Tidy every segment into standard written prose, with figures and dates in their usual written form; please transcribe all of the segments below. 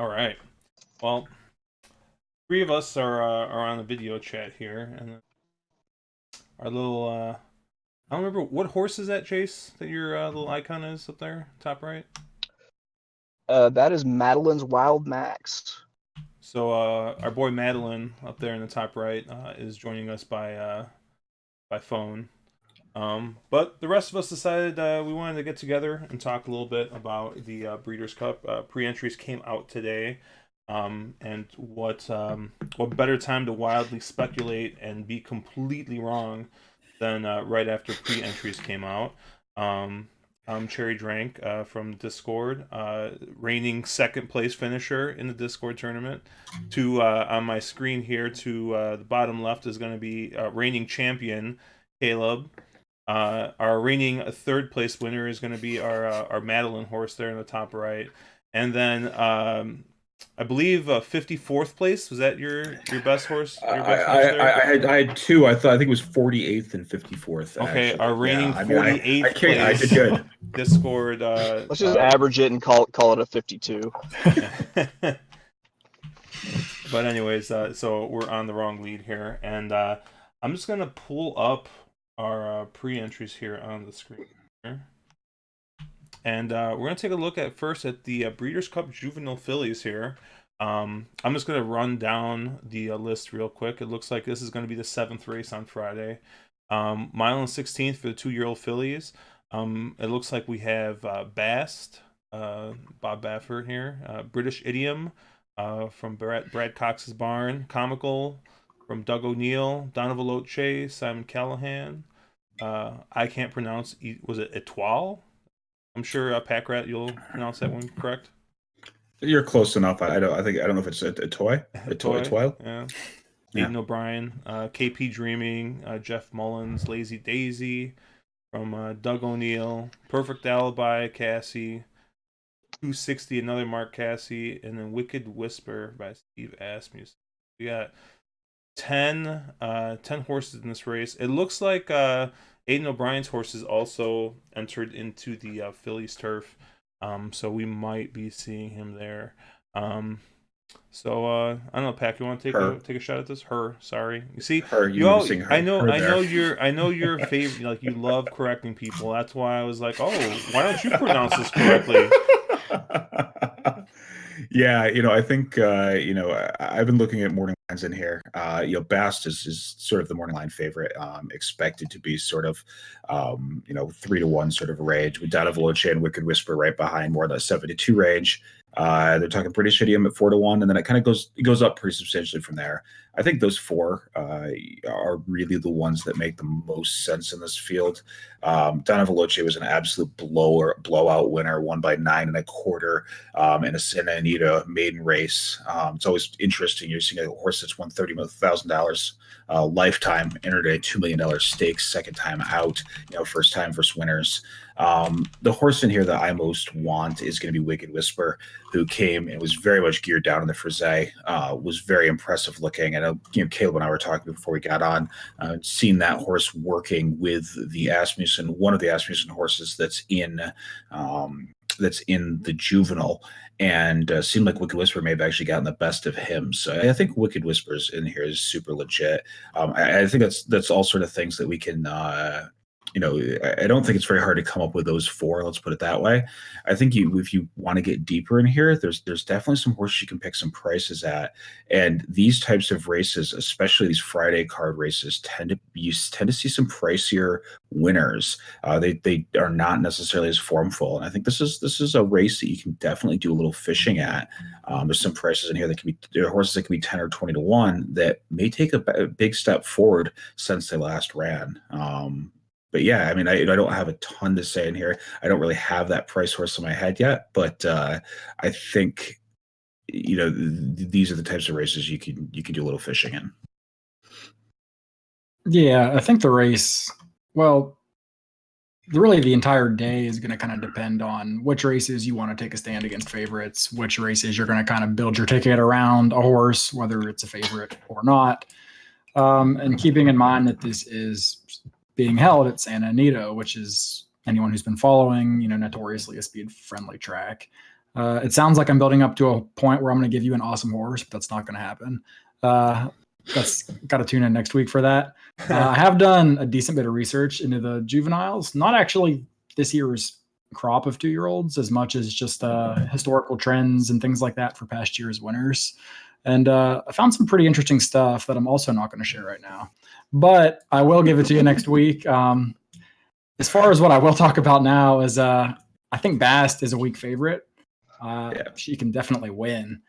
All right. Well, three of us are on the video chat here, and our little I don't remember what horse is that, Chase. That your little icon is up there, top right. That is Madeline's Wild Max. So our boy Madeline up there in the top right is joining us by phone. But the rest of us decided we wanted to get together and talk a little bit about the Breeders' Cup. Pre-entries came out today, and what better time to wildly speculate and be completely wrong than right after pre-entries came out. Um, I'm Cherry Drank from Discord, reigning second place finisher in the Discord tournament. To on my screen here, to the bottom left is going to be reigning champion Caleb. Our reigning third place winner is going to be our Madeline horse there in the top right, and then I believe 54th place, was that your best horse, your best finish there? I had two. I think it was 48th and 54th. Okay, our Actually, reigning yeah. I mean, I 48th can't. I place did good. Discord. Let's just average it and call it a 52. But anyways, so we're on the wrong lead here, and I'm just gonna pull up our pre-entries here on the screen here. And we're going to take a look at first at the Breeders' Cup Juvenile Fillies here. I'm just going to run down the list real quick. It looks like this is going to be the 7th race on Friday. Mile and 16th for the 2-year-old fillies. It looks like we have Bast, Bob Baffert here. British Idiom from Brad Cox's barn. Comical from Doug O'Neill. Donovan Loche, Simon Callahan. I can't pronounce, was it Etoile? I'm sure Packrat, you'll pronounce that one correct. You're close enough. I don't know if it's a toy. A toy. Yeah. Aiden O'Brien, KP Dreaming, Jeff Mullins, Lazy Daisy from Doug O'Neill, Perfect Alibi, Cassie, 260, another Mark Cassie, and then Wicked Whisper by Steve Asmussen. We got 10 horses in this race. It looks like Aiden O'Brien's horses also entered into the Phillies turf, so we might be seeing him there. So I don't know, Pack. You want to take a shot at this? Sorry. You see, I know you're a favorite. Like, you love correcting people. That's why I was like, oh, why don't you pronounce this correctly? Yeah, I think I've been looking at morning lines in here. Bast is sort of the morning line favorite, expected to be sort of 3-1 sort of range, with Donovan Loche and Wicked Whisper right behind, more than a 7-2 range. They're talking British Idiom at 4-1, and then it kind of goes up pretty substantially from there. I think those four are really the ones that make the most sense in this field. Donovan Loche was an absolute blowout winner, won by 9 1/4 in a Santa Anita maiden race. It's always interesting. You're seeing a horse that's won $30,000 lifetime, entered a $2 million stakes second time out. First time, first winners. The horse in here that I most want is going to be Wicked Whisper, who came and was very much geared down in the Frise, was very impressive looking. I know, Caleb and I were talking before we got on, seen that horse working with the Asmussen, one of the Asmussen horses that's in the juvenile, and seemed like Wicked Whisper may have actually gotten the best of him. So I think Wicked Whispers in here is super legit. I think that's all sort of things that we can I don't think it's very hard to come up with those four. Let's put it that way. I think if you want to get deeper in here, there's definitely some horses you can pick some prices at, and these types of races, especially these Friday card races, tend to see some pricier winners. They are not necessarily as formful, and I think this is a race that you can definitely do a little fishing at. There's some prices in here that there are horses that can be 10 or 20-1 that may take a big step forward since they last ran. But yeah, I mean, I don't have a ton to say in here. I don't really have that price horse in my head yet, but I think these are the types of races you can do a little fishing in. Yeah, I think the race, well, really the entire day is going to kind of depend on which races you want to take a stand against favorites, which races you're going to kind of build your ticket around a horse, whether it's a favorite or not. And keeping in mind that this is being held at Santa Anita, which is, anyone who's been following, notoriously a speed-friendly track. It sounds like I'm building up to a point where I'm going to give you an awesome horse, but that's not going to happen. That's got to tune in next week for that. I have done a decent bit of research into the juveniles, not actually this year's crop of 2-year-olds as much as just historical trends and things like that for past year's winners. And I found some pretty interesting stuff that I'm also not going to share right now, but I will give it to you next week. As far as what I will talk about now is I think Bast is a weak favorite. She can definitely win.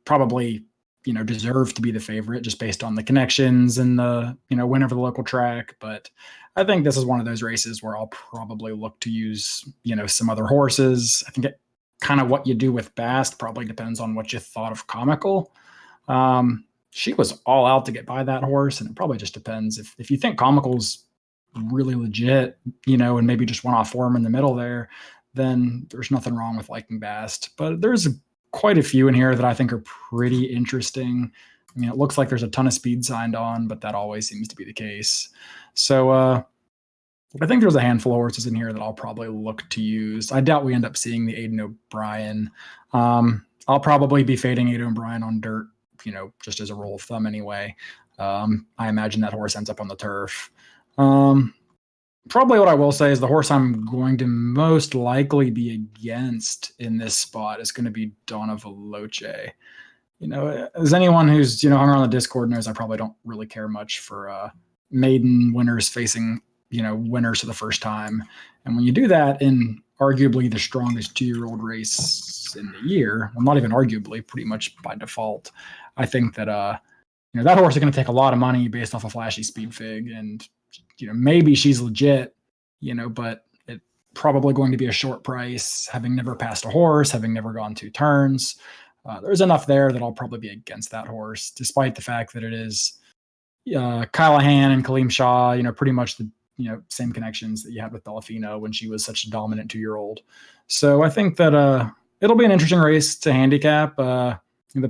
Probably, deserve to be the favorite just based on the connections and the, win over the local track. But I think this is one of those races where I'll probably look to use, some other horses. I think kind of what you do with Bast probably depends on what you thought of Comical. She was all out to get by that horse, and it probably just depends. If you think Comical's really legit, and maybe just one off form in the middle there, then there's nothing wrong with liking Bast. But there's quite a few in here that I think are pretty interesting. I mean, it looks like there's a ton of speed signed on, but that always seems to be the case. So I think there's a handful of horses in here that I'll probably look to use. I doubt we end up seeing the Aiden O'Brien. I'll probably be fading Aiden O'Brien on dirt, just as a rule of thumb anyway. I imagine that horse ends up on the turf. Probably what I will say is the horse I'm going to most likely be against in this spot is going to be Donna Veloce. As anyone who's, hung around the Discord knows, I probably don't really care much for maiden winners facing, winners for the first time. And when you do that in arguably the strongest 2-year-old race in the year, well, not even arguably, pretty much by default, I think that, that horse is going to take a lot of money based off a flashy speed fig. And, maybe she's legit, but it's probably going to be a short price, having never passed a horse, having never gone 2 turns. There's enough there that I'll probably be against that horse, despite the fact that it is Callahan and Kaleem Shaw, pretty much the same connections that you had with Delfino when she was such a dominant 2-year-old. So I think that it'll be an interesting race to handicap. The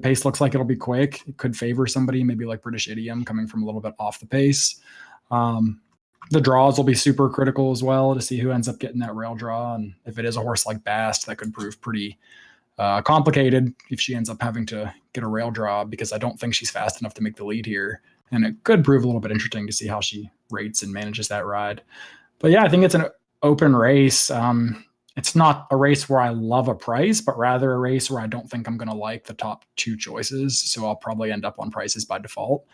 pace looks like it'll be quick. It could favor somebody maybe like British Idiom coming from a little bit off the pace. The draws will be super critical as well to see who ends up getting that rail draw. And if it is a horse like Bast, that could prove pretty complicated if she ends up having to get a rail draw, because I don't think she's fast enough to make the lead here. And it could prove a little bit interesting to see how she rates and manages that ride. But yeah, I think it's an open race. It's not a race where I love a price, but rather a race where I don't think I'm going to like the top 2 choices. So I'll probably end up on prices by default.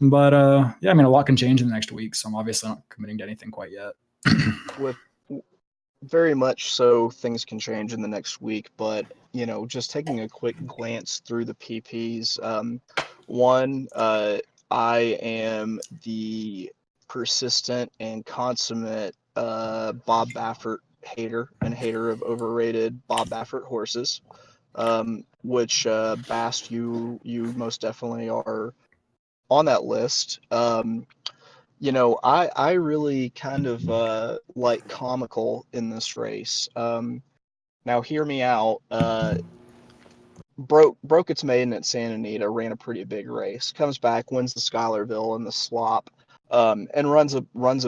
But yeah, I mean, a lot can change in the next week, so I'm obviously not committing to anything quite yet. With very much so, things can change in the next week, but just taking a quick glance through the PPs. One, I am the persistent and consummate Bob Baffert hater of overrated Bob Baffert horses, which Bast, you most definitely are on that list. I really kind of like Comical in this race. Now hear me out. Broke its maiden at Santa Anita, ran a pretty big race, comes back, wins the Schuylerville and the Slop, and runs a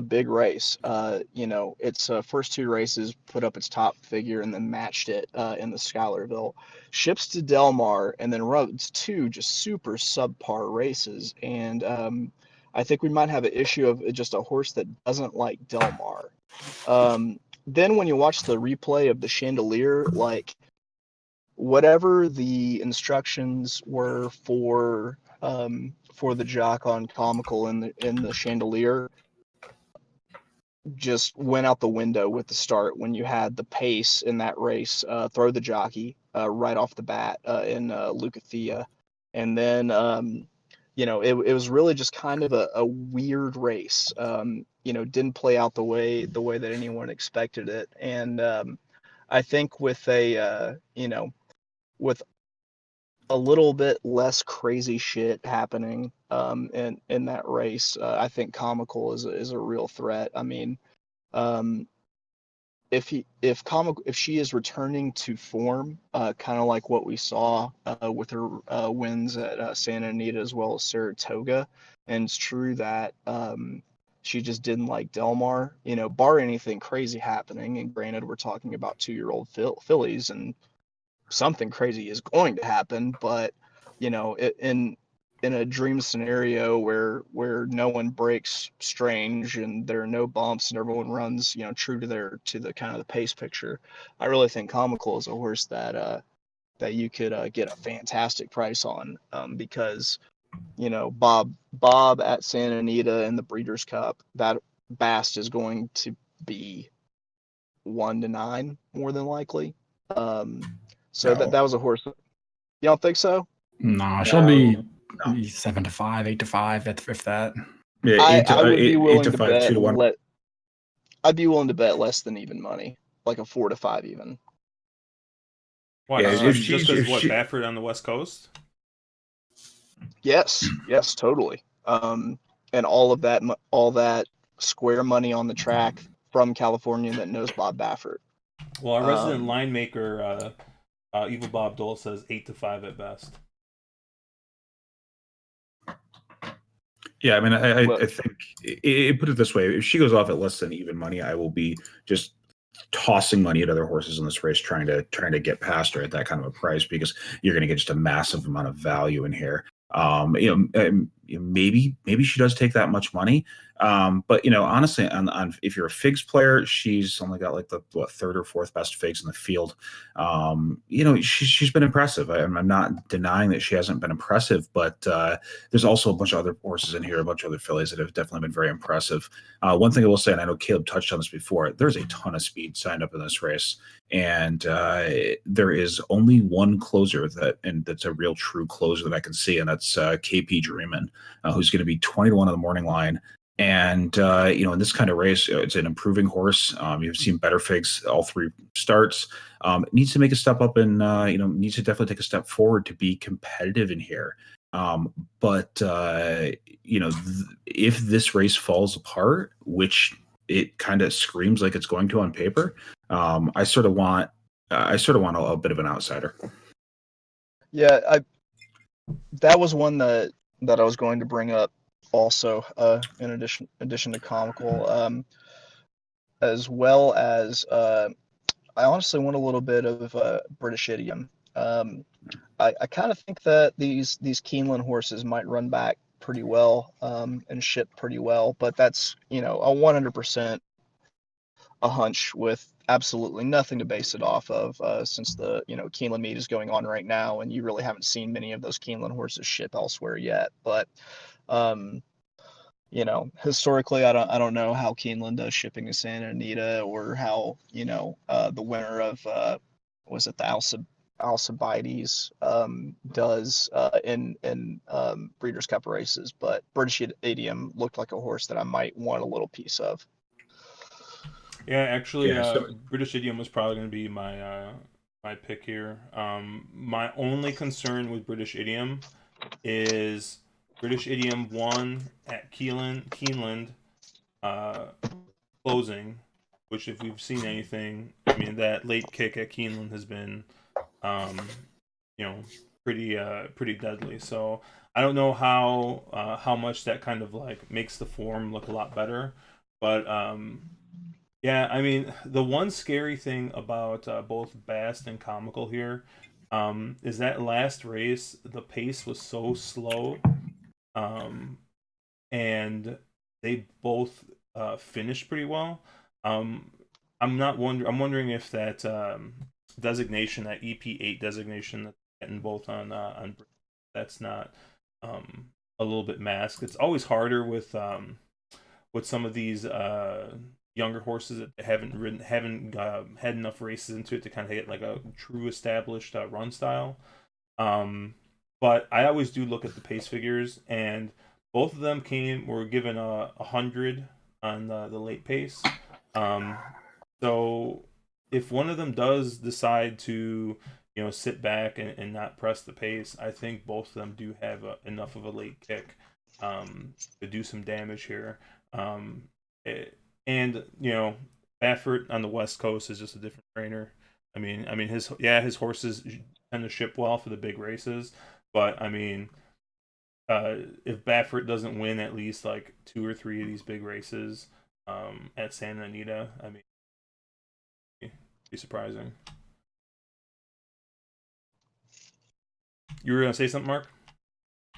big race. Its first 2 races put up its top figure and then matched it in the Schuylerville. Ships to Del Mar and then runs 2 just super subpar races. And I think we might have an issue of just a horse that doesn't like Del Mar. Then when you watch the replay of the Chandelier, like, whatever the instructions were for the jock on Comical in the Chandelier just went out the window with the start when you had the pace in that race, throw the jockey right off the bat in Lucathea. And then it was really just kind of a weird race. Didn't play out the way that anyone expected it. And I think with with a little bit less crazy shit happening in that race, I think Comical is a real threat. I mean, if she is returning to form, kind of like what we saw with her wins at Santa Anita as well as Saratoga, and it's true that she just didn't like Del Mar, bar anything crazy happening. And granted, we're talking about 2-year-old fillies, and something crazy is going to happen, but you know, in a dream scenario where no one breaks strange and there are no bumps and everyone runs, you know, true to the kind of the pace picture, I really think Comical is a horse that you could get a fantastic price on, because you know Bob at Santa Anita in the Breeders' Cup, that Bast is going to be 1 to 9 more than likely. So No, that was a horse. You don't think so? No, she'll no, be no. 7 to 5, 8 to 5, if that. Yeah, I would be eight willing to to five, bet 2 to 1. I'd be willing to bet less than even money, like a 4 to 5 even. Why? Yeah, Just if Um, she, just because if what she, Baffert on the West Coast? yes, totally. And all that square money on the track from California that knows Bob Baffert. Well, our resident Um, line maker, Evil Bob Dole, says 8 to 5 at best. yeah, I mean, well, I think put it this way: if she goes off at less than even money, I will be just tossing money at other horses in this race, trying to get past her at that kind of a price, because you're going to get just a massive amount of value in here. Maybe she does take that much money, but honestly, on if you're a figs player, she's only got like the third or fourth best figs in the field. She's been impressive. I'm not denying that she hasn't been impressive, but there's also a bunch of other horses in here, a bunch of other fillies that have definitely been very impressive. One thing I will say, and I know Caleb touched on this before, there's a ton of speed signed up in this race, and there is only one closer that's a real true closer that I can see, and that's KP Dreamin', who's going to be 20 to 1 on the morning line. And in this kind of race, it's an improving horse. You've seen better figs all 3 starts. It needs to make a step up, and needs to definitely take a step forward to be competitive in here. But if this race falls apart, which it kind of screams like it's going to on paper, I sort of want a bit of an outsider. yeah, that was one that I was going to bring up also, in addition to Comical, as well as I honestly want a little bit of British Idiom. I kind of think that these Keeneland horses might run back pretty well, and ship pretty well, but that's, you know, a 100% a hunch with absolutely nothing to base it off of, since the, you know, Keeneland meet is going on right now, and you really haven't seen many of those Keeneland horses ship elsewhere yet. But um, you know, historically, I don't know how Keeneland does shipping to Santa Anita, or how, you know, the winner of was it the Alcibiades, does in Breeders' Cup races. But British Idiom looked like a horse that I might want a little piece of. Yeah, actually, Yeah, so British Idiom was probably going to be my pick here. My only concern with British Idiom is British Idiom won at Keeneland uh, closing, which, if we've seen anything, I mean, that late kick at Keeneland has been, um, you know, pretty deadly. So I don't know how much that kind of like makes the form look a lot better, but yeah, I mean, the one scary thing about both Bast and Comical here, is that last race the pace was so slow, um, and they both finished pretty well. Um, I'm wondering if that designation, that EP8 designation that's getting both on that's not a little bit masked. It's always harder with some of these younger horses that haven't had enough races into it to kind of get like a true established run style. Um, but I always do look at the pace figures, and both of them were given 100 on the late pace. Um, so if one of them does decide to, sit back and not press the pace, I think both of them do have enough of a late kick to do some damage here. Um, and Baffert on the West Coast is just a different trainer. I mean his horses tend to ship well for the big races, but I mean, if Baffert doesn't win at least like 2 or 3 of these big races at Santa Anita, I mean, it'd be surprising. You were gonna say something, Mark?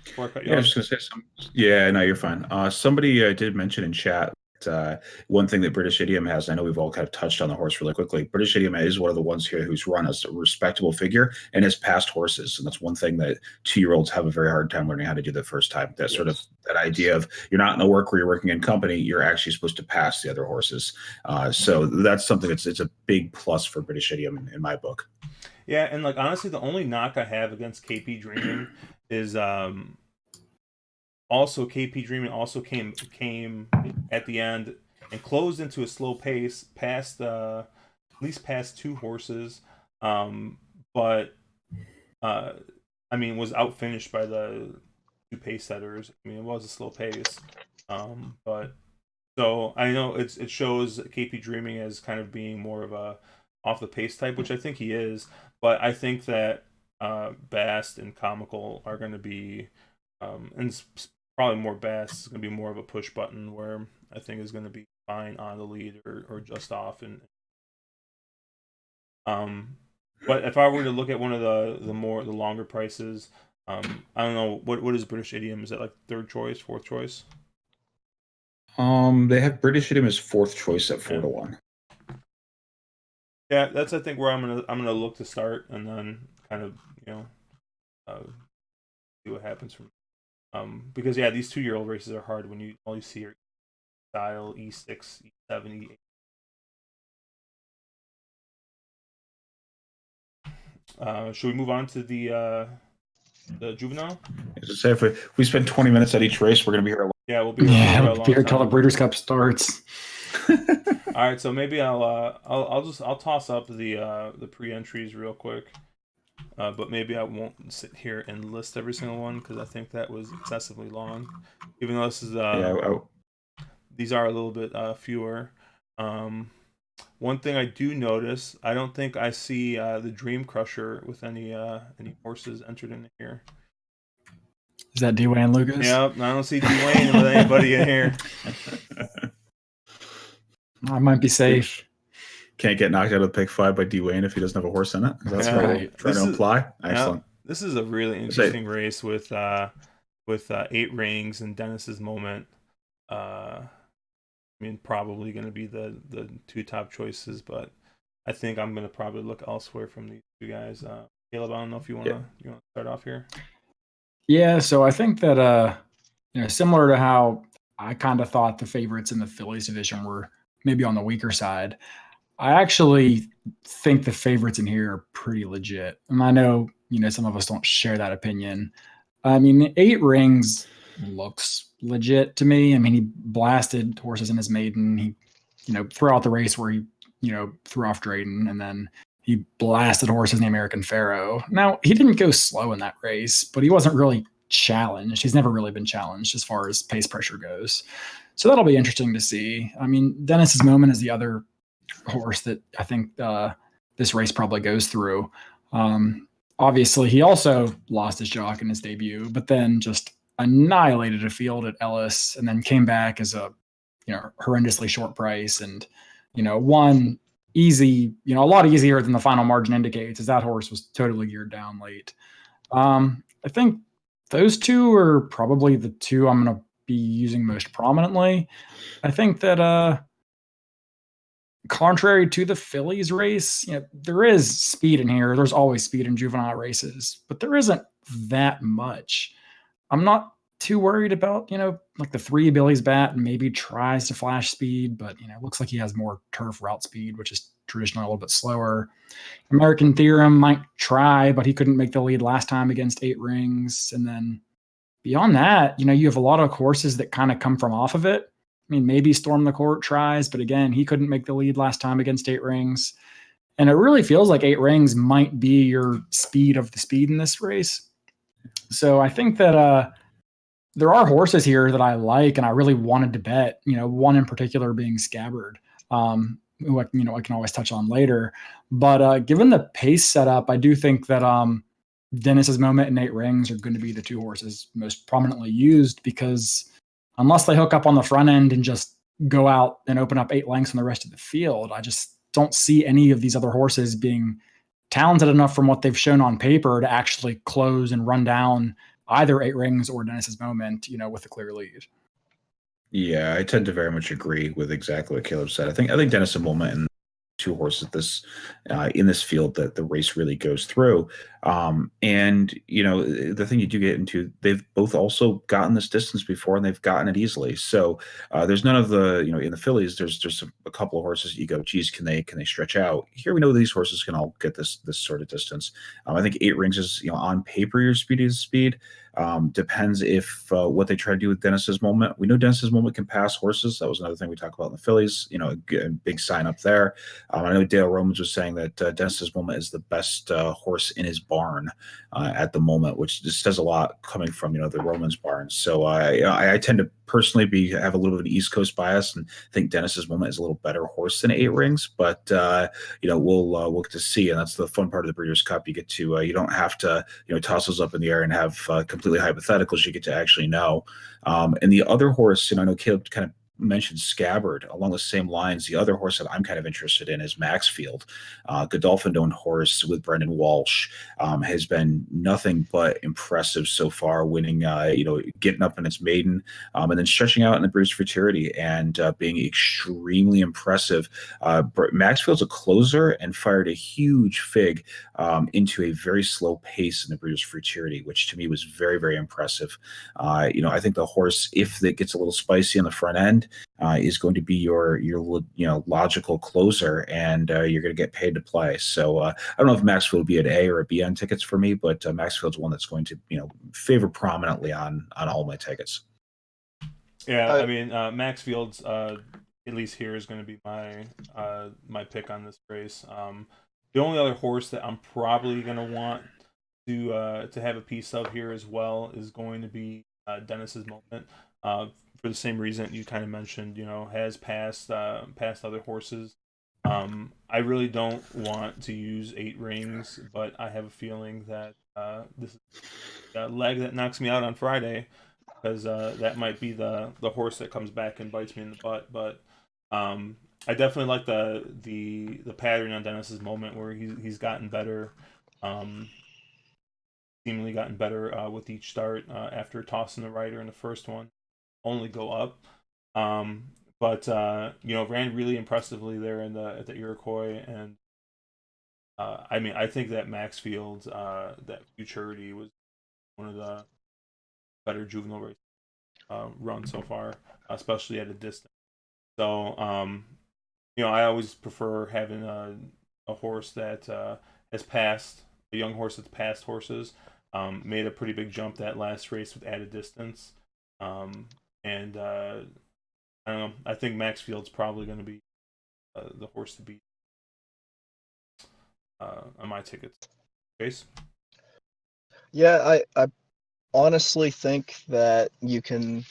Before I cut you Yeah, I off? was just gonna say some. Yeah, no, you're fine. Somebody did mention in chat one thing that British Idiom has. I know we've all kind of touched on the horse really quickly. British Idiom is one of the ones here who's run a respectable figure and has passed horses, and that's one thing that 2-year-olds have a very hard time learning how to do the first time. That sort of that idea of you're not in the work where you're working in company, you're actually supposed to pass the other horses. So that's something it's a big plus for British Idiom in my book. Yeah, and like honestly, the only knock I have against KP Dreaming is also KP Dreaming also came at the end and closed into a slow pace past at least past 2 horses, but I mean was outfinished by the 2 pace setters. I mean it was a slow pace, but so I know it shows KP Dreaming as kind of being more of a off the pace type, which I think he is, but I think that Bast and Comical are going to be and probably more Bass is going to be more of a push button where I think is going to be fine on the lead or just off. And but if I were to look at one of the longer prices, I don't know what is British Idiom. Is that like 3rd choice, 4th choice? They have British Idiom as 4th choice at 4 to 1. Yeah, that's I think where I'm gonna look to start and then kind of see what happens from. Because yeah, these 2-year-old races are hard when all you see are style E6, E7, E8. Should we move on to the juvenile? As I say, if we spend 20 minutes at each race, we're going to be here. Yeah, we'll be here till the Breeders' Cup starts. All right, so maybe I'll toss up the pre-entries real quick. But maybe I won't sit here and list every single one because I think that was excessively long. Even though this is these are a little bit fewer. One thing I do notice, I don't think I see the Dream Crusher with any horses entered in here. Is that Dwayne Lucas? Yep, I don't see Dwayne with anybody in here. I might be safe. Can't get knocked out of pick 5 by Dwayne if he doesn't have a horse in it. That's Yeah, what I'm trying to imply. Excellent. This is a really interesting race with 8 Rings and Dennis's Moment. I mean, probably going to be the 2 top choices, but I think I'm going to probably look elsewhere from these 2 guys. Caleb, I don't know if you want to start off here. Yeah, so I think that similar to how I kind of thought the favorites in the Phillies division were maybe on the weaker side, I actually think the favorites in here are pretty legit. And I know, some of us don't share that opinion. I mean, 8 Rings looks legit to me. I mean, he blasted horses in his maiden. He, throughout the race where he, threw off Drayden, and then he blasted horses in the American Pharoah. Now, he didn't go slow in that race, but he wasn't really challenged. He's never really been challenged as far as pace pressure goes. So that'll be interesting to see. I mean, Dennis's Moment is the other horse that I think this race probably goes through. Obviously, he also lost his jock in his debut, but then just annihilated a field at Ellis and then came back as a horrendously short price and won easy, a lot easier than the final margin indicates, as that horse was totally geared down late. I think those 2 are probably the 2 I'm going to be using most prominently. I think that contrary to the Phillies race, there is speed in here. There's always speed in juvenile races, but there isn't that much. I'm not too worried about, like the 3 Billy's Bat maybe tries to flash speed, but, looks like he has more turf route speed, which is traditionally a little bit slower. American Theorem might try, but he couldn't make the lead last time against 8 Rings. And then beyond that, you have a lot of horses that kind of come from off of it. I mean, maybe Storm the Court tries, but again, he couldn't make the lead last time against 8 Rings. And it really feels like 8 Rings might be your speed of the speed in this race. So I think that there are horses here that I like and I really wanted to bet, one in particular being Scabbard, who I can always touch on later. But given the pace setup, I do think that Dennis's Moment and 8 Rings are going to be the 2 horses most prominently used, because unless they hook up on the front end and just go out and open up 8 lengths on the rest of the field, I just don't see any of these other horses being talented enough from what they've shown on paper to actually close and run down either 8 Rings or Dennis's Moment, with a clear lead. Yeah, I tend to very much agree with exactly what Caleb said. I think Dennis Moment and 2 horses in this field that the race really goes through. And the thing you do get into, they've both also gotten this distance before, and they've gotten it easily. So there's none of the in the fillies. There's a couple of horses you go, geez, can they stretch out? Here we know these horses can all get this sort of distance. I think 8 Rings is on paper your speediest speed. Depends if what they try to do with Dennis's Moment. We know Dennis's Moment can pass horses. That was another thing we talked about in the fillies. A big sign up there. I know Dale Romans was saying that Dennis's Moment is the best horse in his barn at the moment, which just says a lot coming from the Romans barn. So I tend to personally have a little bit of an East Coast bias and think Dennis's Moment is a little better horse than 8 Rings. But we'll get to see, and that's the fun part of the Breeders' Cup. You get to you don't have to toss those up in the air and have completely hypotheticals. You get to actually know. And the other horse, I know Caleb kind of mentioned Scabbard along the same lines. The other horse that I'm kind of interested in is Maxfield. Godolphin-owned horse with Brendan Walsh has been nothing but impressive so far, winning, getting up in its maiden and then stretching out in the Breeders' Futurity and being extremely impressive. Maxfield's a closer and fired a huge fig into a very slow pace in the Breeders' Futurity, which to me was very, very impressive. I think the horse, if it gets a little spicy on the front end, is going to be your logical closer, and you're going to get paid to play. So I don't know if Maxfield will be an A or a B on tickets for me, but Maxfield's one that's going to favor prominently on all my tickets. Yeah, I mean Maxfield's at least here is going to be my pick on this race. The only other horse that I'm probably going to want to have a piece of here as well is going to be Dennis's Moment. For the same reason you kind of mentioned, has passed other horses. I really don't want to use 8 Rings, but I have a feeling that this is a leg that knocks me out on Friday, because that might be the horse that comes back and bites me in the butt. But I definitely like the pattern on Dennis's Moment, where he's gotten better, seemingly gotten better with each start after tossing the rider in the first one. Only go up, but ran really impressively there at the Iroquois, and I think that Maxfield, that Futurity was one of the better juvenile races run so far, especially at a distance. So I always prefer having a horse that has passed, a young horse that's passed horses. Made a pretty big jump that last race with added distance. And I don't know. I think Maxfield's probably going to be the horse to beat on my tickets. Chase? Yeah, I honestly think that you could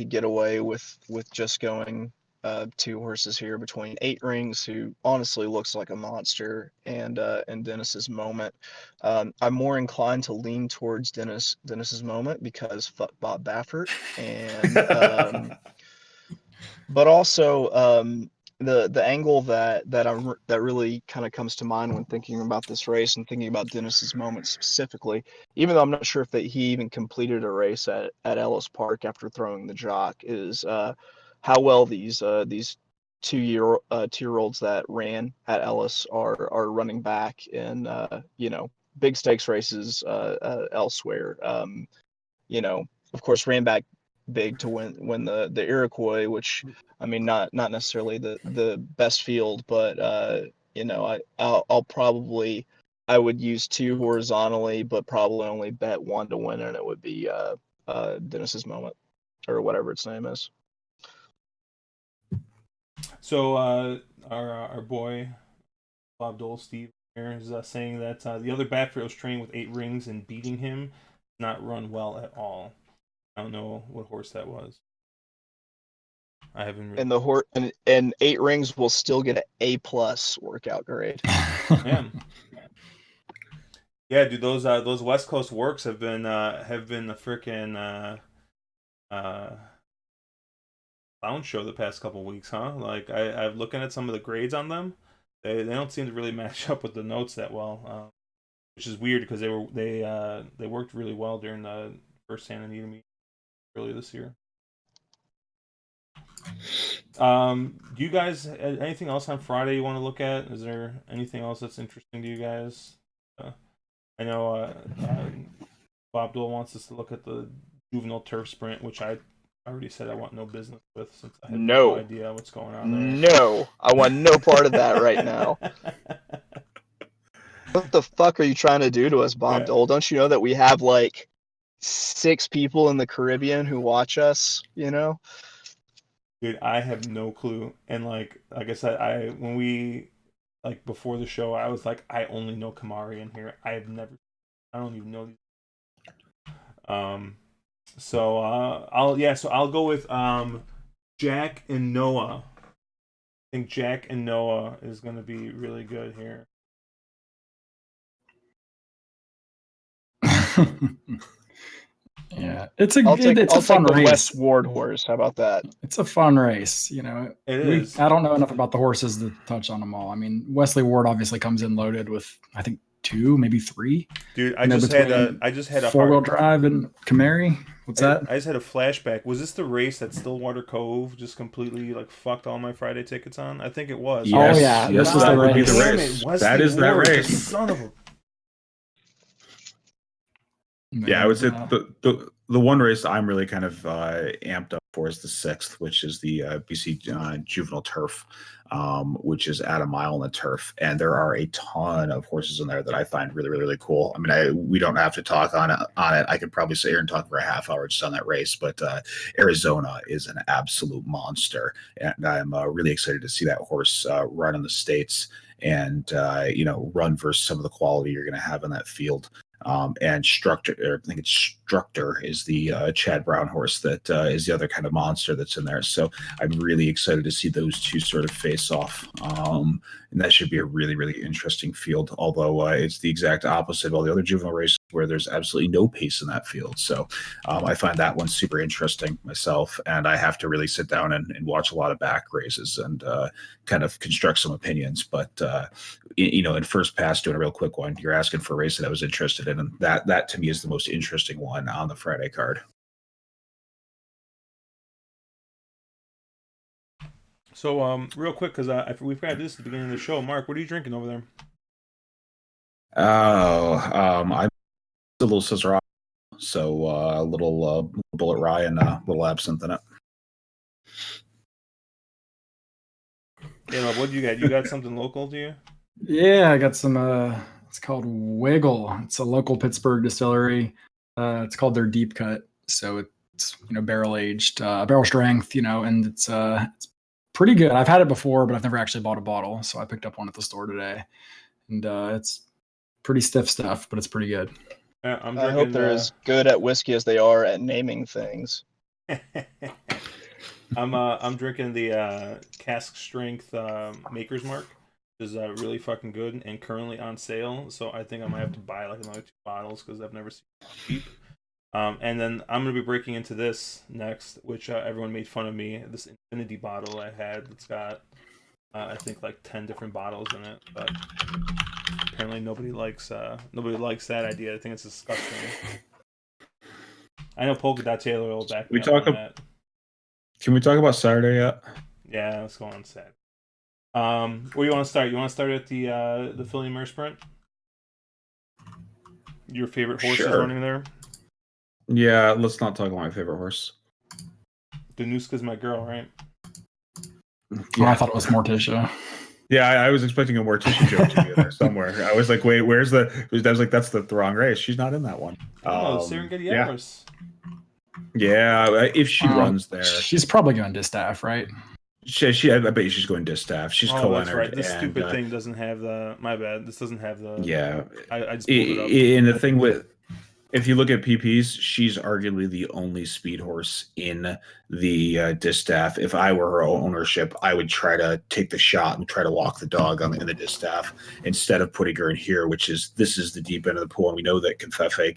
get away with just going 2 horses here between 8 Rings, who honestly looks like a monster, and Dennis's Moment. I'm more inclined to lean towards Dennis's Moment because fuck Bob Baffert, and but also the angle that really kind of comes to mind when thinking about this race and thinking about Dennis's Moment specifically, even though I'm not sure if he even completed a race at Ellis Park after throwing the jock, is how well these 2-year-olds that ran at Ellis are running back in big stakes races elsewhere. Of course, ran back big to win the Iroquois, which, I mean, not necessarily the best field, but I would use 2 horizontally, but probably only bet 1 to win, and it would be Dennis's Moment, or whatever its name is. So our boy Bob Dole Steve here is saying that the other Baffert was trained with 8 Rings and beating him not run well at all. I don't know what horse that was. I haven't really... And the and 8 Rings will still get an A+ workout grade. Yeah, dude, those West Coast works have been the freaking clown show the past couple weeks, huh? Like I'm looking at some of the grades on them. they don't seem to really match up with the notes that well, which is weird because they worked really well during the first Santa Anita meeting earlier this year. Do you guys anything else on Friday you want to look at? Is there anything else that's interesting to you guys? I know Bob Dole wants us to look at the juvenile turf sprint, which I already said I want no business with since I have no idea what's going on there. No, I want no part of that right now. What the fuck are you trying to do to us, Bob Dole? Don't you know that we have like 6 people in the Caribbean who watch us, you know? Dude, I have no clue. And like I said, when we like before the show, I was like, I only know Kamari in here. I don't even know these. So I'll go with Jack and Noah. I think Jack and Noah is gonna be really good here. Yeah, it's a I'll take fun the race. West Ward horse. How about that? It's a fun race, you know. It is. I don't know enough about the horses to touch on them all. I mean, Wesley Ward obviously comes in loaded with I think 2, maybe 3. Dude, I just had a 4-wheel drive and Camry. What's that? I just had a flashback. Was this the race that Stillwater Cove just completely like fucked all my Friday tickets on? I think it was. Yes, oh yeah, yes, that would be the Damn race. it, Wesley That is that Ward, race. Son of a. Yeah, I would say the one race I'm really kind of amped up for is the 6th, which is the BC Juvenile Turf, which is at a mile in the turf, and there are a ton of horses in there that I find really, really, really cool. I mean, we don't have to talk on it. I could probably sit here and talk for a half hour just on that race, but Arizona is an absolute monster, and I'm really excited to see that horse run in the States and run versus some of the quality you're going to have in that field. And I think it's Structor is the Chad Brown horse that is the other kind of monster that's in there. So I'm really excited to see those two sort of face off. And that should be a really, really interesting field, although it's the exact opposite of all the other juvenile races where there's absolutely no pace in that field. So I find that one super interesting myself, and I have to really sit down and watch a lot of back races and kind of construct some opinions. But in first pass, doing a real quick one, you're asking for a race that I was interested in, and that to me is the most interesting one on the Friday card. So real quick, because we forgot this at the beginning of the show. Mark, what are you drinking over there? I'm a little Cicero, so a little Bullet Rye and a little absinthe in it. Yeah, what do you got? You got something local to you? Yeah, I got some. It's called Wiggle. It's a local Pittsburgh distillery. It's called their Deep Cut. So it's barrel aged, barrel strength. And it's pretty good. I've had it before, but I've never actually bought a bottle. So I picked up one at the store today, and it's pretty stiff stuff, but it's pretty good. I hope they're as good at whiskey as they are at naming things. I'm drinking the cask strength Maker's Mark. Is really fucking good and currently on sale. So I think I might have to buy like another 2 bottles because I've never seen it cheap. And then I'm gonna be breaking into this next, which everyone made fun of me. This Infinity bottle I had that's got I think like 10 different bottles in it, but apparently nobody likes that idea. I think it's disgusting. I know Polka Dot Taylor will back me up on that. Can we talk about Saturday yet? Yeah, let's go on Saturday. Where do you want to start? You want to start at the Philly Mare Sprint? Your favorite horse is running there? Yeah, let's not talk about my favorite horse. Danuska's my girl, right? Yeah. Oh, I thought it was Morticia. Yeah, I was expecting a Morticia joke to be there somewhere. I was like, wait, where's I was like, that's the wrong race. She's not in that one. Serengeti Everest. Yeah, if she runs there. She's probably going Distaff, right? I bet she's going Distaff. She's co-entered. That's right. This stupid thing doesn't have the. My bad. This doesn't have the. Yeah. I just pulled it up. And the thing with If you look at PPs, she's arguably the only speed horse in the distaff. If I were her ownership, I would try to take the shot and try to walk the dog in the distaff instead of putting her in here, this is the deep end of the pool, and we know that Covfefe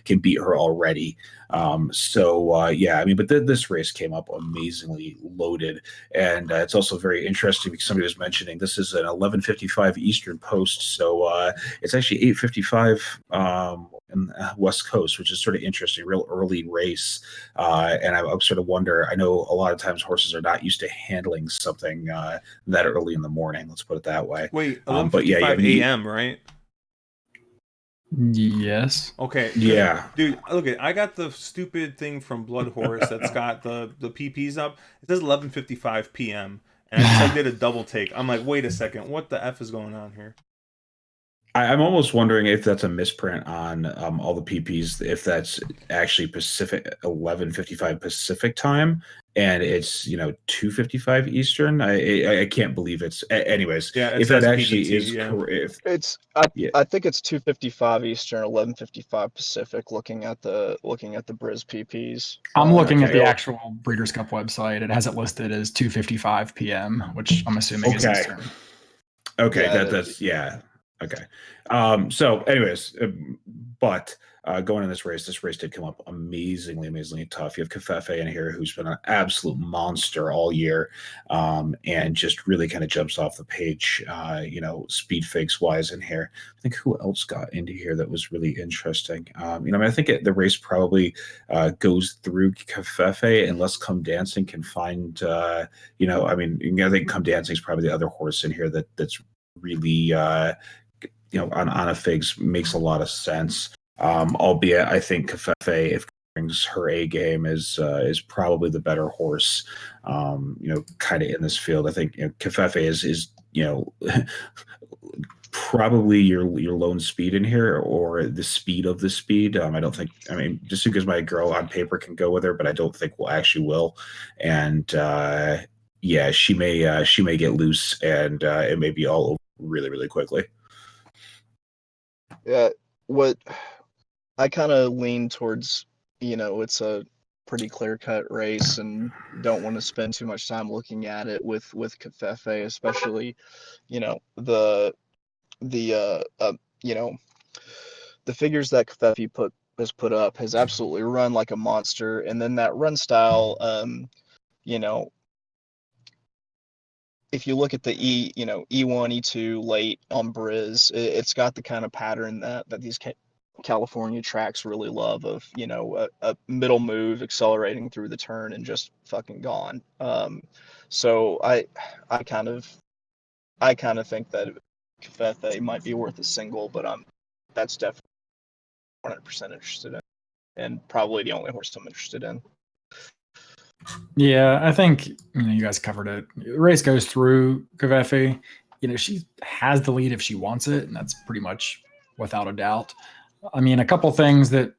can beat her already. Yeah, I mean, but this race came up amazingly loaded, and it's also very interesting because somebody was mentioning this is an 11:55 Eastern post, so it's actually 8:55 in West Coast, which is sort of interesting, real early race. And I sort of wonder, I know a lot of times horses are not used to handling something that early in the morning. Let's put it that way. Wait, 11:55 but yeah, a.m., right? Yes. Okay. Yeah. Dude, look, I got the stupid thing from Blood Horse that's got the PPs up. It says 11:55 p.m. And I did a double take. I'm like, wait a second, what the F is going on here? I'm almost wondering if that's a misprint on all the PPs, if that's actually Pacific 11:55 Pacific time, and it's 2:55 Eastern. I can't believe it's anyways. Yeah, if that actually PPT, is yeah. correct, I think it's 2:55 Eastern, 11:55 Pacific. Looking at the Briz PPs. I'm looking at okay. the actual Breeders' Cup website. It has it listed as 2:55 p.m., which I'm assuming is Okay. Eastern. Okay, Yeah, that's yeah. Okay. So, anyways, but going in this race did come up amazingly tough. You have Covfefe in here, who's been an absolute monster all year, and just really kind of jumps off the page, speed fakes wise in here. I think who else got into here that was really interesting? I think the race probably goes through Covfefe unless Come Dancing can find, I think Come Dancing is probably the other horse in here that's really on a figs makes a lot of sense. Albeit I think Covfefe, if brings her A game, is probably the better horse. Kind of in this field. I think Covfefe is probably your lone speed in here, or the speed of the speed. I don't think. I mean, just because my girl on paper can go with her, but I don't think will. And yeah, she may get loose, and it may be all over really quickly. Yeah, what I kind of lean towards, it's a pretty clear-cut race, and don't want to spend too much time looking at it with Covfefe, especially, the figures that Covfefe has put up has absolutely run like a monster, and then that run style, if you look at the E1, E2 late on Briz, it's got the kind of pattern that these California tracks really love of, a middle move accelerating through the turn and just fucking gone. So I kind of think that Covfefe might be worth a single, but that's definitely 100% interested in, and probably the only horse I'm interested in. Yeah, I think you guys covered it. The race goes through Covfefe. She has the lead if she wants it, and that's pretty much without a doubt. I mean, a couple things that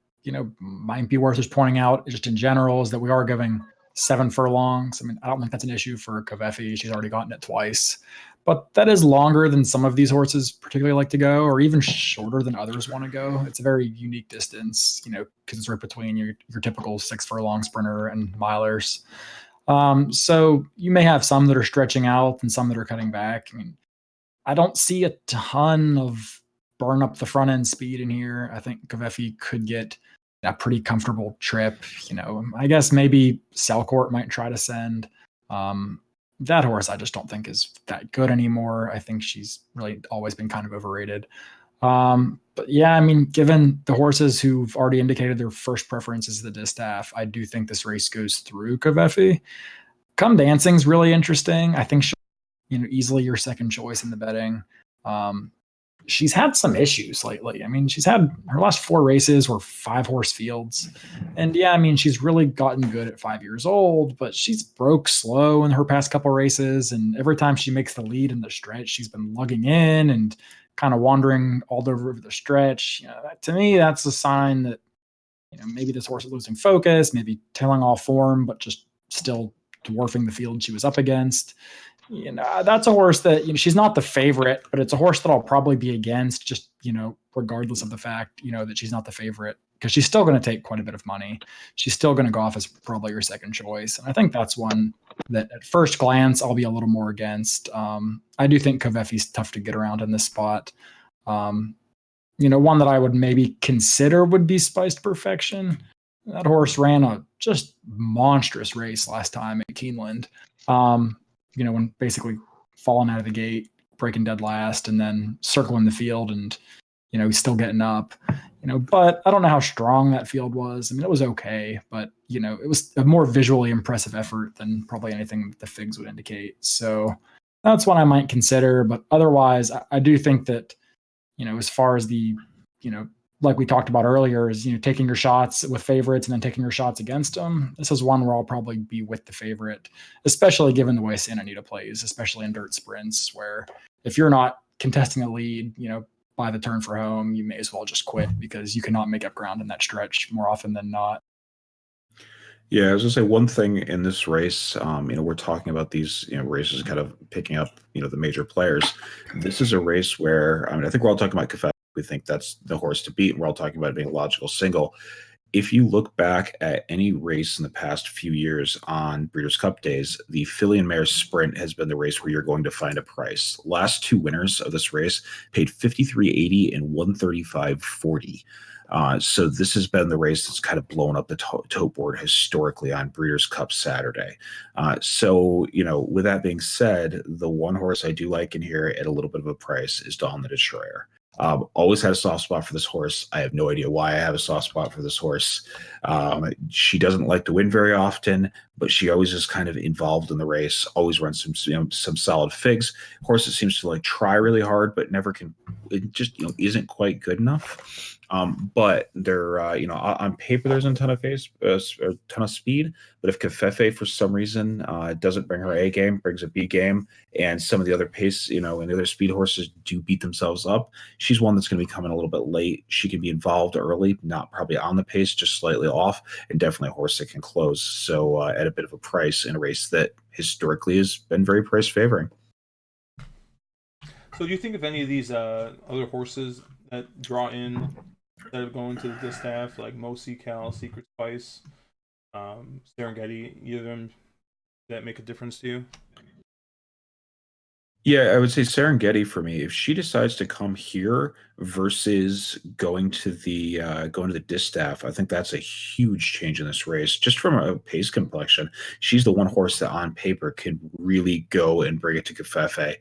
might be worth just pointing out, just in general, is that we are giving 7 furlongs. I mean, I don't think that's an issue for Covfefe. She's already gotten it twice, but that is longer than some of these horses particularly like to go, or even shorter than others want to go. It's a very unique distance, because it's right between your typical 6 furlong sprinter and milers. So you may have some that are stretching out and some that are cutting back. I mean, I don't see a ton of burn up the front end speed in here. I think Covfefe could get a pretty comfortable trip. I guess maybe Selcourt might try to send. That horse I just don't think is that good anymore. I think she's really always been kind of overrated. But yeah, I mean, given the horses who've already indicated their first preference is the distaff, I do think this race goes through Covfefe. Come Dancing's really interesting. I think she'll, easily your second choice in the betting. She's had some issues lately. I mean, she's had her last 4 races were 5-horse fields. And yeah, I mean, she's really gotten good at 5 years old, but she's broke slow in her past couple races. And every time she makes the lead in the stretch, she's been lugging in and kind of wandering all over the stretch. To me, that's a sign that, maybe this horse is losing focus, maybe tailing off form, but just still dwarfing the field she was up against. That's a horse that, she's not the favorite, but it's a horse that I'll probably be against just, regardless of the fact, that she's not the favorite, because she's still going to take quite a bit of money. She's still going to go off as probably your second choice. And I think that's one that at first glance, I'll be a little more against. I do think Covefe's tough to get around in this spot. One that I would maybe consider would be Spiced Perfection. That horse ran a just monstrous race last time at Keeneland. When basically falling out of the gate, breaking dead last, and then circling the field, and he's still getting up. But I don't know how strong that field was. I mean, it was okay, but it was a more visually impressive effort than probably anything the figs would indicate. So that's one I might consider. But otherwise, I do think that as far as the like we talked about earlier, is taking your shots with favorites and then taking your shots against them. This is one where I'll probably be with the favorite, especially given the way Santa Anita plays, especially in dirt sprints, where if you're not contesting a lead, by the turn for home, you may as well just quit, because you cannot make up ground in that stretch more often than not. Yeah, I was gonna say one thing in this race. We're talking about these races kind of picking up the major players. This is a race where I think we're all talking about Coveffe. We think that's the horse to beat, and we're all talking about it being a logical single. If you look back at any race in the past few years on Breeders' Cup days, the Filly and Mare Sprint has been the race where you're going to find a price. Last two winners of this race paid $53.80 and $135.40. So this has been the race that's kind of blown up the tote board historically on Breeders' Cup Saturday. With that being said, the one horse I do like in here at a little bit of a price is Dawn the Destroyer. Always had a soft spot for this horse. I have no idea why I have a soft spot for this horse. She doesn't like to win very often, but she always is kind of involved in the race, always runs some solid figs. Horse that seems to try really hard, but never can, it just isn't quite good enough. But they're on paper there's a ton of speed. But if Coveffe for some reason doesn't bring her A game, brings a B game, and some of the other pace, and the other speed horses do beat themselves up, she's one that's going to be coming a little bit late. She can be involved early, not probably on the pace, just slightly off, and definitely a horse that can close. So at a bit of a price in a race that historically has been very price favoring. So do you think of any of these other horses that draw in that are going to the distaff, like Mosi, Cal, Secret Spice, Serengeti, either of them that make a difference to you? Yeah, I would say Serengeti for me. If she decides to come here versus going to the distaff, I think that's a huge change in this race. Just from a pace complexion, she's the one horse that on paper can really go and bring it to Coveffe.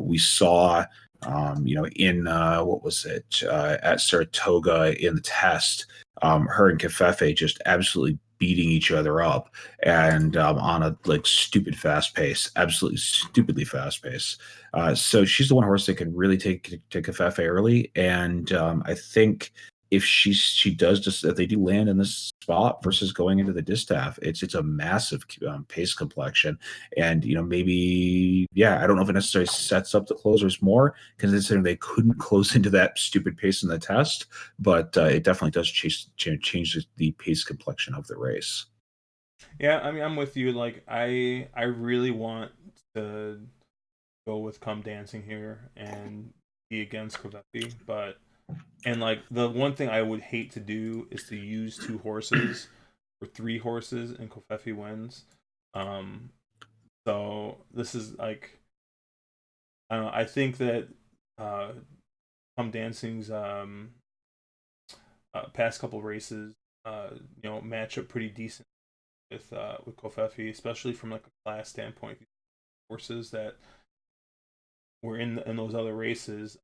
We saw in what was it at Saratoga in the test, her and Coveffe just absolutely beating each other up, and on a stupid fast pace, absolutely stupidly fast pace. So she's the one horse that can really take to Coveffe early, and I think if she does just if they do land in this spot versus going into the distaff, it's a massive pace complexion, and maybe I don't know if it necessarily sets up the closers more, considering they couldn't close into that stupid pace in the test, but it definitely does change the pace complexion of the race. Yeah, I mean, I'm with you. I really want to go with Come Dancing here and be against Coveffe, but the one thing I would hate to do is to use two horses or three horses and Coveffe wins. So this is I don't know. I think that Come Dancing's past couple races match up pretty decent with Coveffe, especially from a class standpoint. Horses that were in those other races,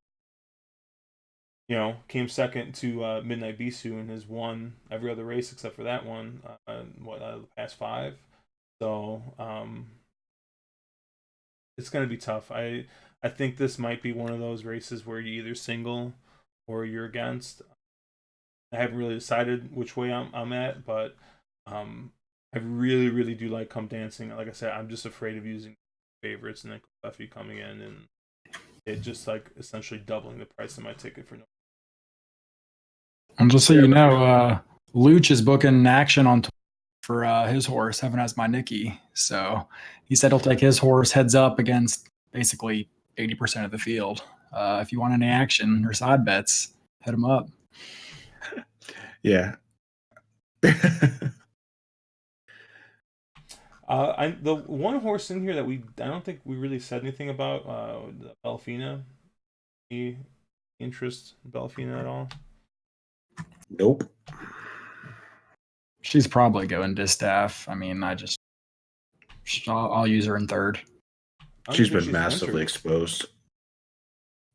came second to Midnight Bisou and has won every other race except for that one. The past 5. So it's going to be tough. I think this might be one of those races where you either single or you're against. I haven't really decided which way I'm at, but I really, really do like Come Dancing. Like I said, I'm just afraid of using favorites and then Coveffe coming in and it just essentially doubling the price of my ticket for no. And just so you know, Luch is booking action on for his horse, Heaven Has My Nikki. So he said he'll take his horse heads up against basically 80% of the field. If you want any action or side bets, hit him up. Yeah. The one horse in here that I don't think we really said anything about, the Belfina. Any interest in Belfina at all? Nope. She's probably going distaff. I mean, I'll use her in third. I don't She's think been massively entered. exposed.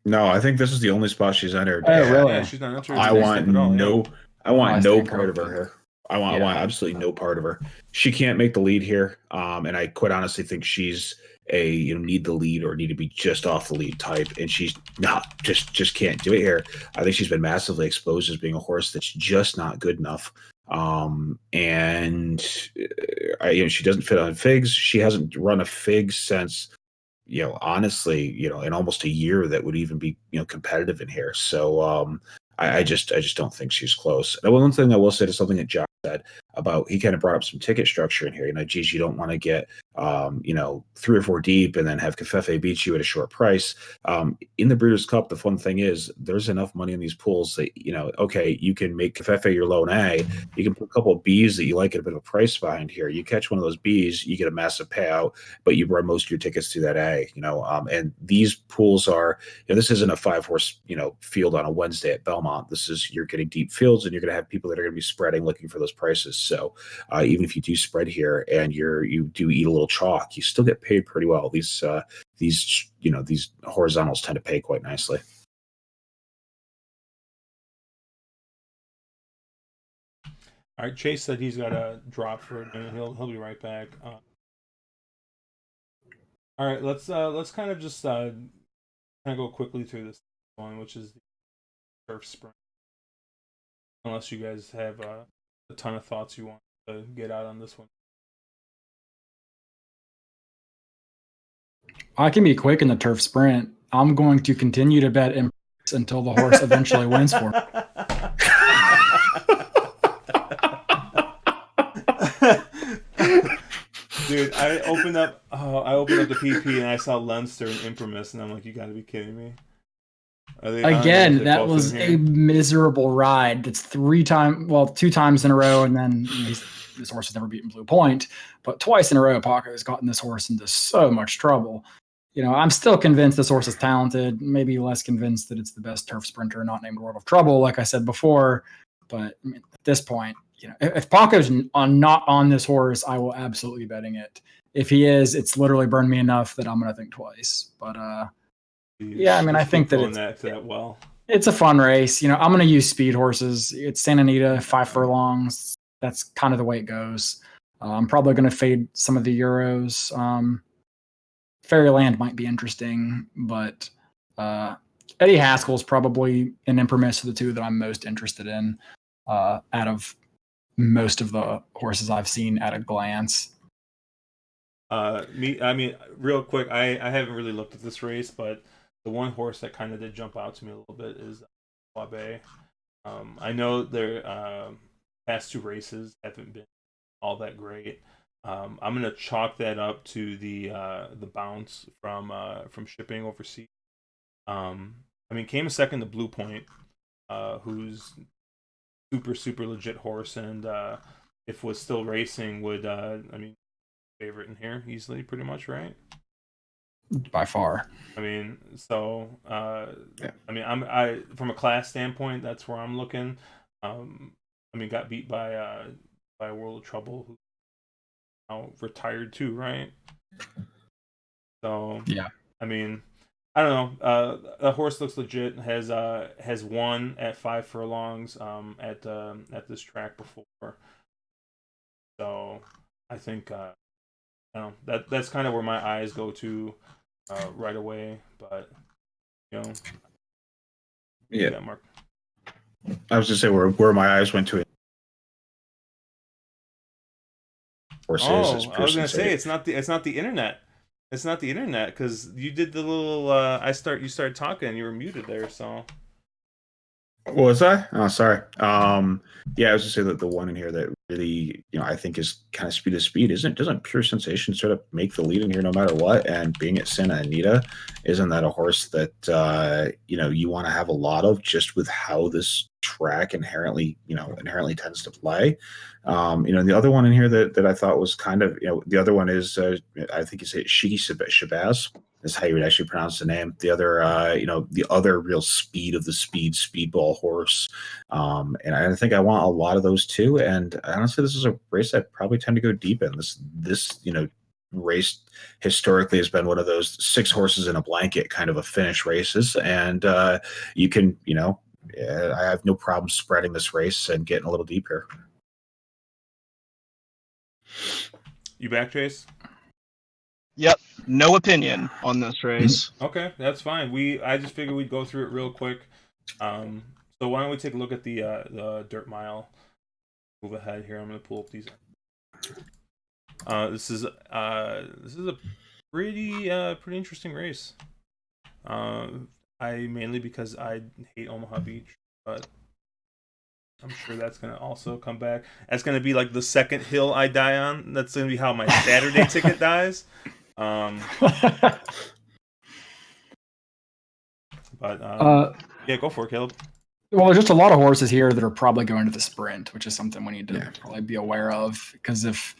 No, I think this is the only spot she's entered. Oh, really? Yeah, she's not entered. I in want distaff at all, yeah. I want I no stand part of her corrected. here. I want Yeah. absolutely no part of her. She can't make the lead here. And I quite honestly think she's a need the lead or need to be just off the lead type, and she's not just can't do it here. I think she's been massively exposed as being a horse that's just not good enough. And she doesn't fit on figs. She hasn't run a fig since, honestly, in almost a year that would even be, competitive in here. So I just don't think she's close. And one thing I will say to something that Josh said about, he kind of brought up some ticket structure in here. Geez, you don't want to get 3 or 4 deep and then have Covfefe beat you at a short price. In the Breeders' Cup, the fun thing is there's enough money in these pools that, okay, you can make Covfefe your lone A. You can put a couple of Bs that you like at a bit of a price behind here. You catch one of those Bs, you get a massive payout, but you run most of your tickets through that A. And these pools are, this isn't a 5-horse, field on a Wednesday at Belmont. This is, you're getting deep fields, and you're going to have people that are going to be spreading, looking for those prices. So even if you do spread here and you do eat a little chalk, you still get paid pretty well. These horizontals tend to pay quite nicely. All right, Chase said he's got a drop for a minute. He'll be right back. All right, let's kind of just kind of go quickly through this one, which is the turf sprint. Unless you guys have a ton of thoughts you want to get out on this one. I can be quick in the turf sprint. I'm going to continue to bet Empress until the horse eventually wins for me. Dude, I opened up the PP and I saw Leinster and Imprimis, and I'm like, you got to be kidding me. Again, that was a miserable ride. That's 2 times in a row, and then this horse has never beaten Blue Point, but twice in a row, Paco has gotten this horse into so much trouble. I'm still convinced this horse is talented, maybe less convinced that it's the best turf sprinter not named World of Trouble, like I said before. But at this point, if Paco's not on this horse, I will absolutely be betting it. If he is, it's literally burned me enough that I'm going to think twice. But yeah, I think that it's a fun race. I'm going to use speed horses. It's Santa Anita, 5 furlongs. That's kind of the way it goes. I'm probably going to fade some of the Euros. Fairyland might be interesting, but Eddie Haskell's probably an Imprimis of the two that I'm most interested in out of most of the horses I've seen at a glance. Real quick, I haven't really looked at this race, but the one horse that kind of did jump out to me a little bit is Wabe. I know their past 2 races haven't been all that great. I'm gonna chalk that up to the bounce from shipping overseas. Came a second to Blue Point, who's super legit horse, and if was still racing would favorite in here easily, pretty much, right? By far. Yeah. From a class standpoint, that's where I'm looking. Got beat by World of Trouble, who now retired too, right? So yeah, I don't know. The horse looks legit. Has won at 5 furlongs at this track before. So I think that's kind of where my eyes go to right away. But yeah, Mark. I was just say where my eyes went to. I was gonna say it's not the internet. It's not the internet, because you did the little you started talking and you were muted there. So what was I? Oh, sorry. Yeah, I was just saying that the one in here that really, I think is kind of speed to speed. Doesn't Pure Sensation sort of make the lead in here no matter what? And being at Santa Anita, isn't that a horse that you want to have a lot of, just with how this track inherently tends to play? And the other one in here that I thought was kind of, the other one is I think you say Shiki Shabazz is how you would actually pronounce the name. The other, the other real speed of the speedball horse. And I think I want a lot of those too. And honestly, this is a race I probably tend to go deep in. This race historically has been one of those 6 horses in a blanket kind of a finish races. And you can, I have no problem spreading this race and getting a little deep here. You back, Chase? Yep, no opinion on this race. Okay, that's fine. I just figured we'd go through it real quick. So why don't we take a look at the dirt mile? Move ahead here. I'm going to pull up these. This is a pretty interesting race. Mainly because I hate Omaha Beach, but I'm sure that's going to also come back. That's going to be like the second hill I die on. That's going to be how my Saturday ticket dies. But yeah, go for it, Caleb. Well, there's just a lot of horses here that are probably going to the sprint, which is something we need to probably be aware of. Because if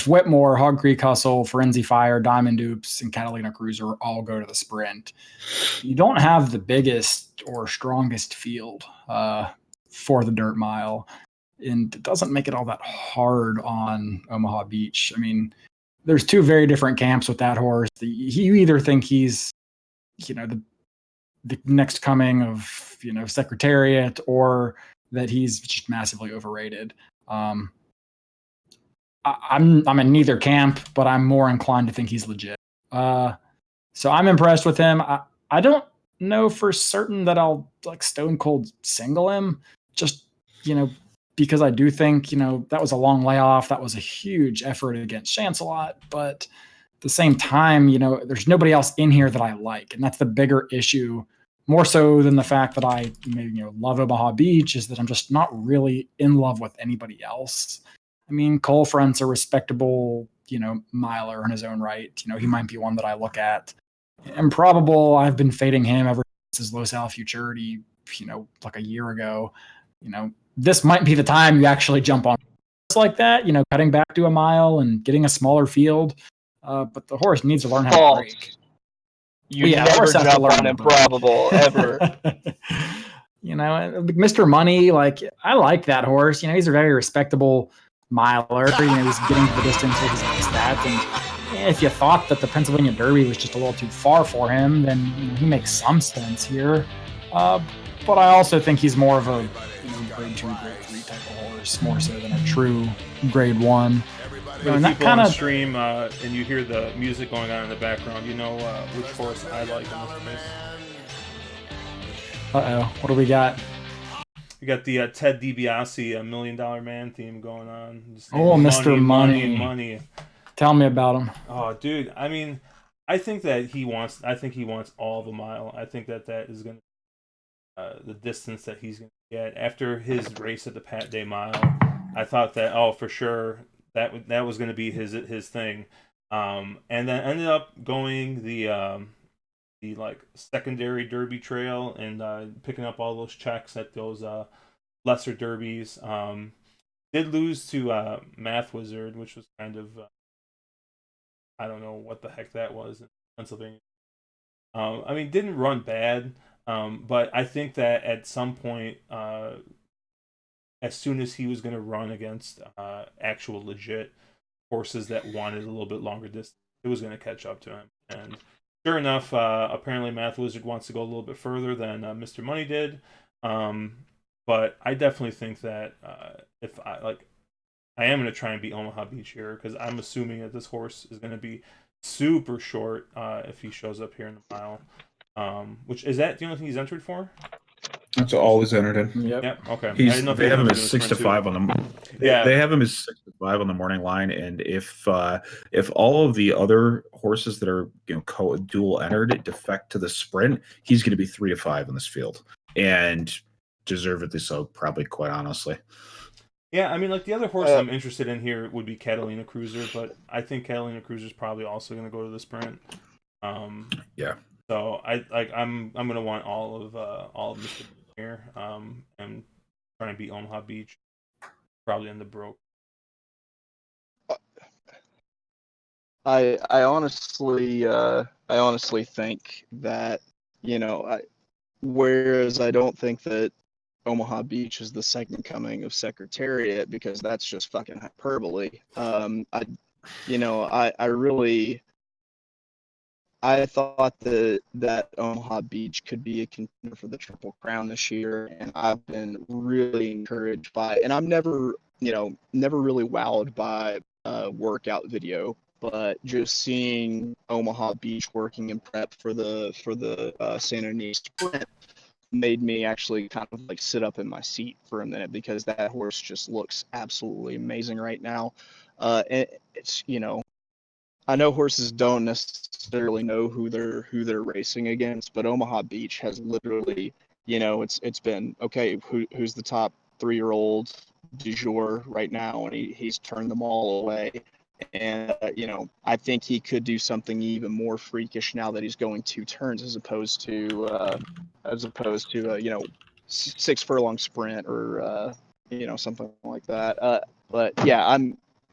Whitmore, Hog Creek Hustle, Frenzy Fire, Diamond Dupes, and Catalina Cruiser all go to the sprint, you don't have the biggest or strongest field for the dirt mile. And it doesn't make it all that hard on Omaha Beach. I mean, there's 2 very different camps with that horse. You either think he's, the next coming of, Secretariat, or that he's just massively overrated. I'm in neither camp, but I'm more inclined to think he's legit. So I'm impressed with him. I don't know for certain that I'll like stone cold single him, just, because I do think, that was a long layoff. That was a huge effort against Chancelot. But at the same time, there's nobody else in here that I like. And that's the bigger issue, more so than the fact that I love Omaha Beach, is that I'm just not really in love with anybody else. I mean, Cole Front's a respectable, miler in his own right. He might be one that I look at. Improbable, I've been fading him ever since his Los Al Futurity, like a year ago. This might be the time you actually jump on like that, cutting back to a mile and getting a smaller field. But the horse needs to learn how to break. You never jump on Improbable, ever. Mr. Money, I like that horse. He's a very respectable miler. He's getting to the distance with his stats. And if you thought that the Pennsylvania Derby was just a little too far for him, then he makes some sense here. But I also think he's more of a grade 2, grade 3 type of horse, more so than a true grade 1. For the people on the stream, and you hear the music going on in the background, which horse I like in this race. What do we got? We got the Ted DiBiase $1 Million Man theme going on. Mr. Money. Tell me about him. Oh, dude. I mean, I think he wants all of a mile. I think that is going to the distance that he's going to get after his race at the Pat Day Mile. I thought that for sure that was going to be his thing, and then ended up going the secondary Derby trail and picking up all those checks at those lesser derbies. Did lose to Math Wizard, which was kind of I don't know what the heck that was in Pennsylvania. I mean, didn't run bad, but I think that at some point, as soon as he was going to run against actual legit horses that wanted a little bit longer distance, it was going to catch up to him. And sure enough, apparently Math Wizard wants to go a little bit further than Mr. Money did. But I definitely think that if I am going to try and beat Omaha Beach here, because I'm assuming that this horse is going to be super short if he shows up here in the mile. Which is that the only thing he's entered for? That's all he's entered in. Yep. Okay. They have him as 6 to 5 on the. Yeah. They have him as 6 to 5 on the morning line, and if all of the other horses that are dual entered defect to the sprint, he's going to be 3 to 5 in this field, and deservedly so, probably, quite honestly. Yeah, I mean, like the other horse I'm interested in here would be Catalina Cruiser, but I think Catalina Cruiser is probably also going to go to the sprint. Yeah. So I'm going to want all of Mr. here, and trying to beat Omaha Beach, probably in the broke. I honestly think that, whereas I don't think that Omaha Beach is the second coming of Secretariat, because that's just fucking hyperbole. I thought that Omaha Beach could be a contender for the Triple Crown this year, and I've been really encouraged by. And I'm never really wowed by a workout video, but just seeing Omaha Beach working in prep for the Santa Anita Sprint made me actually kind of like sit up in my seat for a minute, because that horse just looks absolutely amazing right now. And it's, I know horses don't necessarily know who they're racing against, but Omaha Beach has literally, it's been okay. Who's the top 3-year-old du jour right now, and he's turned them all away. And I think he could do something even more freakish now that he's going 2 turns, as opposed to 6 furlong sprint, or something like that. But yeah,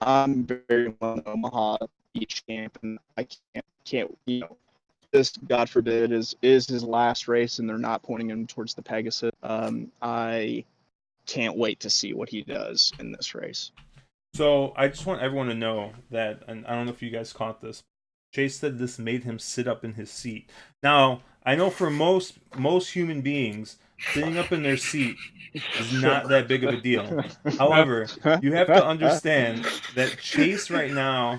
I'm very well in Omaha Beach camp, and I can't this, God forbid, is his last race, and they're not pointing him towards the Pegasus. I can't wait to see what he does in this race. So I just want everyone to know that, and I don't know if you guys caught this, Chase said this made him sit up in his seat. Now, I know for most human beings, sitting up in their seat is not that big of a deal. However, you have to understand that Chase right now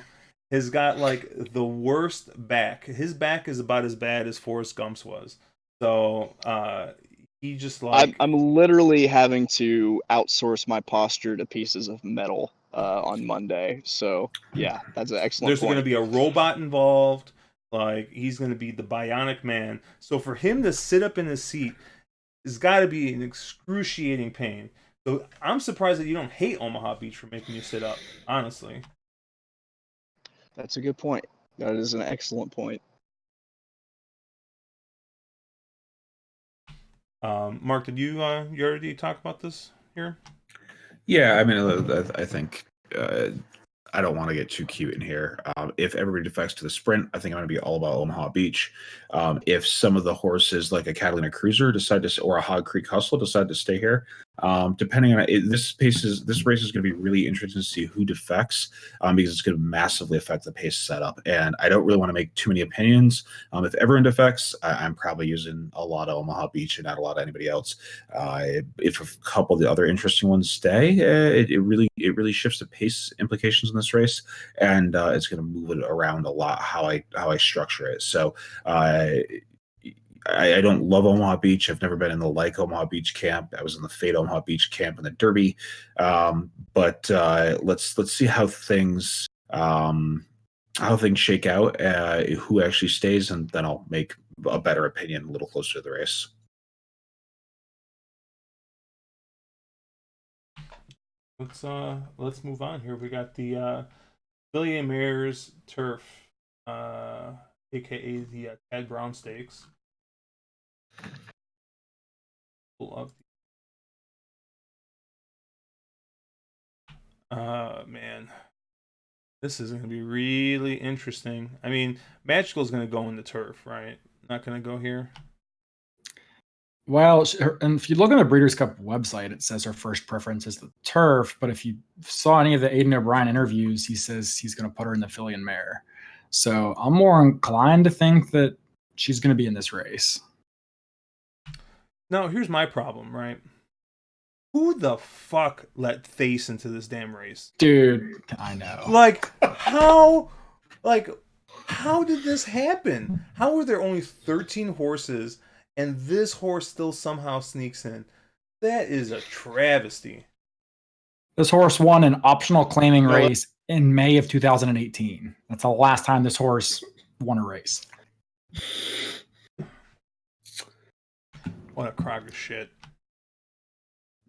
has got like the worst back. His back is about as bad as Forrest Gump's was. So he just like I'm literally having to outsource my posture to pieces of metal on Monday. So yeah, that's an excellent there's point. going to be a robot involved. Like he's going to be the bionic man. So for him to sit up in his seat has got to be an excruciating pain. So I'm surprised that you don't hate Omaha Beach for making you sit up. Honestly, That's a good point. That is an excellent point. Mark, did you already talk about this here? Yeah, I mean, I think I don't want to get too cute in here. If everybody defects to the sprint, I think I'm going to be all about Omaha Beach. If some of the horses, like a Catalina Cruiser, or a Hog Creek Hustle, decide to stay here, depending on it, this race is going to be really interesting to see who defects, because it's going to massively affect the pace setup. And I don't really want to make too many opinions. If everyone defects, I'm probably using a lot of Omaha Beach and not a lot of anybody else. If a couple of the other interesting ones stay, it really shifts the pace implications in this race, and it's going to move it around a lot how I structure it. So I don't love Omaha Beach. I've never been in the Omaha Beach camp. I was in the Fate Omaha Beach camp in the Derby, but let's see how things shake out. Who actually stays, and then I'll make a better opinion a little closer to the race. Let's move on here. We got the Billy Mares Turf, aka the Ted Brown Stakes. Man, this is going to be really interesting. I mean, Magical is going to go in the turf, right? Not going to go here. Well, and if you look on the Breeders' Cup website, it says her first preference is the turf. But if you saw any of the Aidan O'Brien interviews, he says he's going to put her in the filly and mare. So I'm more inclined to think that she's going to be in this race. Now, here's my problem, right? Who the fuck let Thace into this damn race? Dude, I know. Like, how did this happen? How are there only 13 horses and this horse still somehow sneaks in? That is a travesty. This horse won an optional claiming race in May of 2018. That's the last time this horse won a race. What a crock of shit.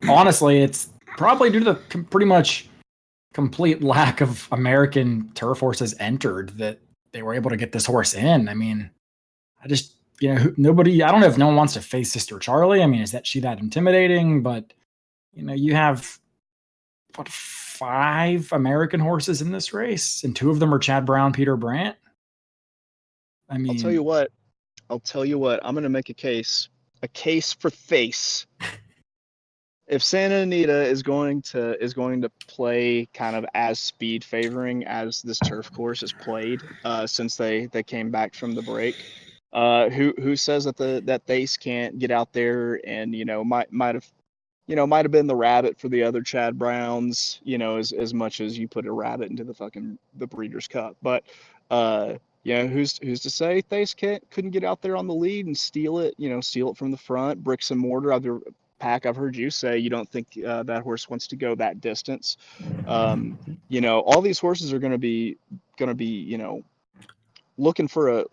Honestly, it's probably due to the pretty much complete lack of American turf horses entered that they were able to get this horse in. I mean, I just, nobody, I don't know if no one wants to face Sister Charlie. I mean, is she that intimidating? But, you have, 5 American horses in this race, and 2 of them are Chad Brown, Peter Brandt. I mean, I'll tell you what. I'm going to make a case for Thace. If Santa Anita is going to play kind of as speed favoring as this turf course has played since they came back from the break, who says that that Thace can't get out there and might have been the rabbit for the other Chad Browns, as much as you put a rabbit into the Breeders' Cup. But who's to say Thace couldn't get out there on the lead and steal it from the front, bricks and mortar. Pack, I've heard you say you don't think that horse wants to go that distance. All these horses are going to be looking for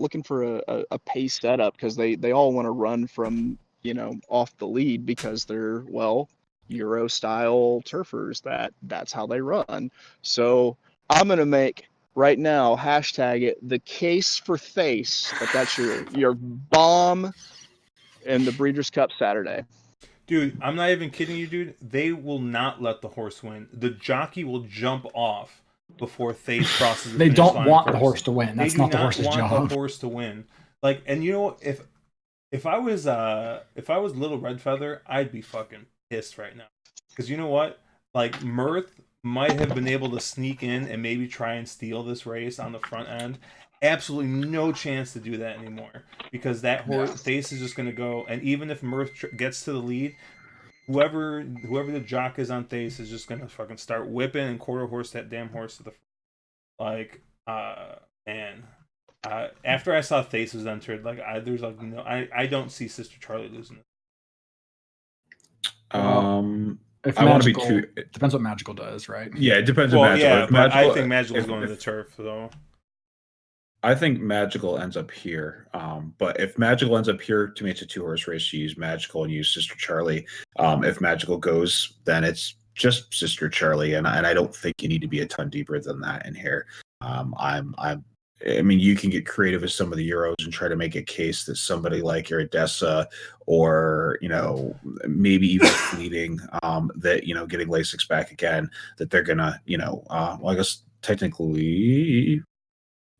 a pace setup because they all want to run from off the lead because they're Euro style turfers. That's how they run. So I'm gonna make right now # the case for Thace that's your bomb in the Breeders' Cup Saturday. Dude, I'm not even kidding you, dude. They will not let the horse win. The jockey will jump off before Thace crosses the they finish don't line want first. the horse to win. That's not the horse's job. They do not want the horse to win. Like, and if I was Little Red Feather, I'd be fucking pissed right now. Because you know what? Like, Mirth might have been able to sneak in and maybe try and steal this race on the front end. Absolutely no chance to do that anymore because that horse Thace is just going to go, and even if Mirth gets to the lead, whoever the jock is on Thace is just going to fucking start whipping and quarter horse that damn horse to the man. After I saw Thace was entered, I don't see Sister Charlie losing it. If I want to be Magical, too. Depends what Magical does, right? Yeah, it depends Well, on Magical. yeah, but I think Magical's going to the turf though. I think Magical ends up here. But if Magical ends up here, to me, it's a 2-horse race. You use Magical and use Sister Charlie. If Magical goes, then it's just Sister Charlie, and I don't think you need to be a ton deeper than that in here. I mean, you can get creative with some of the Euros and try to make a case that somebody like Iridessa or, maybe even Fleeting, that, getting Lasix back again, that they're going to, I guess technically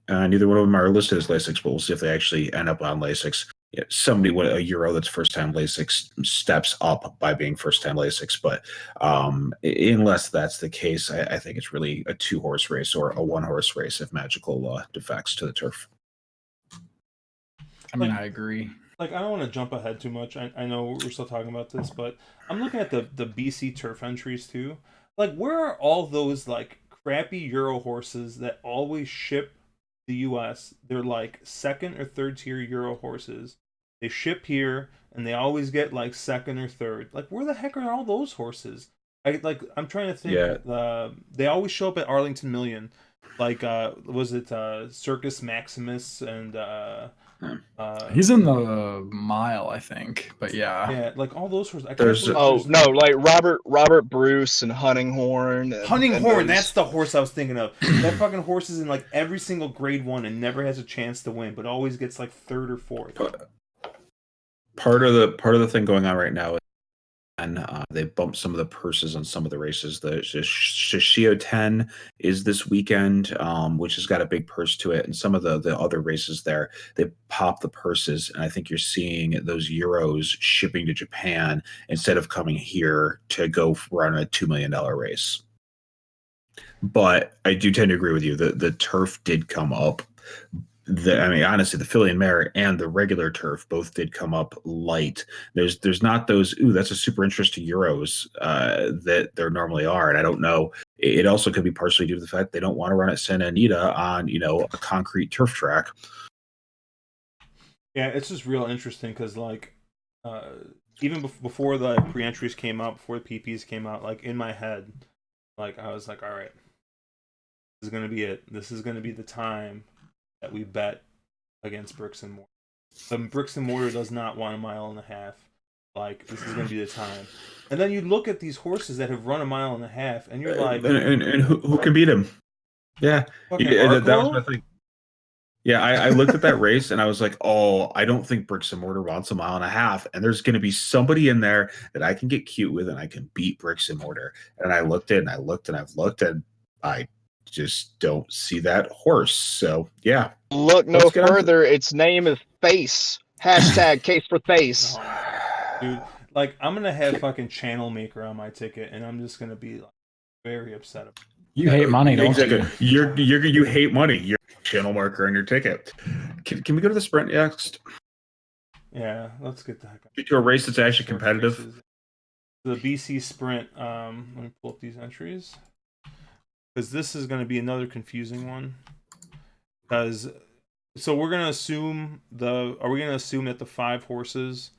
neither one of them are listed as Lasix, but we'll see if they actually end up on Lasix. Somebody, a Euro that's first-time Lasix steps up by being first-time Lasix, but unless that's the case, I think it's really a 2-horse race or a 1-horse race if Magical defects to the turf. I mean, I agree. Like, I don't want to jump ahead too much. I know we're still talking about this, but I'm looking at the BC turf entries too. Like, where are all those like crappy Euro horses that always ship the US? They're like 2nd or 3rd tier Euro horses. They ship here and they always get like 2nd or 3rd. Like, where the heck are all those horses? I'm trying to think. Yeah. They always show up at Arlington Million. Like, was it Circus Maximus and he's in the mile, I think. But yeah. Yeah, like all those horses. Like Robert Bruce and Huntinghorn. Huntinghorn, that's the horse I was thinking of. That fucking horse is in like every single grade 1 and never has a chance to win, but always gets like 3rd or 4th. Part of the thing going on right now is, and they bumped some of the purses on some of the races. The Shishio 10 is this weekend, which has got a big purse to it, and some of the other races there, they pop the purses, and I think you're seeing those Euros shipping to Japan instead of coming here to go run a $2 million race. But I do tend to agree with you. The turf did come up. Honestly, the Filly and Mare and the regular turf both did come up light. There's not those, that's a super interesting Euros that there normally are. And I don't know. It also could be partially due to the fact they don't want to run at Santa Anita on, a concrete turf track. Yeah, it's just real interesting because, like, even before the pre-entries came out, before the PPs came out, like, in my head, like, I was like, all right, this is going to be it. This is going to be the time that we bet against Bricks and Mortar. The Bricks and Mortar does not want a 1.5 miles. like this is going to be the time. And then you look at these horses that have run a mile and a half, and you're like, and who can beat him? Yeah, fucking that was my Arklow? thing. Yeah, I looked at that race and I was like, oh, I don't think Bricks and Mortar wants a mile and a half. And there's going to be somebody in there that I can get cute with and I can beat Bricks and Mortar. And I looked at it and I looked and I've looked and I just don't see that horse. So, yeah. Look no Let's get on to- further. Its name is Face. Hashtag case for Face. Oh, dude, like I'm gonna have fucking Channel Maker on my ticket, and I'm just gonna be like very upset about it. You hate money, don't Exactly. you? You hate money. You're a channel marker on your ticket. Can we go to the sprint next? Yeah, let's get that. Get to a race that's actually competitive. The BC Sprint. Let me pull up these entries because this is going to be another confusing one. Because so we're going to assume are we going to assume that the 5 horses,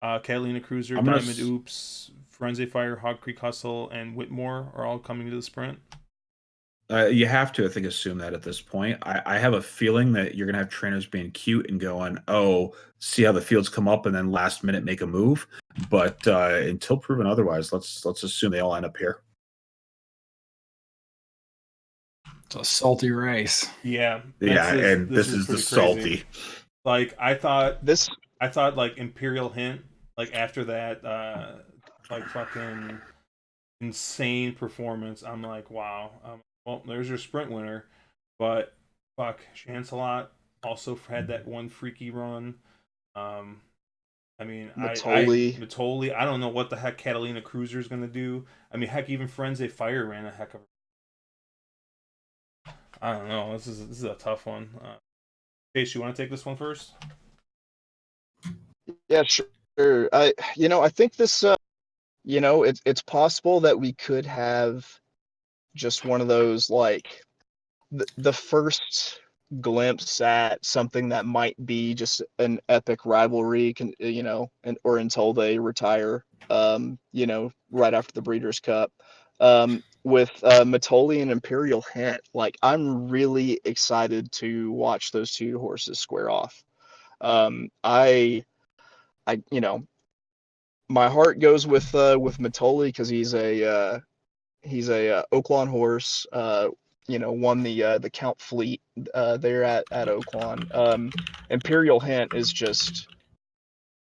Catalina Cruiser, Diamond Oops, Firenze Fire, Hog Creek Hustle, and Whitmore are all coming to the sprint? You have to, I think, assume that at this point. I have a feeling that you're going to have trainers being cute and going, oh, see how the fields come up and then last minute make a move. But until proven otherwise, let's assume they all end up here. It's a salty race. Yeah. This is the pretty salty. crazy. Like I thought This like Imperial Hint, like after that like fucking insane performance, I'm like, wow. Well, there's your sprint winner. But fuck, Chancelot also had that one freaky run. I mean, Matoli, I don't know what the heck Catalina Cruiser is going to do. I mean, heck, even Firenze Fire ran a heck of a... I don't know. This is a tough one. Chase, you want to take this one first? Yeah, sure. I think this, it's possible that we could have just one of those, like, the first glimpse at something that might be just an epic rivalry, or until they retire, right after the Breeders' Cup. With Matoli and Imperial Hint, like, I'm really excited to watch those 2 horses square off. I my heart goes with Matoli because he's a Oaklawn horse. Won the Count Fleet there at Oaklawn. Imperial Hint is just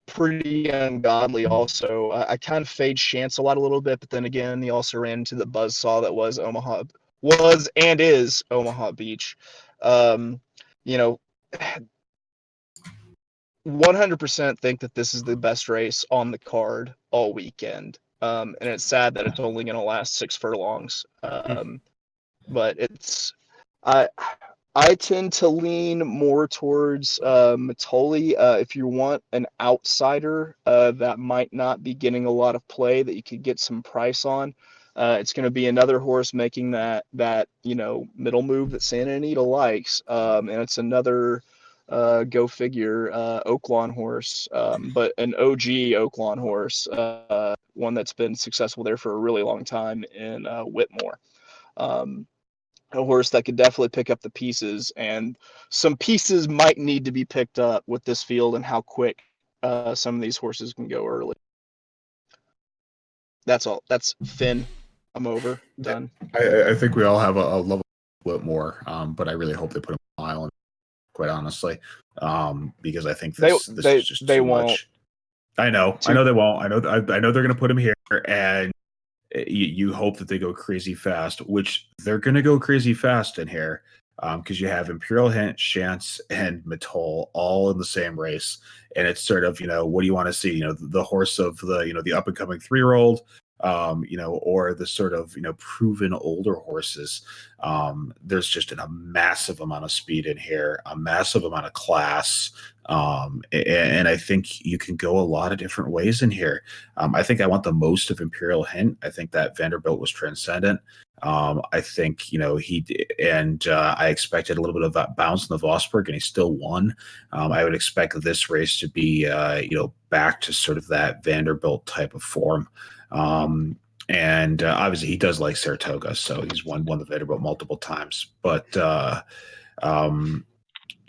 pretty ungodly. Also, I kind of fade Chancelot a little bit, but then again, he also ran into the buzzsaw that was and is Omaha Beach. 100% think that this is the best race on the card all weekend. And it's sad that it's only going to last 6 furlongs. But I tend to lean more towards Matoli. If you want an outsider that might not be getting a lot of play that you could get some price on, it's going to be another horse making that middle move that Santa Anita likes, and it's another go figure Oaklawn horse, but an OG Oaklawn horse, one that's been successful there for a really long time in Whitmore. A horse that could definitely pick up the pieces, and some pieces might need to be picked up with this field and how quick some of these horses can go early. That's all. That's Finn. I'm over. Done. I think we all have a level bit more, but I really hope they put him on island, quite honestly, because I think this is just too much. I know they won't. I know they're going to put him here, and you hope that they go crazy fast, which they're going to go crazy fast in here, because you have Imperial Hint, Chance, and Matol all in the same race, and it's sort of, what do you want to see? The horse of the up and coming 3-year-old, or the sort of proven older horses. There's just a massive amount of speed in here, a massive amount of class. And I think you can go a lot of different ways in here. I think I want the most of Imperial Hint. I think that Vanderbilt was transcendent. I think, I expected a little bit of that bounce in the Vosburg, and he still won. I would expect this race to be, back to sort of that Vanderbilt type of form. And obviously he does like Saratoga, so he's won the Vanderbilt multiple times. But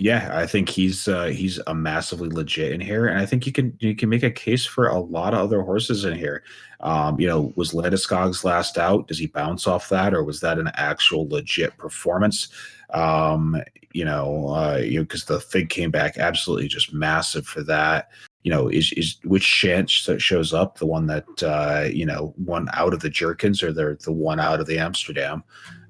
Yeah, I think he's a massively legit in here, and I think you can make a case for a lot of other horses in here. Was Landeskog's last out? Does he bounce off that, or was that an actual legit performance? Because the Fig came back absolutely just massive for that. Is which chance that shows up, the one that one out of the Jerkins, or the one out of the Amsterdam?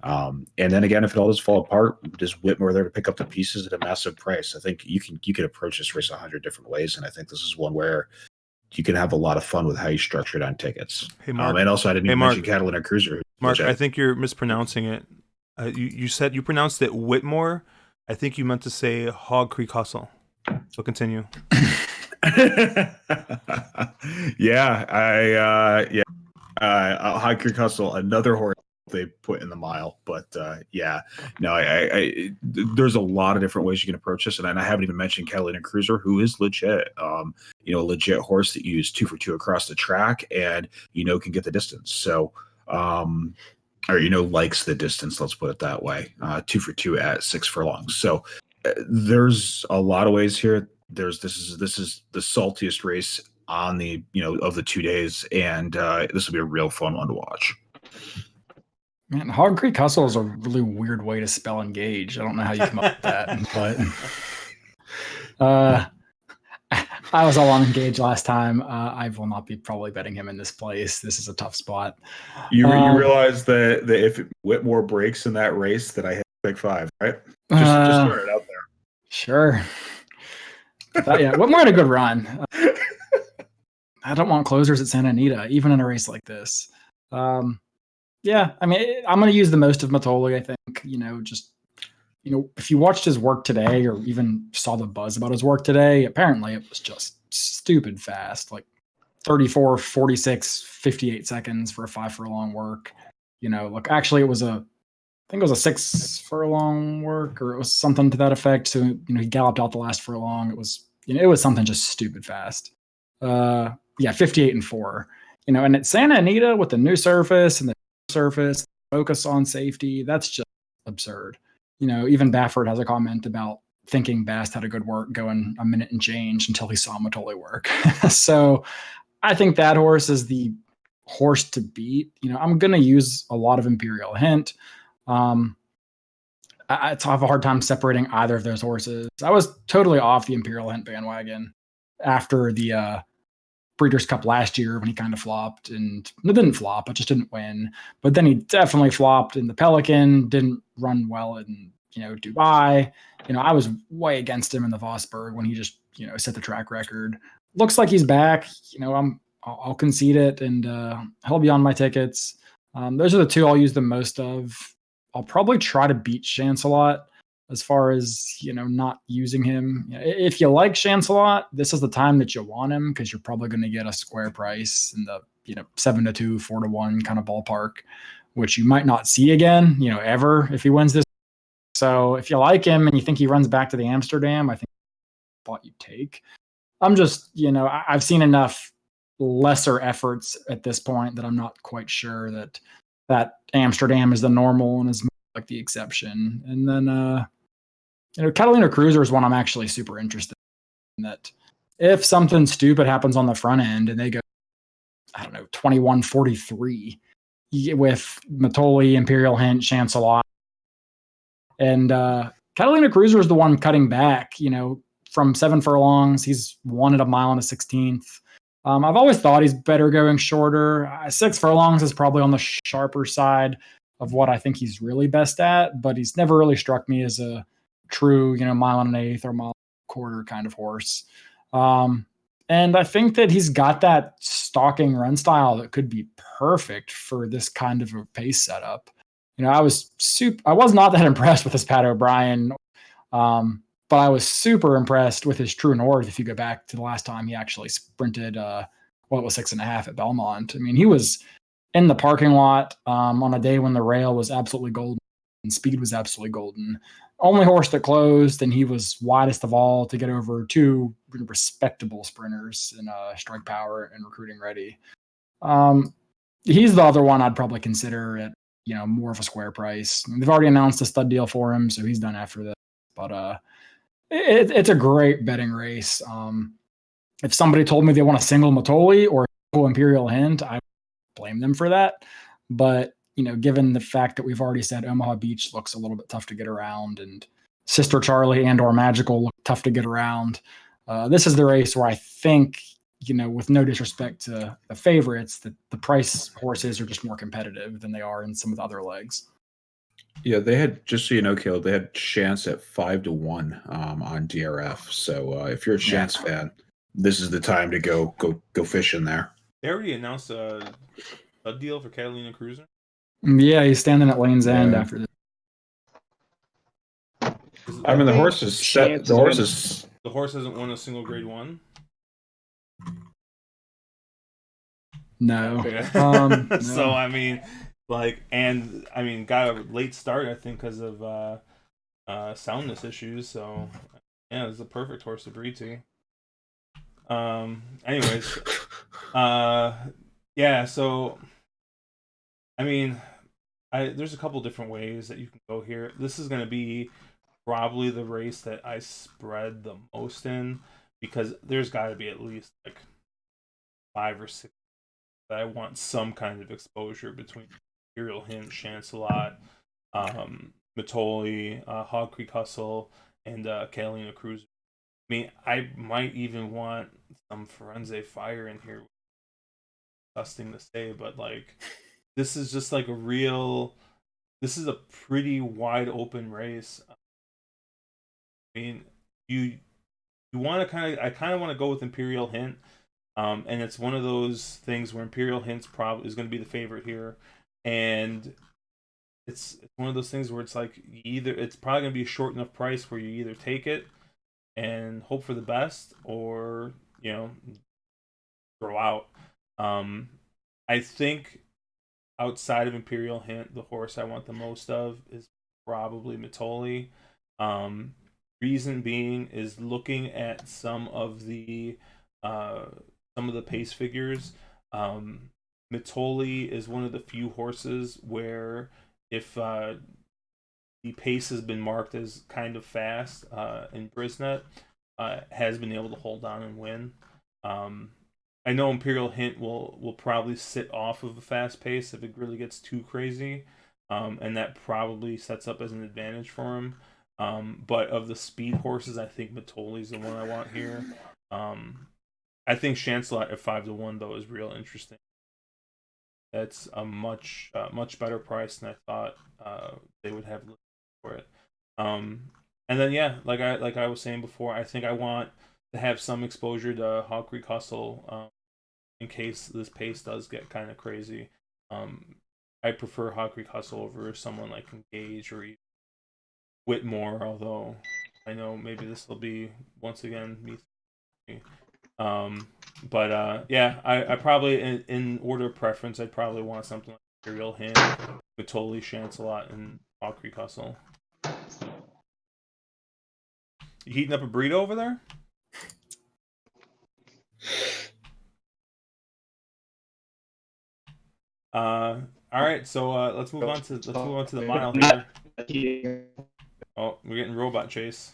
And then again, if it all does fall apart, does Whitmore there to pick up the pieces at a massive price? I think you can approach this race 100 different ways, and I think this is one where you can have a lot of fun with how you structure it on tickets. Hey, Mark. And also, I didn't even Mark. mention Catalina Cruiser. Mark, I think you're mispronouncing it. You said you pronounced it Whitmore. I think you meant to say Hog Creek Hustle. So continue. Hog Creek Hustle, another horse they put in the mile, but there's a lot of different ways you can approach this, and I haven't even mentioned Catalina Cruiser, who is legit. A legit horse that you use 2 for 2 across the track, and can get the distance. So, likes the distance. Let's put it that way. 2 for 2 at 6 furlongs. So there's a lot of ways here. This is the saltiest race on the of the 2 days, and this will be a real fun one to watch. Man, Hog Creek Hustle is a really weird way to spell engage. I don't know how you come up with that, but I was all on engage last time. I will not be probably betting him in this place. This is a tough spot. You realize that if Whitmore breaks in that race, that I hit pick 5, right? Just throw it out there. Sure. Whitmore had a good run. I don't want closers at Santa Anita, even in a race like this. I'm going to use the most of Mitole, I think. If you watched his work today, or even saw the buzz about his work today, apparently it was just stupid fast, like 34, 46, 58 seconds for a 5 furlong work. Actually it was I think it was a 6 furlong work, or it was something to that effect. So, he galloped out the last furlong. It was something just stupid fast. 58 and 4, and at Santa Anita with the new surface and the surface, focus on safety, that's just absurd. Even Baffert has a comment about thinking Bast had a good work going a minute and change until he saw Mitole work. So I think that horse is the horse to beat. I'm going to use a lot of Imperial Hint. I have a hard time separating either of those horses. I was totally off the Imperial Hint bandwagon after the Breeders' Cup last year, when he kind of flopped, and it didn't flop, but just didn't win. But then he definitely flopped in the Pelican, didn't run well in Dubai. I was way against him in the Vosburg when he just set the track record. Looks like he's back. I'll concede it, and he'll be on my tickets. Those are the two I'll use the most of. I'll probably try to beat Chancelot as far as, not using him. If you like Chancelot, this is the time that you want him, because you're probably going to get a square price in the, 7-2, 4-1 kind of ballpark, which you might not see again, ever if he wins this. So if you like him and you think he runs back to the Amsterdam, I think thought you'd take. I'm just, I've seen enough lesser efforts at this point that I'm not quite sure that Amsterdam is the normal and is like the exception. And then, Catalina Cruiser is one I'm actually super interested in. That if something stupid happens on the front end and they go, 21-43 with Mitole, Imperial Hint, Chancelot, and Catalina Cruiser is the one cutting back, from 7 furlongs. He's won at a mile and a 16th. I've always thought he's better going shorter. 6 furlongs is probably on the sharper side of what I think he's really best at, but he's never really struck me as a true, mile and an eighth or mile and a quarter kind of horse. And I think that he's got that stalking run style that could be perfect for this kind of a pace setup. I was not that impressed with this Pat O'Brien, but I was super impressed with his True North. If you go back to the last time he actually sprinted, it was 6.5 at Belmont. He was in the parking lot on a day when the rail was absolutely golden and speed was absolutely golden. Only horse that closed, and he was widest of all to get over 2 respectable sprinters in Strike Power and Recruiting Ready. He's the other one I'd probably consider at more of a square price. They've already announced a stud deal for him, so he's done after this. But It's a great betting race. If somebody told me they want a single Matoli or a single Imperial Hint, I would blame them for that. But given the fact that we've already said Omaha Beach looks a little bit tough to get around, and Sister Charlie and or Magical look tough to get around, this is the race where I think, with no disrespect to the favorites, that the price horses are just more competitive than they are in some of the other legs. Yeah, they had, just so you know, Caleb, they had Chance at 5-1 on DRF. So if you're a Chance fan, this is the time to go fishing there. They already announced a deal for Catalina Cruiser. Yeah, he's standing at Lane's End after this. I mean, the horse is set. The horse hasn't won a single Grade 1. No. No. So I mean, got a late start, I think, because of soundness issues. So yeah, it's a perfect horse to breed to. Anyways, yeah. So I mean, there's a couple different ways that you can go here. This is going to be probably the race that I spread the most in, because there's got to be at least like 5 or 6 that I want some kind of exposure between Imperial Hint, Chancelot, Matoli, Hog Creek Hustle, and Catalina Cruiser. I mean, I might even want some Firenze Fire in here. Disgusting to say, but like, this is just like this is a pretty wide open race. I mean, you want to I kind of want to go with Imperial Hint. And it's one of those things where Imperial Hint's probably is going to be the favorite here, and it's one of those things where it's like it's probably going to be a short enough price where you either take it and hope for the best, or throw out. I think outside of Imperial Hint, the horse I want the most of is probably Matoli. Reason being is looking at some of the pace figures. Matoli is one of the few horses where if the pace has been marked as kind of fast in Brisnet, has been able to hold on and win. I know Imperial Hint will probably sit off of a fast pace if it really gets too crazy, and that probably sets up as an advantage for him. But of the speed horses, I think Matoli's the one I want here. I think Chancelot at 5-1 though is real interesting. That's a much better price than I thought they would have for it. And then yeah, like I was saying before, I think I want to have some exposure to Hog Creek Hustle in case this pace does get kind of crazy. I prefer Hog Creek Hustle over someone like Engage or even Whitmore, although I know maybe this will be once again me. But yeah, I probably in order of preference, I'd probably want something like Imperial Hint, Matoli, Chancelot, and Hog Creek Hustle. You heating up a burrito over there? All right, so let's move on to the mile here. Oh, we're getting robot chase.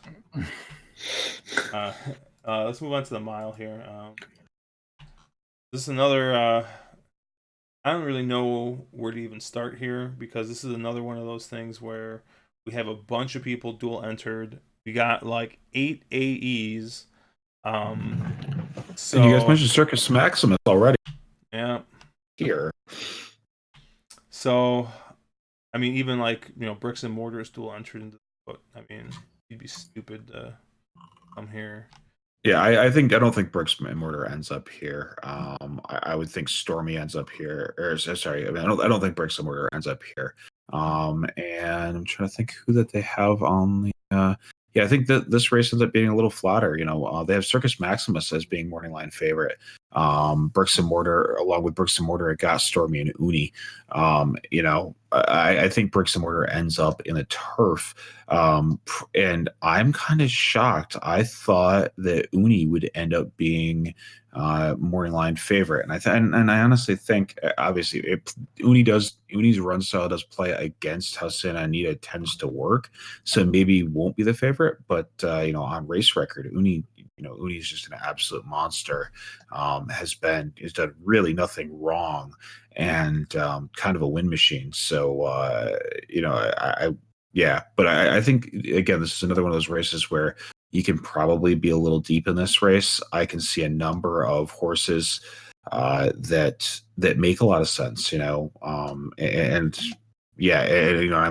Let's move on to the mile here. This is another. I don't really know where to even start here, because this is another one of those things where we have a bunch of people dual entered. We got like 8 AEs. So and you guys mentioned Circus Maximus already. Yeah. Here. So, I mean, even like Bricks and Mortar is dual entered into. But I mean, you'd be stupid to come here. Yeah, I don't think Bricks and Mortar ends up here. I would think Stormy ends up here. Or sorry, I mean, I don't think Bricks and Mortar ends up here. And I'm trying to think who that they have on the. Yeah, I think that this race ends up being a little flatter. They have Circus Maximus as being morning line favorite. Bricks and Mortar, along with Bricks and Mortar, it got Stormy and Uni. I think Bricks and Mortar ends up in a turf, and I'm kind of shocked. I thought that Uni would end up being morning line favorite, and I honestly think, obviously, Uni's run style does play against how Santa Anita tends to work, so maybe won't be the favorite. But on race record, Uni is just an absolute monster. Has done really nothing wrong, and kind of a win machine. So but I think, again, this is another one of those races where you can probably be a little deep in this race. I can see a number of horses that make a lot of sense, I'm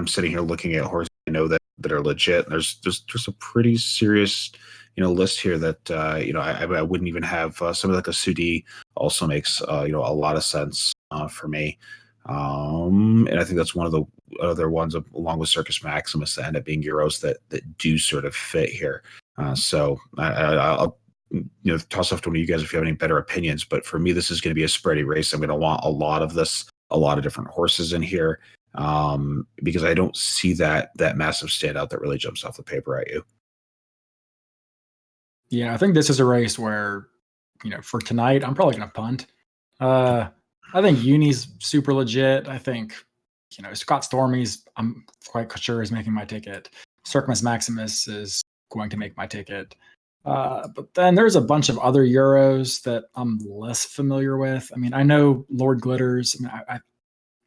sitting here looking at horses I know that are legit. There's a pretty serious list here that I wouldn't even have. Somebody like a Sudi also makes a lot of sense for me, and I think that's one of the other ones, along with Circus Maximus, that end up being Euros that do sort of fit here. So I'll toss off to one of you guys if you have any better opinions. But for me, this is going to be a spready race. I'm going to want a lot of different horses in here, because I don't see that massive standout that really jumps off the paper at you. Yeah, I think this is a race where, for tonight, I'm probably going to punt. I think Uni's super legit. I think, Scott Stormy's, I'm quite sure, is making my ticket. Circus Maximus is going to make my ticket. But then there's a bunch of other Euros that I'm less familiar with. I mean, I know Lord Glitters. I mean,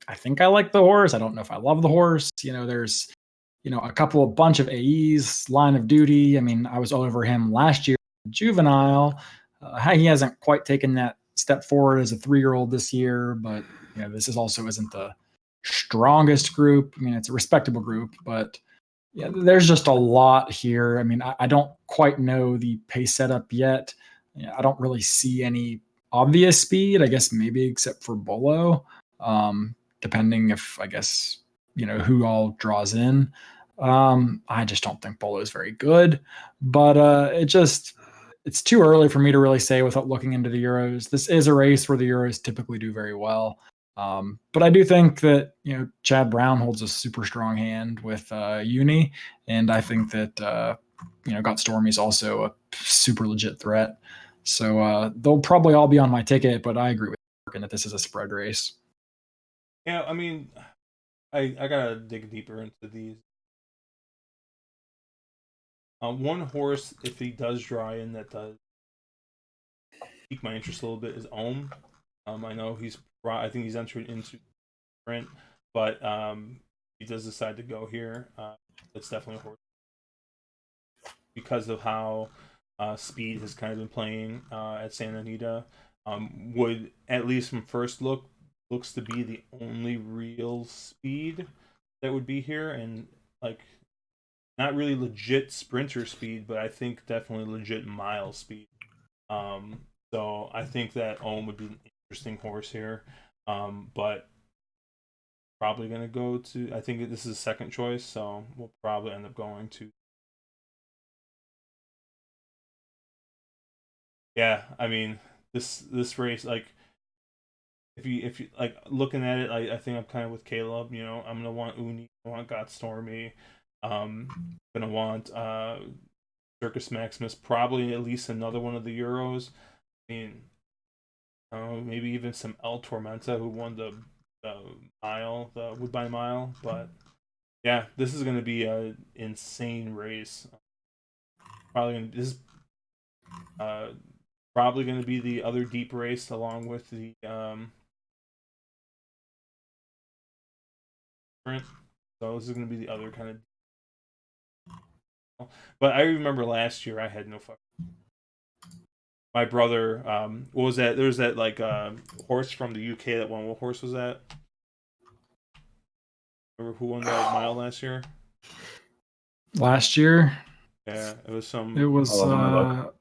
I think I like the horse. I don't know if I love the horse. There's a bunch of AEs, Line of Duty. I mean, I was all over him last year, Juvenile. He hasn't quite taken that step forward as a 3-year-old this year, but this isn't the strongest group. I mean, it's a respectable group, but yeah, there's just a lot here. I mean, I don't quite know the pace setup yet. I don't really see any obvious speed, I guess maybe except for Bolo, depending if, I guess, who all draws in. I just don't think Bolo is very good, but it's too early for me to really say without looking into the Euros. This is a race where the Euros typically do very well. But I do think that, Chad Brown holds a super strong hand with Uni, and I think that, Got Stormy is also a super legit threat. So they'll probably all be on my ticket, but I agree with Morgan that this is a spread race. Yeah, I mean, I gotta dig deeper into these. One horse, if he does draw in, that does pique my interest a little bit is Ohm. I know I think he's entered into sprint, but he does decide to go here. It's definitely a horse because of how speed has kind of been playing at Santa Anita. Would, at least from first looks to be the only real speed that would be here, and like not really legit sprinter speed, but I think definitely legit mile speed. So I think that Ohm would be an interesting horse here, but probably going to go to, I think this is a second choice, so we'll probably end up going to. Yeah, I mean, this race, like, if you like looking at it, I think I'm kind of with Caleb. I'm gonna want Uni, I want Got Stormy, gonna want Circus Maximus, probably at least another one of the Euros. I mean, maybe even some El Tormenta, who won the Woodbine Mile. But yeah, this is gonna be an insane race. Probably gonna be the other deep race along with the sprint. So this is gonna be the other kind of. But I remember last year I had no fuck. My brother, what was that? There was that like horse from the UK that won. What horse was that? Remember who won that mile last year? Last year? Yeah, it was some. It was.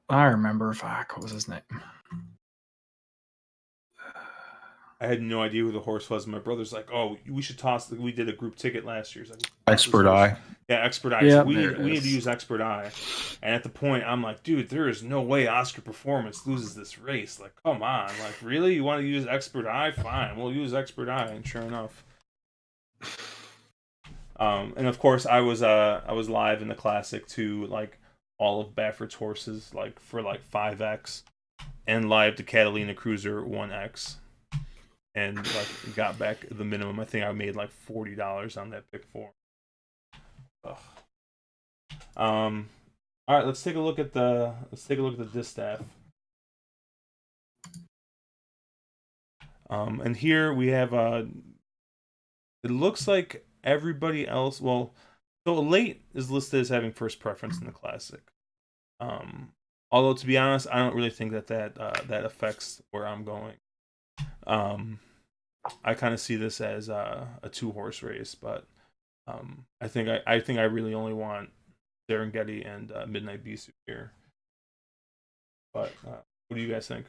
I remember. Fuck, what was his name? I had no idea who the horse was. My brother's like, "Oh, we should toss." We did a group ticket last year. Like, Expert Eye. Yeah, Expert Eye. Yeah, So we there it need to is. use Expert Eye. And at the point, I'm like, dude, there is no way Oscar Performance loses this race. Like, come on. Like, really? You want to use Expert Eye? Fine. We'll use Expert Eye. And sure enough. And of course, I was live in the Classic to, like, all of Baffert's horses, like, for, like, 5X. And live to Catalina Cruiser 1X. And, like, got back the minimum. I think I made, like, $40 on that pick 4. Ugh. All right, let's take a look at the distaff. And here we have it looks like everybody else. Well, so Elate is listed as having first preference in the Classic. Although to be honest, I don't really think that affects where I'm going. I kind of see this as a 2-horse race, but I think I really only want Serengeti and Midnight Bisou here. But what do you guys think?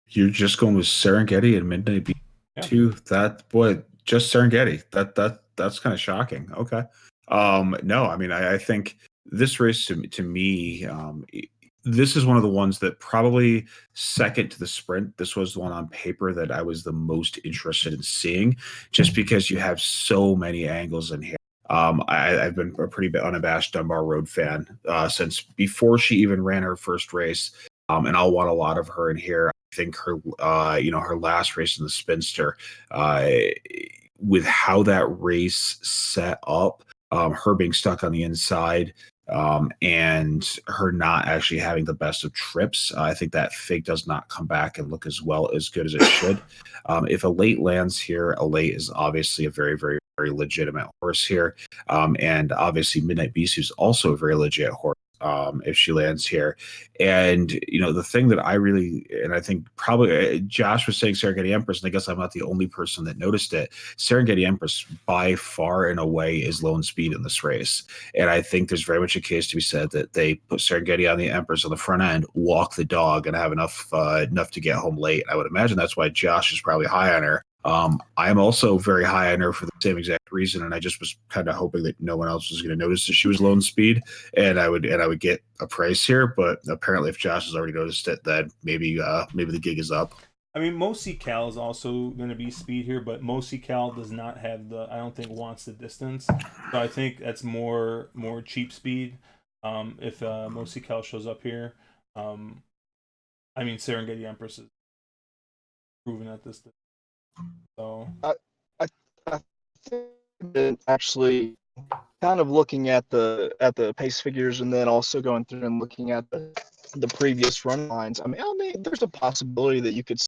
You're just going with Serengeti and Midnight Bisou? Yeah. That boy, just Serengeti. That's kind of shocking. Okay. No, I mean, I think this race to me, this is one of the ones that probably second to the sprint. This was the one on paper that I was the most interested in seeing, just because you have so many angles in here. I've been a pretty unabashed Dunbar Road fan since before she even ran her first race, and I'll want a lot of her in here. I think her, her last race in the Spinster, with how that race set up, her being stuck on the inside, and her not actually having the best of trips. I think that fig does not come back and look as good as it should. If Elate lands here, Elate is obviously a very, very, very legitimate horse here. And obviously Midnight Bisou is also a very legit horse. If she lands here. And, the thing that I really, and I think probably Josh was saying Serengeti Empress, and I guess I'm not the only person that noticed it. Serengeti Empress by far and away is lone speed in this race. And I think there's very much a case to be said that they put Serengeti on the Empress on the front end, walk the dog, and have enough to get home late. I would imagine that's why Josh is probably high on her. I'm also very high on her for the same exact reason, and I just was kind of hoping that no one else was going to notice that she was lone speed, and I would get a price here. But apparently, if Josh has already noticed it, then maybe the gig is up. I mean, Mosi Cal is also going to be speed here, but Mosi Cal does not have I don't think wants the distance, so I think that's more cheap speed. If Mosi Cal shows up here, I mean Serengeti Empress is proven at this. So I think actually kind of looking at the pace figures and then also going through and looking at the previous run lines. I mean, there's a possibility that you could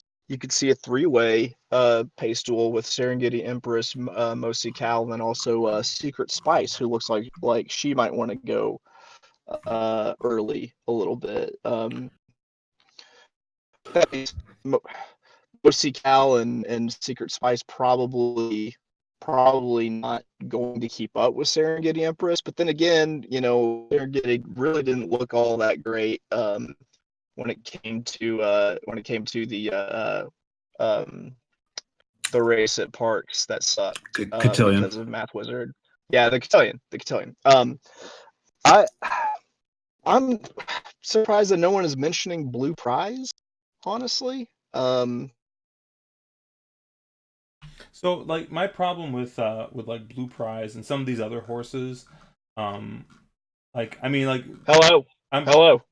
see a 3-way pace duel with Serengeti Empress, Mosi Cal, and then also Secret Spice, who looks like she might want to go early a little bit. That means Mosi Cal and Secret Spice probably not going to keep up with Serengeti Empress. But then again, Serengeti really didn't look all that great when it came to the race at Parks that sucked Cotillion. because of Math Wizard. Yeah, the Cotillion. I'm surprised that no one is mentioning Blue Prize, honestly. So, like, my problem with like Blue Prize and some of these other horses, like, I mean, like, Hello.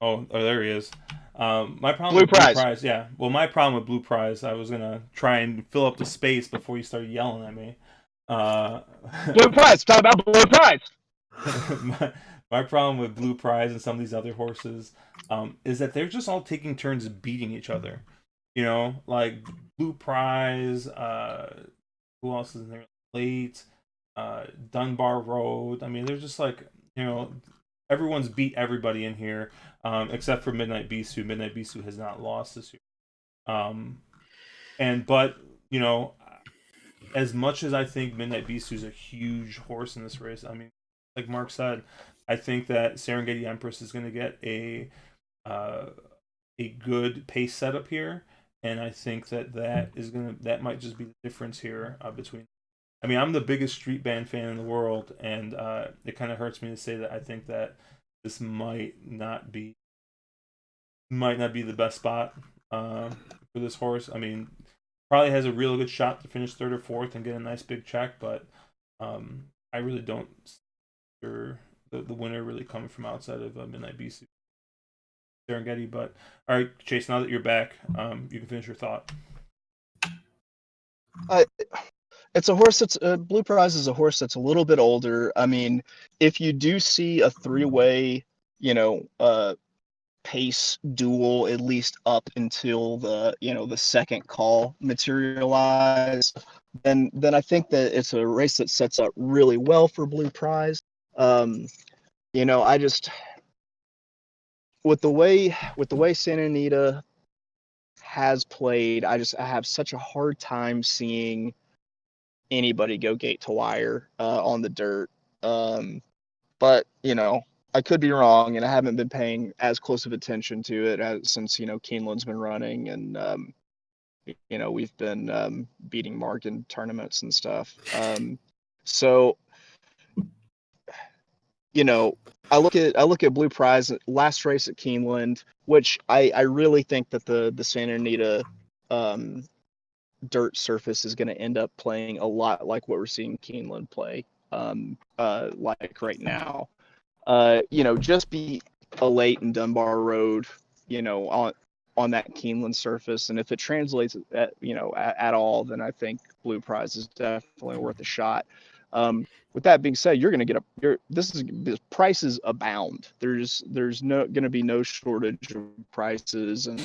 Oh, there he is. My problem Blue with Blue Prize. Prize, yeah. Well, my problem with Blue Prize, I was gonna try and fill up the space before you started yelling at me. Blue Prize. Talk about Blue Prize. my problem with Blue Prize and some of these other horses, is that they're just all taking turns beating each other. Like Blue Prize. Who else is in there? Late, Dunbar Road. I mean, they're just like, everyone's beat everybody in here, except for Midnight Bisou. Midnight Bisou has not lost this year. But as much as I think Midnight Bisou is a huge horse in this race, I mean, like Mark said, I think that Serengeti Empress is going to get a good pace setup here. And I think that might just be the difference here between I mean, I'm the biggest street band fan in the world, and it kind of hurts me to say that I think that this might not be the best spot for this horse. I mean, probably has a real good shot to finish third or fourth and get a nice big check, but I really don't see the winner really coming from outside of Midnight Beast Serengeti. But all right, Chase, now that you're back, you can finish your thought. It's a horse that's Blue Prize is a horse that's a little bit older. I mean, if you do see a three-way, pace duel at least up until the second call materialize, then I think that it's a race that sets up really well for Blue Prize. I just with the way Santa Anita has played, I have such a hard time seeing anybody go gate to wire on the dirt. But I could be wrong, and I haven't been paying as close of attention to it since Keeneland's been running, and we've been beating Mark in tournaments and stuff. So I look at Blue Prize last race at Keeneland, which I really think that the Santa Anita dirt surface is going to end up playing a lot like what we're seeing Keeneland play like right now. Just be a late in Dunbar Road, on that Keeneland surface, and if it translates at all, then I think Blue Prize is definitely worth a shot. With that being said, you're going to get prices abound. There's going to be no shortage of prices, and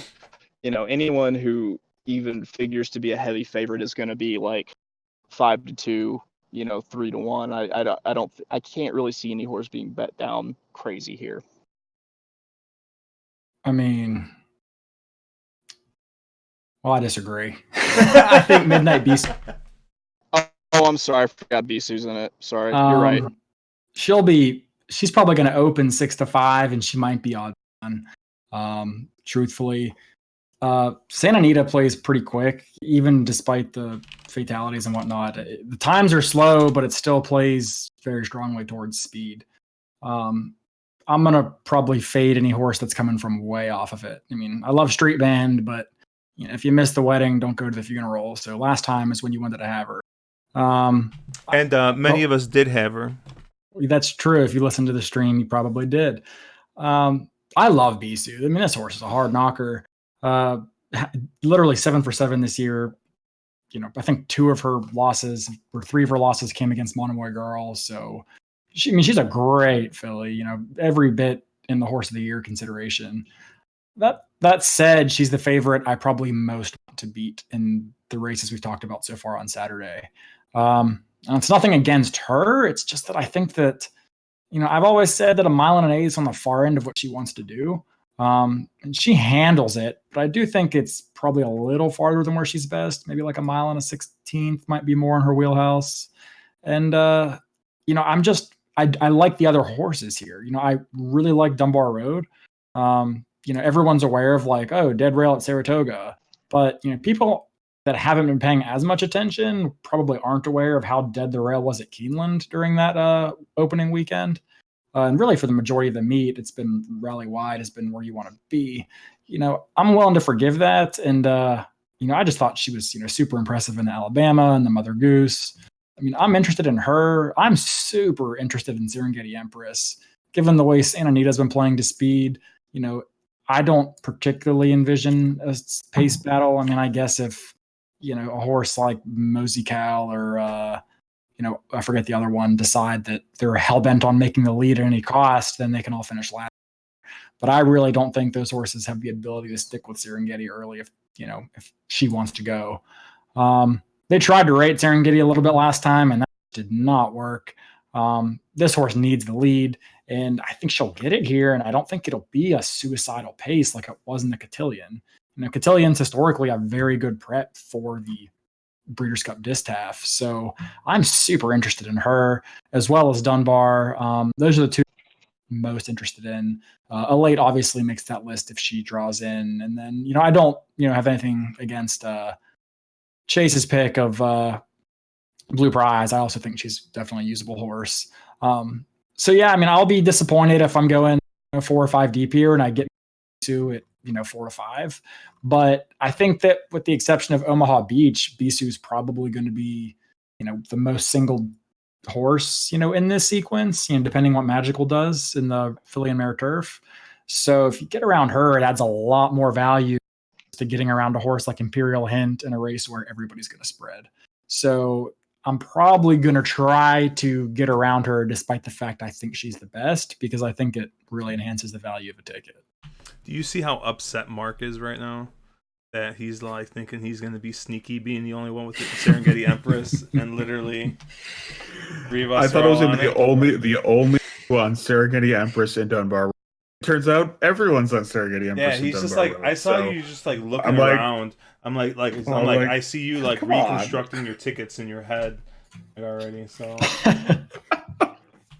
anyone who even figures to be a heavy favorite is going to be like 5-2, 3-1. I can't really see any horse being bet down crazy here. I mean, well, I disagree. I think Midnight Beast. Oh, I'm sorry, I forgot Bisu's in it. Sorry, you're right. She's probably going to open 6-5, and she might be odd on. Truthfully, Santa Anita plays pretty quick, even despite the fatalities and whatnot. The times are slow, but it still plays very strongly towards speed. I'm going to probably fade any horse that's coming from way off of it. I mean, I love Street Band, but if you miss the wedding, don't go to the funeral. So last time is when you wanted to have her. And many of us did have her. That's true. If you listen to the stream, you probably did. I love Bisu. I mean, this horse is a hard knocker. Literally 7 for 7 this year. I think 3 of her losses came against Monomoy Girl. So, she's a great filly. Every bit in the horse of the year consideration. That said, she's the favorite I probably most want to beat in the races we've talked about so far on Saturday. And it's nothing against her. It's just that I think that, I've always said that 1.125 miles is on the far end of what she wants to do. And she handles it, but I do think it's probably a little farther than where she's best. Maybe like 1.16 miles might be more in her wheelhouse. And, I like the other horses here. I really like Dunbar Road. Everyone's aware of Dead Rail at Saratoga, but, people that haven't been paying as much attention probably aren't aware of how dead the rail was at Keeneland during that opening weekend. And really for the majority of the meet, it's been rally wide has been where you want to be. I'm willing to forgive that. And, I just thought she was, super impressive in Alabama and the Mother Goose. I mean, I'm interested in her. I'm super interested in Serengeti Empress, given the way Santa Anita's been playing to speed. I don't particularly envision a pace battle. I mean, I guess if, a horse like Mosey Cal or, I forget the other one, decide that they're hell-bent on making the lead at any cost, then they can all finish last. But I really don't think those horses have the ability to stick with Serengeti early if she wants to go. They tried to rate Serengeti a little bit last time, and that did not work. This horse needs the lead, and I think she'll get it here, and I don't think it'll be a suicidal pace like it was in the Cotillion. Cotillions historically have very good prep for the Breeders' Cup Distaff, so I'm super interested in her as well as Dunbar. Those are the two I'm most interested in. Elate obviously makes that list if she draws in, and then I don't have anything against Chase's pick of Blue Prize. I also think she's definitely a usable horse. So yeah, I mean, I'll be disappointed if I'm going 4 or 5 deep here and I get to it, 4 to 5. But I think that with the exception of Omaha Beach, Bisu's probably going to be, the most single horse, in this sequence, depending what Magical does in the Filly and Mare Turf. So if you get around her, it adds a lot more value to getting around a horse like Imperial Hint in a race where everybody's going to spread. So I'm probably going to try to get around her despite the fact I think she's the best, because I think it really enhances the value of a ticket. Do you see how upset Mark is right now? That he's like thinking he's going to be sneaky, being the only one with the Serengeti Empress, and literally 3 of us. I thought it was going to be the only one, Serengeti Empress in Dunbar. Turns out everyone's on Serengeti Empress. Yeah, he's just like, I saw you just like looking around. I'm like, I see you like reconstructing your tickets in your head already. So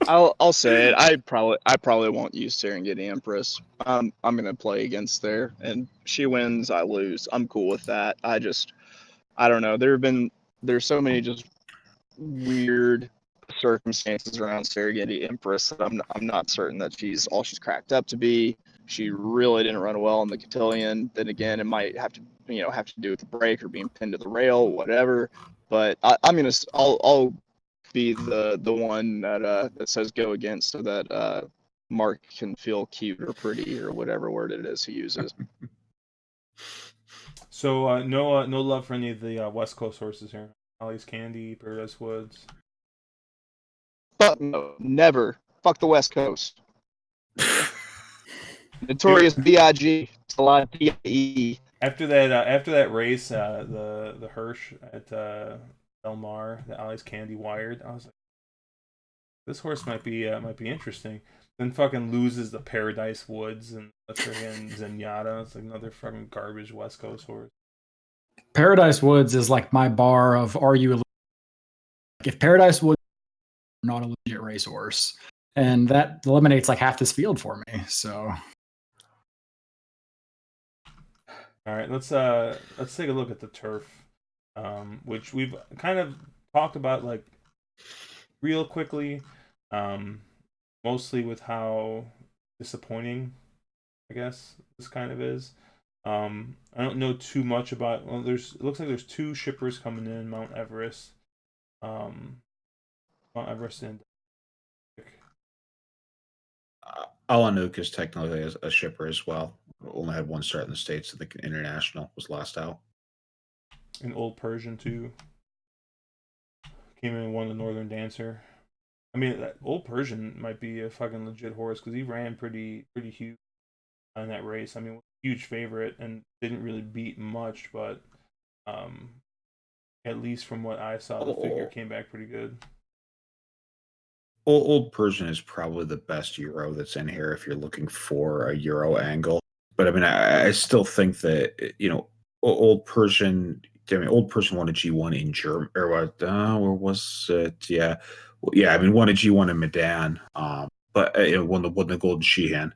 I'll say it. I probably won't use Serengeti Empress. I'm gonna play against there, and she wins, I lose. I'm cool with that. I don't know. There's so many just weird circumstances around Serengeti Empress that I'm not certain that she's all she's cracked up to be. She really didn't run well in the cotillion. Then again, it might have to do with the break or being pinned to the rail, whatever. But I'll be the one that says go against, so that Mark can feel cute or pretty or whatever word it is he uses. So no love for any of the West Coast horses here. Ollie's Candy, Paradise Woods. But no, never. Fuck the West Coast. Notorious B.I.G. It's a lot of P.E. After that race, the Hirsch at Del Mar, the Ollie's Candy wired, I was like, this horse might be interesting. Then fucking loses the Paradise Woods and the friggin' Zenyatta. It's like another fucking garbage West Coast horse. Paradise Woods is like my bar of if Paradise Woods is not a legit racehorse, and that eliminates like half this field for me. So all right, let's take a look at the turf, which we've kind of talked about like real quickly, mostly with how disappointing, I guess, this kind of is. I don't know too much about. Well, it looks like there's 2 shippers coming in, Mount Everest, and Alanuk is technically a shipper as well. Only had 1 start in the States. I think International was last out. and Old Persian too. Came in and won the Northern Dancer. I mean, that Old Persian might be a fucking legit horse because he ran pretty huge in that race. I mean, huge favorite and didn't really beat much, but at least from what I saw, the figure came back pretty good. Old Persian is probably the best Euro that's in here if you're looking for a Euro angle. But I mean, I still think that Old Persian. I mean, Old Persian won a G1 in Germany, or what? Where was it? Yeah, I mean, won a G1 in Medan. But won the Golden Sheehan,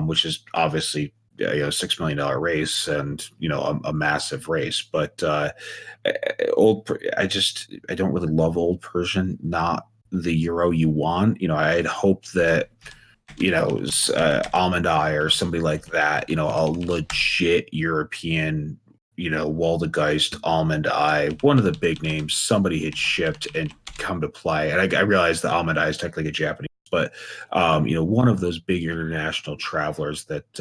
which is obviously $6 million race and a massive race. But I don't really love Old Persian. Not the Euro you want. I'd hope that Almond Eye or somebody like that. A legit European. Waldegeist, Almond Eye, one of the big names, somebody had shipped and come to play. And I realize the Almond Eye is technically a Japanese, but one of those big international travelers that's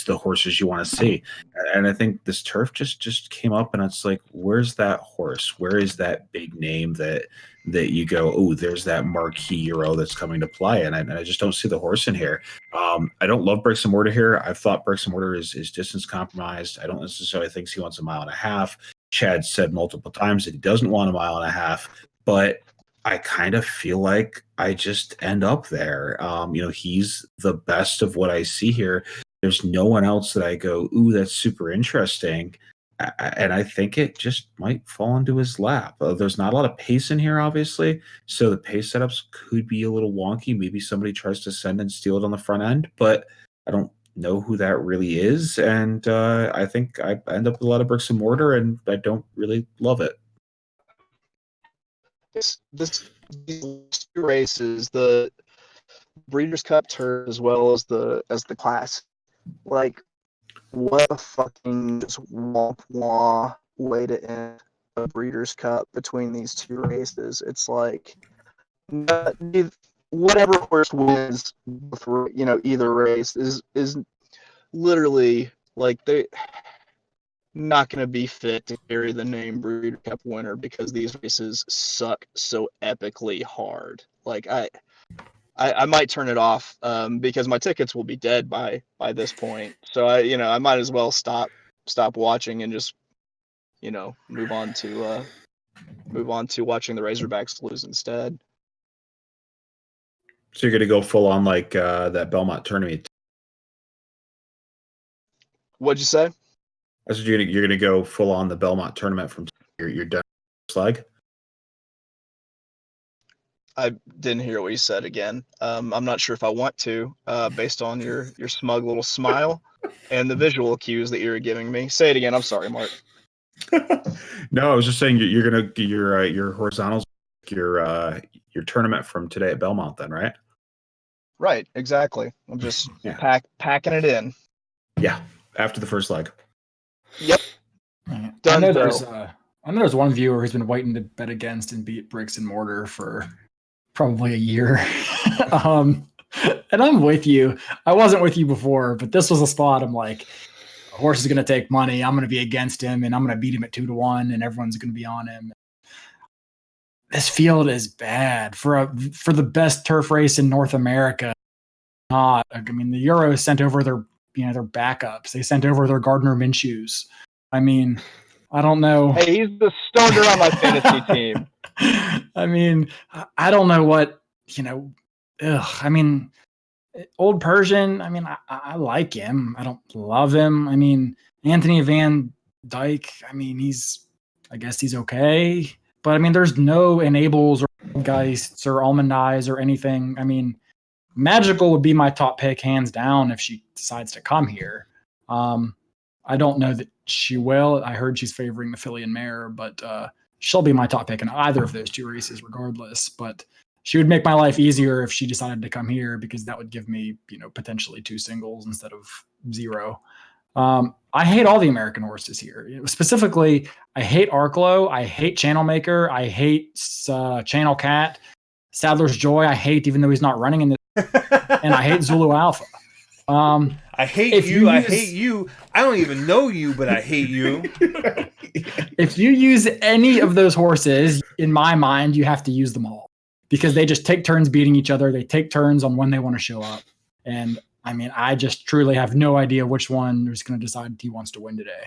the horses you want to see. And I think this turf just came up, and it's like, where's that horse? Where is that big name that you go, oh, there's that marquee Euro that's coming to play, and I just don't see the horse in here. I don't love Bricks and Mortar here. I've thought Bricks and Mortar is distance compromised. I don't necessarily think he wants a 1.5 miles. Chad said multiple times that he doesn't want a 1.5 miles, but I kind of feel like I just end up there. He's the best of what I see here. There's no one else that I go, ooh, that's super interesting. And I think it just might fall into his lap. There's not a lot of pace in here, obviously. So the pace setups could be a little wonky. Maybe somebody tries to send and steal it on the front end, but I don't know who that really is. And I think I end up with a lot of Bricks and Mortar, and I don't really love it. these two races, the Breeders' Cup Turf as well as the class, like, what a fucking just womp wah way to end a Breeders' Cup between these two races. It's like, whatever horse wins, either race is literally like they're not going to be fit to carry the name Breeders' Cup winner because these races suck so epically hard. Like I might turn it off because my tickets will be dead by this point. So I might as well stop watching and just move on to watching the Razorbacks lose instead. So you're going to go full on like that Belmont tournament. What'd you say? I said you're going to go full on the Belmont tournament from you're done slag. I didn't hear what you said again. I'm not sure if I want to, based on your smug little smile and the visual cues that you're giving me. Say it again. I'm sorry, Mark. No, I was just saying you're going to your horizontals, your tournament from today at Belmont, then, right? Right, exactly. I'm just Yeah. packing it in. Yeah, after the first leg. Yep. I Done know though. there's one viewer who's been waiting to bet against and beat Bricks and Mortar for probably a year. And I'm with you. I wasn't with you before, but this was a spot. I'm like, a horse is going to take money. I'm going to be against him, and I'm going to beat him at 2-1, and everyone's going to be on him. This field is bad for the best turf race in North America. Not, I mean, the Euros sent over their backups. They sent over their Gardner Minshews. I mean, I don't know. Hey, he's the starter on my fantasy team. I mean, I don't know what, I mean, Old Persian, I mean, I like him. I don't love him. I mean, Anthony Van Dyke, I mean, I guess he's okay. But I mean, there's no Enables or Geists or Almond Eyes or anything. I mean, Magical would be my top pick, hands down, if she decides to come here. I don't know that she will. I heard she's favoring the filly and mare, but she'll be my top pick in either of those two races, regardless. But she would make my life easier if she decided to come here, because that would give me, potentially 2 singles instead of 0. I hate all the American horses here. Specifically, I hate Arklow. I hate Channel Maker. I hate Channel Cat. Sadler's Joy, I hate, even though he's not running in this. And I hate Zulu Alpha. I hate you. I hate you. I don't even know you, but I hate you. If you use any of those horses, in my mind, you have to use them all, because they just take turns beating each other. They take turns on when they want to show up. And I mean, I just truly have no idea which one is going to decide he wants to win today.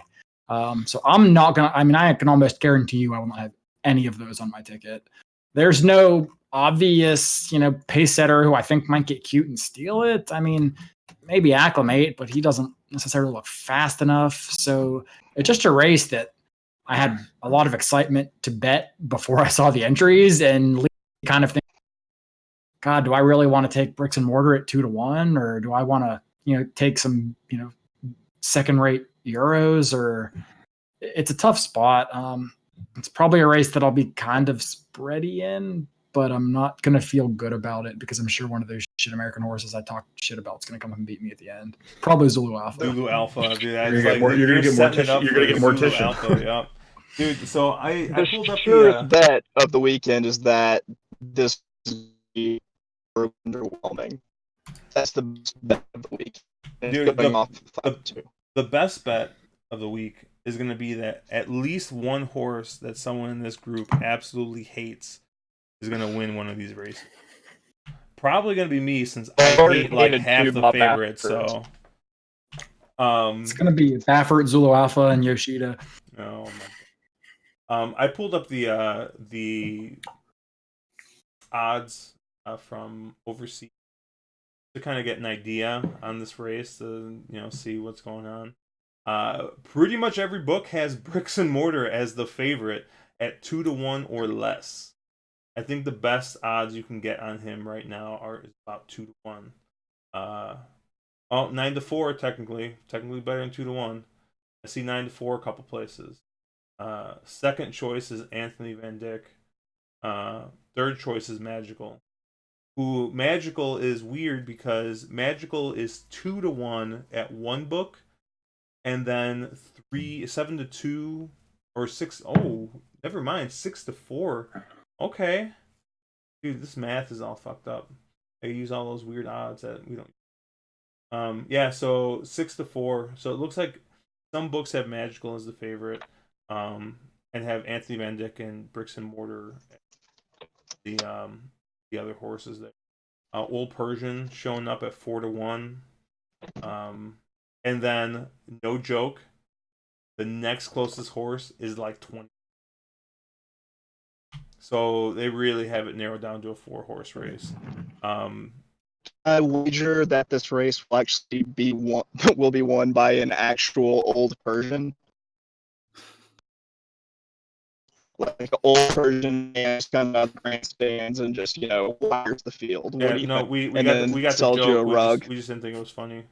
So I'm not going to, I mean, I can almost guarantee you I will not have any of those on my ticket. There's no obvious, pace setter who I think might get cute and steal it. I mean, maybe Acclimate, but he doesn't necessarily look fast enough. So it's just a race that I had a lot of excitement to bet before I saw the entries, and kind of think, God, do I really want to take Bricks and Mortar at 2-1, or do I want to, take some, second-rate Euros? Or it's a tough spot. It's probably a race that I'll be kind of spready in, but I'm not going to feel good about it, because I'm sure one of those shit American horses I talk shit about is going to come up and beat me at the end. Probably Zulu Alpha. Zulu Alpha, dude. You're going to get Mortician. Alpha, yeah. Dude, so I pulled up the bet of the weekend is that this is underwhelming. That's the best bet of the week. Dude, the best bet of the week is going to be that at least one horse that someone in this group absolutely hates is going to win one of these races. Probably going to be me, since I hate like half the favorites. So, it's going to be Baffert, Zulu Alpha, and Yoshida. Oh my! I pulled up the odds from overseas to kind of get an idea on this race, to see what's going on. Pretty much every book has Bricks and Mortar as the favorite at 2-1 or less. I think the best odds you can get on him right now is about 2-1. 9-4 technically better than 2-1. I see 9-4 a couple places. Second choice is Anthony Van Dyck. Third choice is Magical. Who Magical is weird because Magical is 2-1 at one book, and then 7-2 or 6. Oh, never mind, 6-4. Okay, dude, this math is all fucked up. I use all those weird odds that we don't. Yeah, so 6-4. So it looks like some books have Magical as the favorite, and have Anthony Van Dyck and Bricks and Mortar, the other horses there. Old Persian showing up at 4-1. And then, no joke, the next closest horse is like 20. So they really have it narrowed down to a 4-horse race. I wager that this race will actually be won by an actual Old Persian. Like Old Persian man coming out of the grandstands and just, wires the field. Yeah, What do you think? we And got then we got the sells you a joke. rug. We just didn't think it was funny.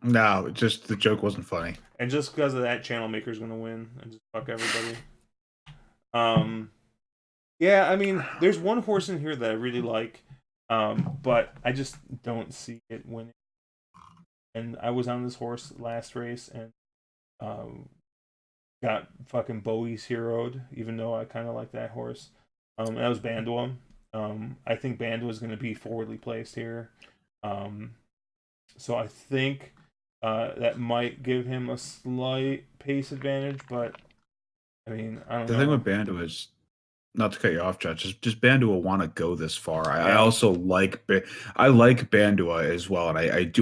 No, just the joke wasn't funny. And just because of that, Channel Maker's gonna win and just fuck everybody. Yeah, I mean, there's one horse in here that I really like, but I just don't see it winning. And I was on this horse last race and got fucking Bowie's heroed, even though I kind of like that horse. And that was Bandua. I think Bandua is going to be forwardly placed here. So I think that might give him a slight pace advantage, but I mean, I don't know. The thing with Bandua is, not to cut you off, Judge, just Bandua want to go this far. I Yeah. also like Bandua as well, and I do.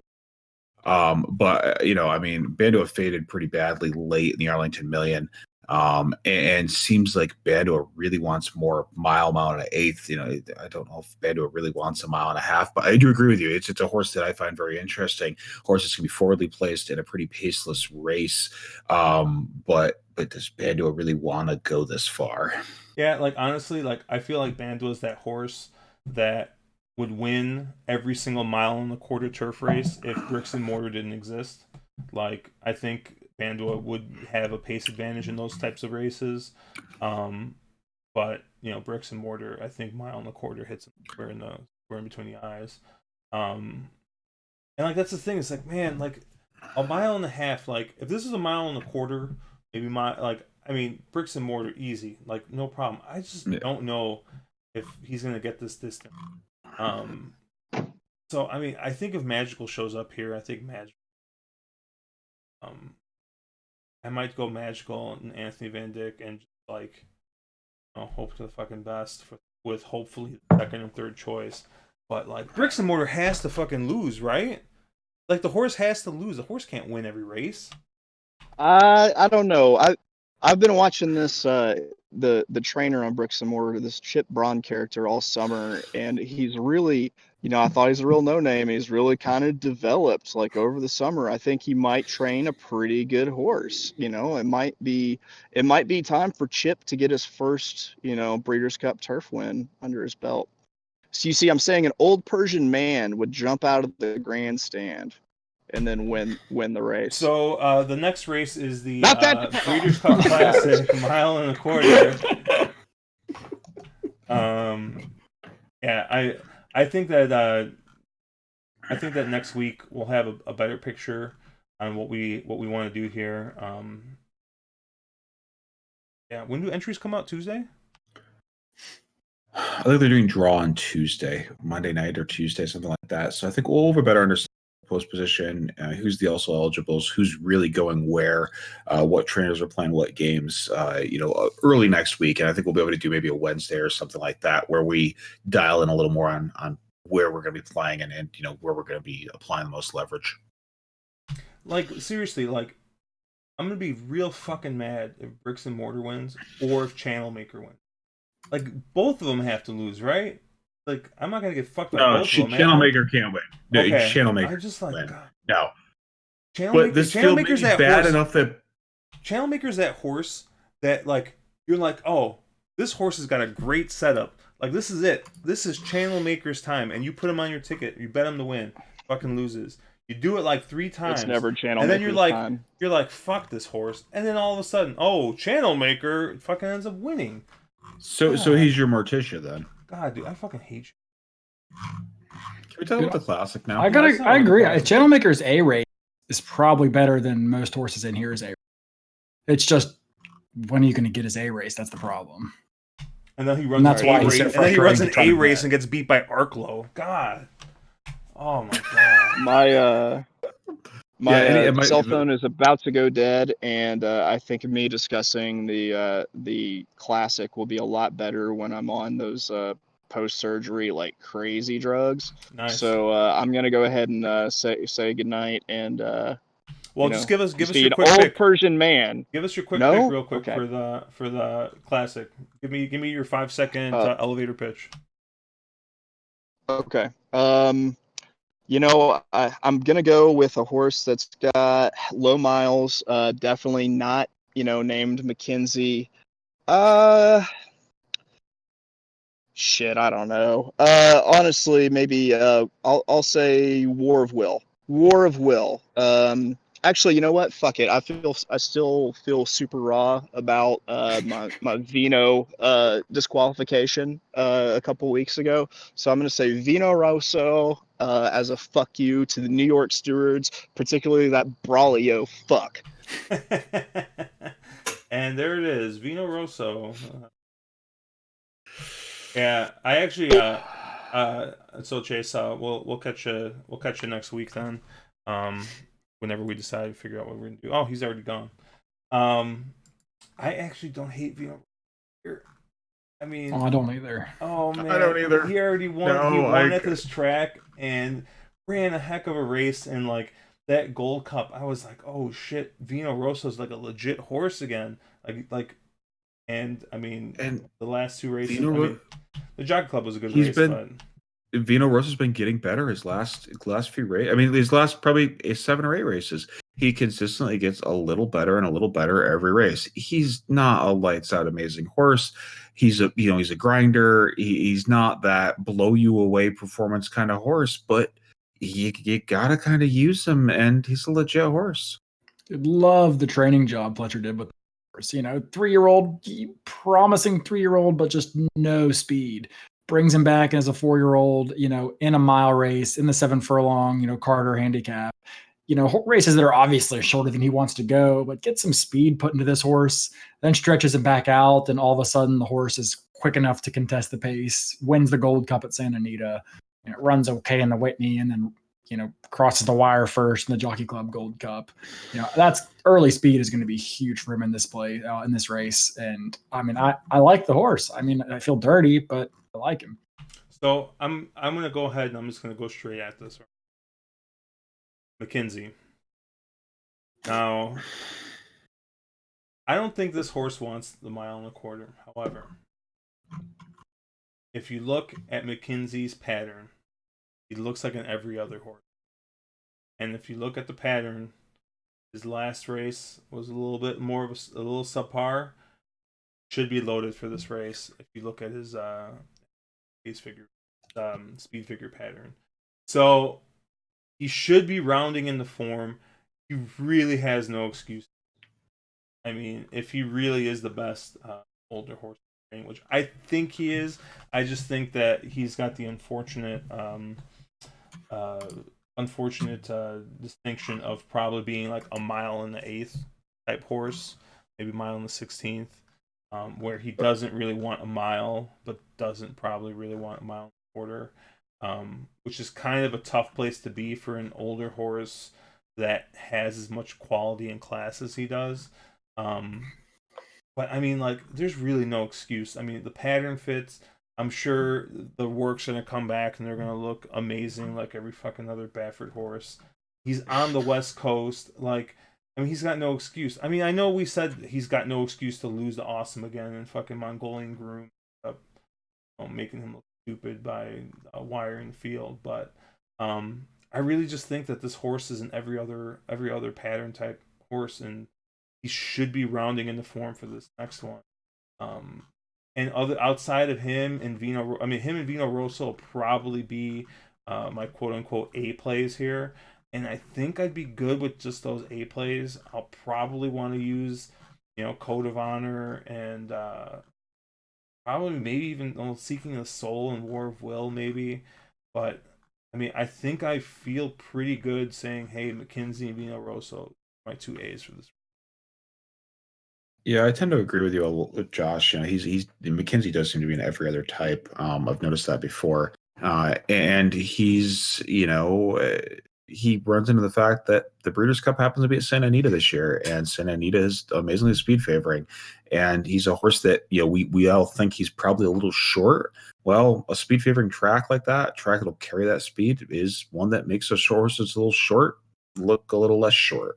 But I mean, Bandua faded pretty badly late in the Arlington Million. And seems like Bandua really wants more mile and an eighth. I don't know if Bandua really wants a mile and a half, but I do agree with you. It's a horse that I find very interesting. Horse can be forwardly placed in a pretty paceless race. But does Bandua really want to go this far? Yeah, like honestly, like I feel like Bandua is that horse that would win every single mile in the quarter turf race if Bricks and Mortar didn't exist. Like I think Bandua would have a pace advantage in those types of races. But Bricks and Mortar, I think mile and a quarter hits we're in between the eyes. And like that's the thing, it's like, man, like a mile and a half, like if this is a mile and a quarter, maybe Bricks and Mortar easy, like no problem. I just don't know if he's gonna get this distance. So I mean, I think if Magical shows up here, I think Magical. I might go Magical and Anthony Van Dyck and just hope to the fucking best with hopefully the second and third choice. But like Bricks and Mortar has to fucking lose, right? Like the horse has to lose. The horse can't win every race. I don't know. I've been watching this the trainer on Bricks and Mortar, this Chip Braun character all summer, and he's really, I thought he's a real no-name. He's really kind of developed like over the summer. I think he might train a pretty good horse. It might be time for Chip to get his first, Breeders' Cup Turf win under his belt. So you see, I'm saying an Old Persian man would jump out of the grandstand and then win the race. So the next race is the Not that Breeders' Cup Classic, mile and a quarter. Yeah, I think that next week we'll have a better picture on what we want to do here. Yeah, when do entries come out? Tuesday? I think they're doing draw on Tuesday, Monday night or Tuesday, something like that. So I think we'll have a better understanding of post position, who's the also eligibles, who's really going where, what trainers are playing what games, early next week. And I think we'll be able to do maybe a Wednesday or something like that where we dial in a little more on where we're going to be playing and where we're going to be applying the most leverage. Like, seriously, like, I'm going to be real fucking mad if Bricks and Mortar wins or if Channel Maker wins. Like, both of them have to lose, right? Like, I'm not going to get fucked by both of them. Channel Maker can't win. No, Okay. Channel Maker I'm just like, win. God. No. Channel This still Maker's is that bad horse. enough that... Channel Maker's that horse that, like, you're like, oh, this horse has got a great setup. Like, this is it. This is Channel Maker's time. And you put him on your ticket. You bet him to win. Fucking loses. You do it like 3 times. It's never Channel and then Maker's you're time. like, fuck this horse. And then all of a sudden, oh, Channel Maker fucking ends up winning. So he's your Morticia then. God, dude, I fucking hate you. Can we talk about the classic now? I agree. Channel Maker's A rate is probably better than most horses in here is A. It's just when are you going to get his A race? That's the problem. And then he runs And that's an why A he's race. so And then he runs an frustrating to try to A race bet. and gets beat by Arklow. God. Oh my god. My cell phone is about to go dead, and I think me discussing the classic will be a lot better when I'm on those post-surgery like crazy drugs. Nice. So I'm gonna go ahead and say goodnight and well, just give us your proceed. quick Old pick. Persian man. Give us your quick No? pick real quick Okay. for the classic. Give me your 5-second elevator pitch. Okay. I'm gonna go with a horse that's got low miles. Definitely not, named Mackenzie. Shit, I don't know. Honestly, maybe I'll say War of Will. War of Will. Actually, you know what? Fuck it. I still feel super raw about my Vino disqualification a couple weeks ago. So I'm gonna say Vino Rosso as a fuck you to the New York stewards, particularly that Braulio fuck. And there it is, Vino Rosso. Yeah, I actually so Chase, we'll catch you next week then. Whenever we decide to figure out what we're gonna do. Oh, he's already gone. I actually don't hate Vino. I mean, I don't either. Oh man, I don't either. He already won. No, he won at this track and ran a heck of a race. And like that Gold Cup, I was like, oh shit, Vino Rosso's like a legit horse again. And I mean, the last two races. The Jockey Club was a good race, but Vino Rosso's been getting better his last few races. I mean, these last probably 7 or 8 races, he consistently gets a little better and a little better every race. He's not a lights out amazing horse. He's a grinder. He's not that blow you away performance kind of horse, but you gotta kind of use him, and he's a legit horse. I'd love the training job Fletcher did with the horse. 3-year-old, promising 3-year-old, but just no speed. Brings him back as a 4-year-old, in a mile race in the 7 furlong, Carter handicap. Races that are obviously shorter than he wants to go, but get some speed put into this horse, then stretches him back out, and all of a sudden the horse is quick enough to contest the pace, wins the Gold Cup at Santa Anita, runs okay in the Whitney, and then crosses the wire first in the Jockey Club Gold Cup. That's early speed is going to be huge for him in this in this race. And I mean, I like the horse. I mean, I feel dirty, but I like him. So I'm going to go ahead and I'm just going to go straight at this. Mackenzie. Now, I don't think this horse wants the 1.25 miles. However, if you look at Mackenzie's pattern, he looks like an every other horse. And if you look at the pattern, his last race was a little bit more of a little subpar. Should be loaded for this race if you look at his speed figure pattern. So he should be rounding into form. He really has no excuse. I mean, if he really is the best older horse, which I think he is, I just think that he's got the unfortunate distinction of probably being like 1 mile in the 8th type horse, maybe 1 mile in the 16th, where he doesn't really want 1 mile, but doesn't probably really want 1.25 miles, which is kind of a tough place to be for an older horse that has as much quality and class as he does. But I mean, like, there's really no excuse. I mean, the pattern fits. I'm sure the work's going to come back and they're going to look amazing like every fucking other Baffert horse. He's on the West Coast. Like, I mean, he's got no excuse. I mean, I know we said he's got no excuse to lose to Awesome again and fucking Mongolian Groom up, making him look stupid by wiring the field. But I really just think that this horse is an every other pattern type horse, and he should be rounding into form for this next one. And outside of him and Vino Rosso will probably be my quote unquote A plays here. And I think I'd be good with just those A plays. I'll probably want to use, Code of Honor and probably maybe even Seeking the Soul and War of Will, maybe. But I mean, I think I feel pretty good saying, hey, McKenzie and Vino Rosso, my two A's for this. Yeah, I tend to agree with you, Josh. He's McKenzie does seem to be in every other type. I've noticed that before, and he's he runs into the fact that the Breeders' Cup happens to be at Santa Anita this year, and Santa Anita is amazingly speed favoring, and he's a horse that we all think he's probably a little short. Well, a speed favoring track like that, track that'll carry that speed, is one that makes a horse that's a little short look a little less short.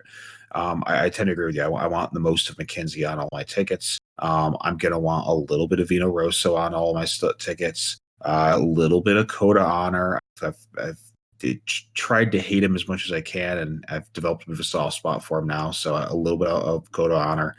I tend to agree with you. I want the most of McKenzie on all my tickets. I'm going to want a little bit of Vino Rosso on all my tickets, a little bit of Coda Honor. I've tried to hate him as much as I can, and I've developed a bit of a soft spot for him now. So a little bit of Coda Honor.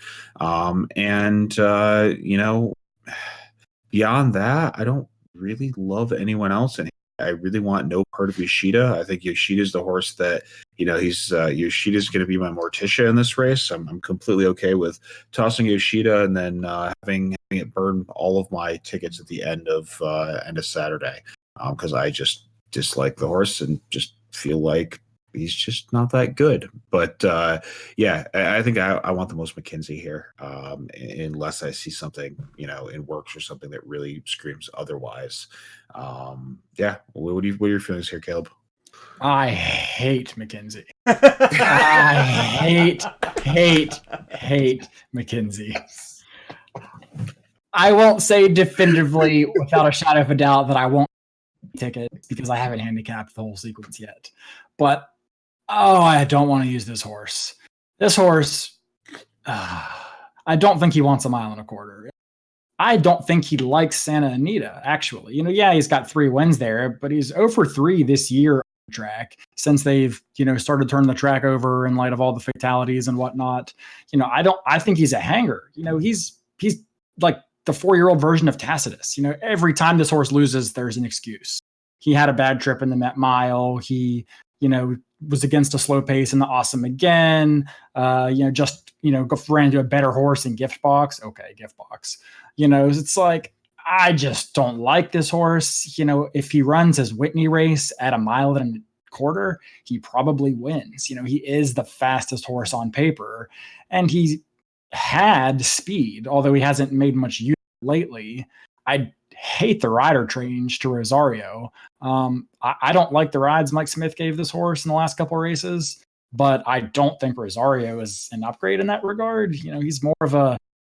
Beyond that, I don't really love anyone else in here. I really want no part of Yoshida. I think Yoshida's the horse that, Yoshida's going to be my Morticia in this race. I'm completely okay with tossing Yoshida and then having it burn all of my tickets at the end of Saturday, because I just dislike the horse and just feel like he's just not that good. But I think I want the most McKenzie here, unless I see something, in works or something that really screams otherwise. What are your feelings here, Caleb? I hate McKenzie. I hate McKenzie. I won't say definitively without a shadow of a doubt that I won't ticket because I haven't handicapped the whole sequence yet. But I don't want to use this horse. This horse, I don't think he wants a mile and a quarter. I don't think he likes Santa Anita, actually. He's got 3 wins there, but he's 0 for 3 this year on the track since they've, started turning the track over in light of all the fatalities and whatnot. I think he's a hanger. He's like the 4-year-old version of Tacitus. Every time this horse loses, there's an excuse. He had a bad trip in the Met Mile. He, was against a slow pace in the Awesome again. Ran into a better horse in Gift Box. Okay, Gift Box. It's like, I just don't like this horse. If he runs his Whitney race at a mile and a quarter, he probably wins. He is the fastest horse on paper, and he had speed, although he hasn't made much use lately. I hate the rider change to Rosario. I don't like the rides Mike Smith gave this horse in the last couple of races, but I don't think Rosario is an upgrade in that regard. He's more of a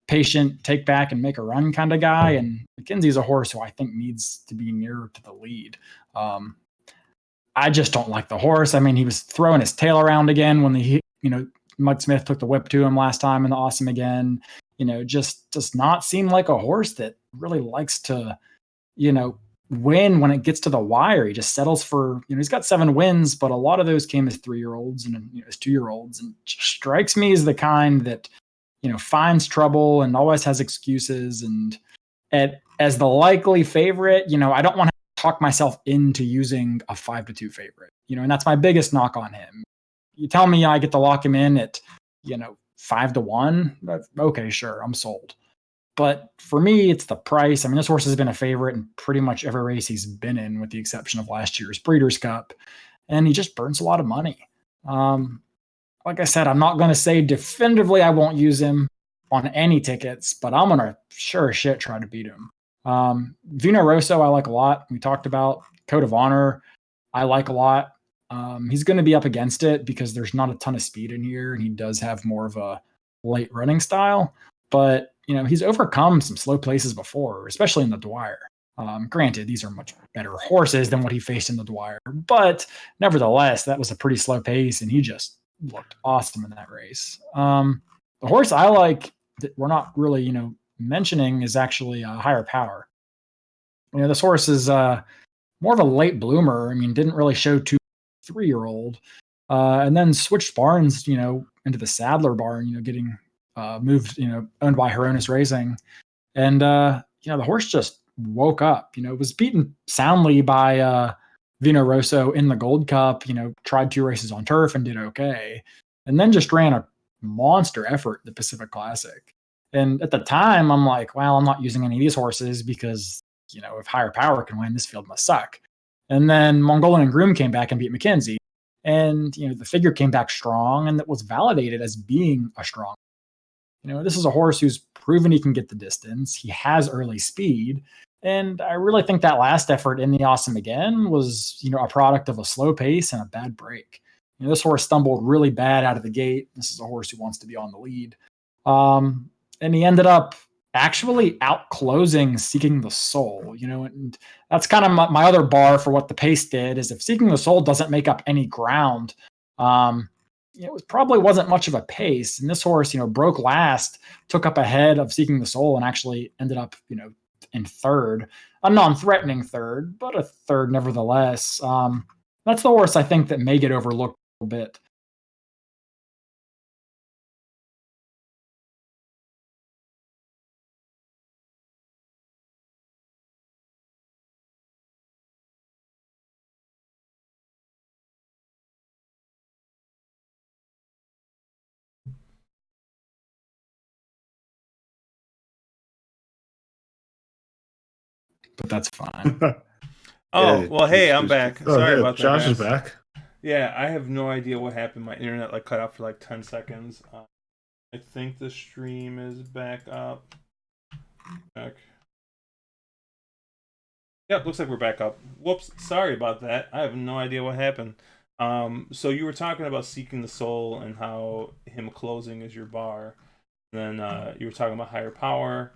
patient, take back and make a run kind of guy, and McKenzie's a horse who I think needs to be nearer to the lead. I just don't like the horse. I mean, he was throwing his tail around again when Mike Smith took the whip to him last time in the Awesome again. Just does not seem like a horse that really likes to, win when it gets to the wire. He just settles for, he's got 7 wins, but a lot of those came as 3-year-olds and as 2-year-olds, and just strikes me as the kind that, finds trouble and always has excuses. And as the likely favorite, I don't want to talk myself into using a 5-2 favorite, and that's my biggest knock on him. You tell me I get to lock him in at, 5-1. Okay, sure, I'm sold. But for me, it's the price. I mean, this horse has been a favorite in pretty much every race he's been in, with the exception of last year's Breeders' Cup, and he just burns a lot of money. Like I said, I'm not going to say definitively I won't use him on any tickets, but I'm going to sure as shit try to beat him. Vino Rosso, I like a lot. We talked about Code of Honor. I like a lot. He's going to be up against it because there's not a ton of speed in here, and he does have more of a late running style. But, he's overcome some slow places before, especially in the Dwyer. Granted, these are much better horses than what he faced in the Dwyer. But nevertheless, that was a pretty slow pace, and he just looked awesome in that race. The horse I like that we're not really, mentioning is actually Higher Power. This horse is more of a late bloomer. I mean, didn't really show 3-year-old, and then switched barns, into the Sadler barn, getting moved, owned by Hronis Racing. And, the horse just woke up, was beaten soundly by Vino Rosso in the Gold Cup, tried 2 races on turf and did okay. And then just ran a monster effort at the Pacific Classic. And at the time, I'm like, well, I'm not using any of these horses because, if Higher Power can win, this field must suck. And then Mongolian and Groom came back and beat Mackenzie. And, the figure came back strong, and that was validated as being a strong. This is a horse who's proven he can get the distance. He has early speed. And I really think that last effort in the Awesome Again was, a product of a slow pace and a bad break. This horse stumbled really bad out of the gate. This is a horse who wants to be on the lead. And he ended up actually out closing Seeking the Soul, and that's kind of my other bar for what the pace did is if Seeking the Soul doesn't make up any ground, it probably wasn't much of a pace. And this horse, broke last, took up ahead of Seeking the Soul, and actually ended up, in third, a non-threatening third, but a third nevertheless. That's the horse I think that may get overlooked a little bit. But that's fine. Oh, well, hey, I'm back. Sorry about that. Josh is guys. back. Yeah, I have no idea what happened. My internet cut out for 10 seconds. I think the stream is back up. Back. Yep, looks like we're back up. Whoops, sorry about that. I have no idea what happened. So you were talking about Seeking the Soul and how him closing is your bar. And then you were talking about Higher Power.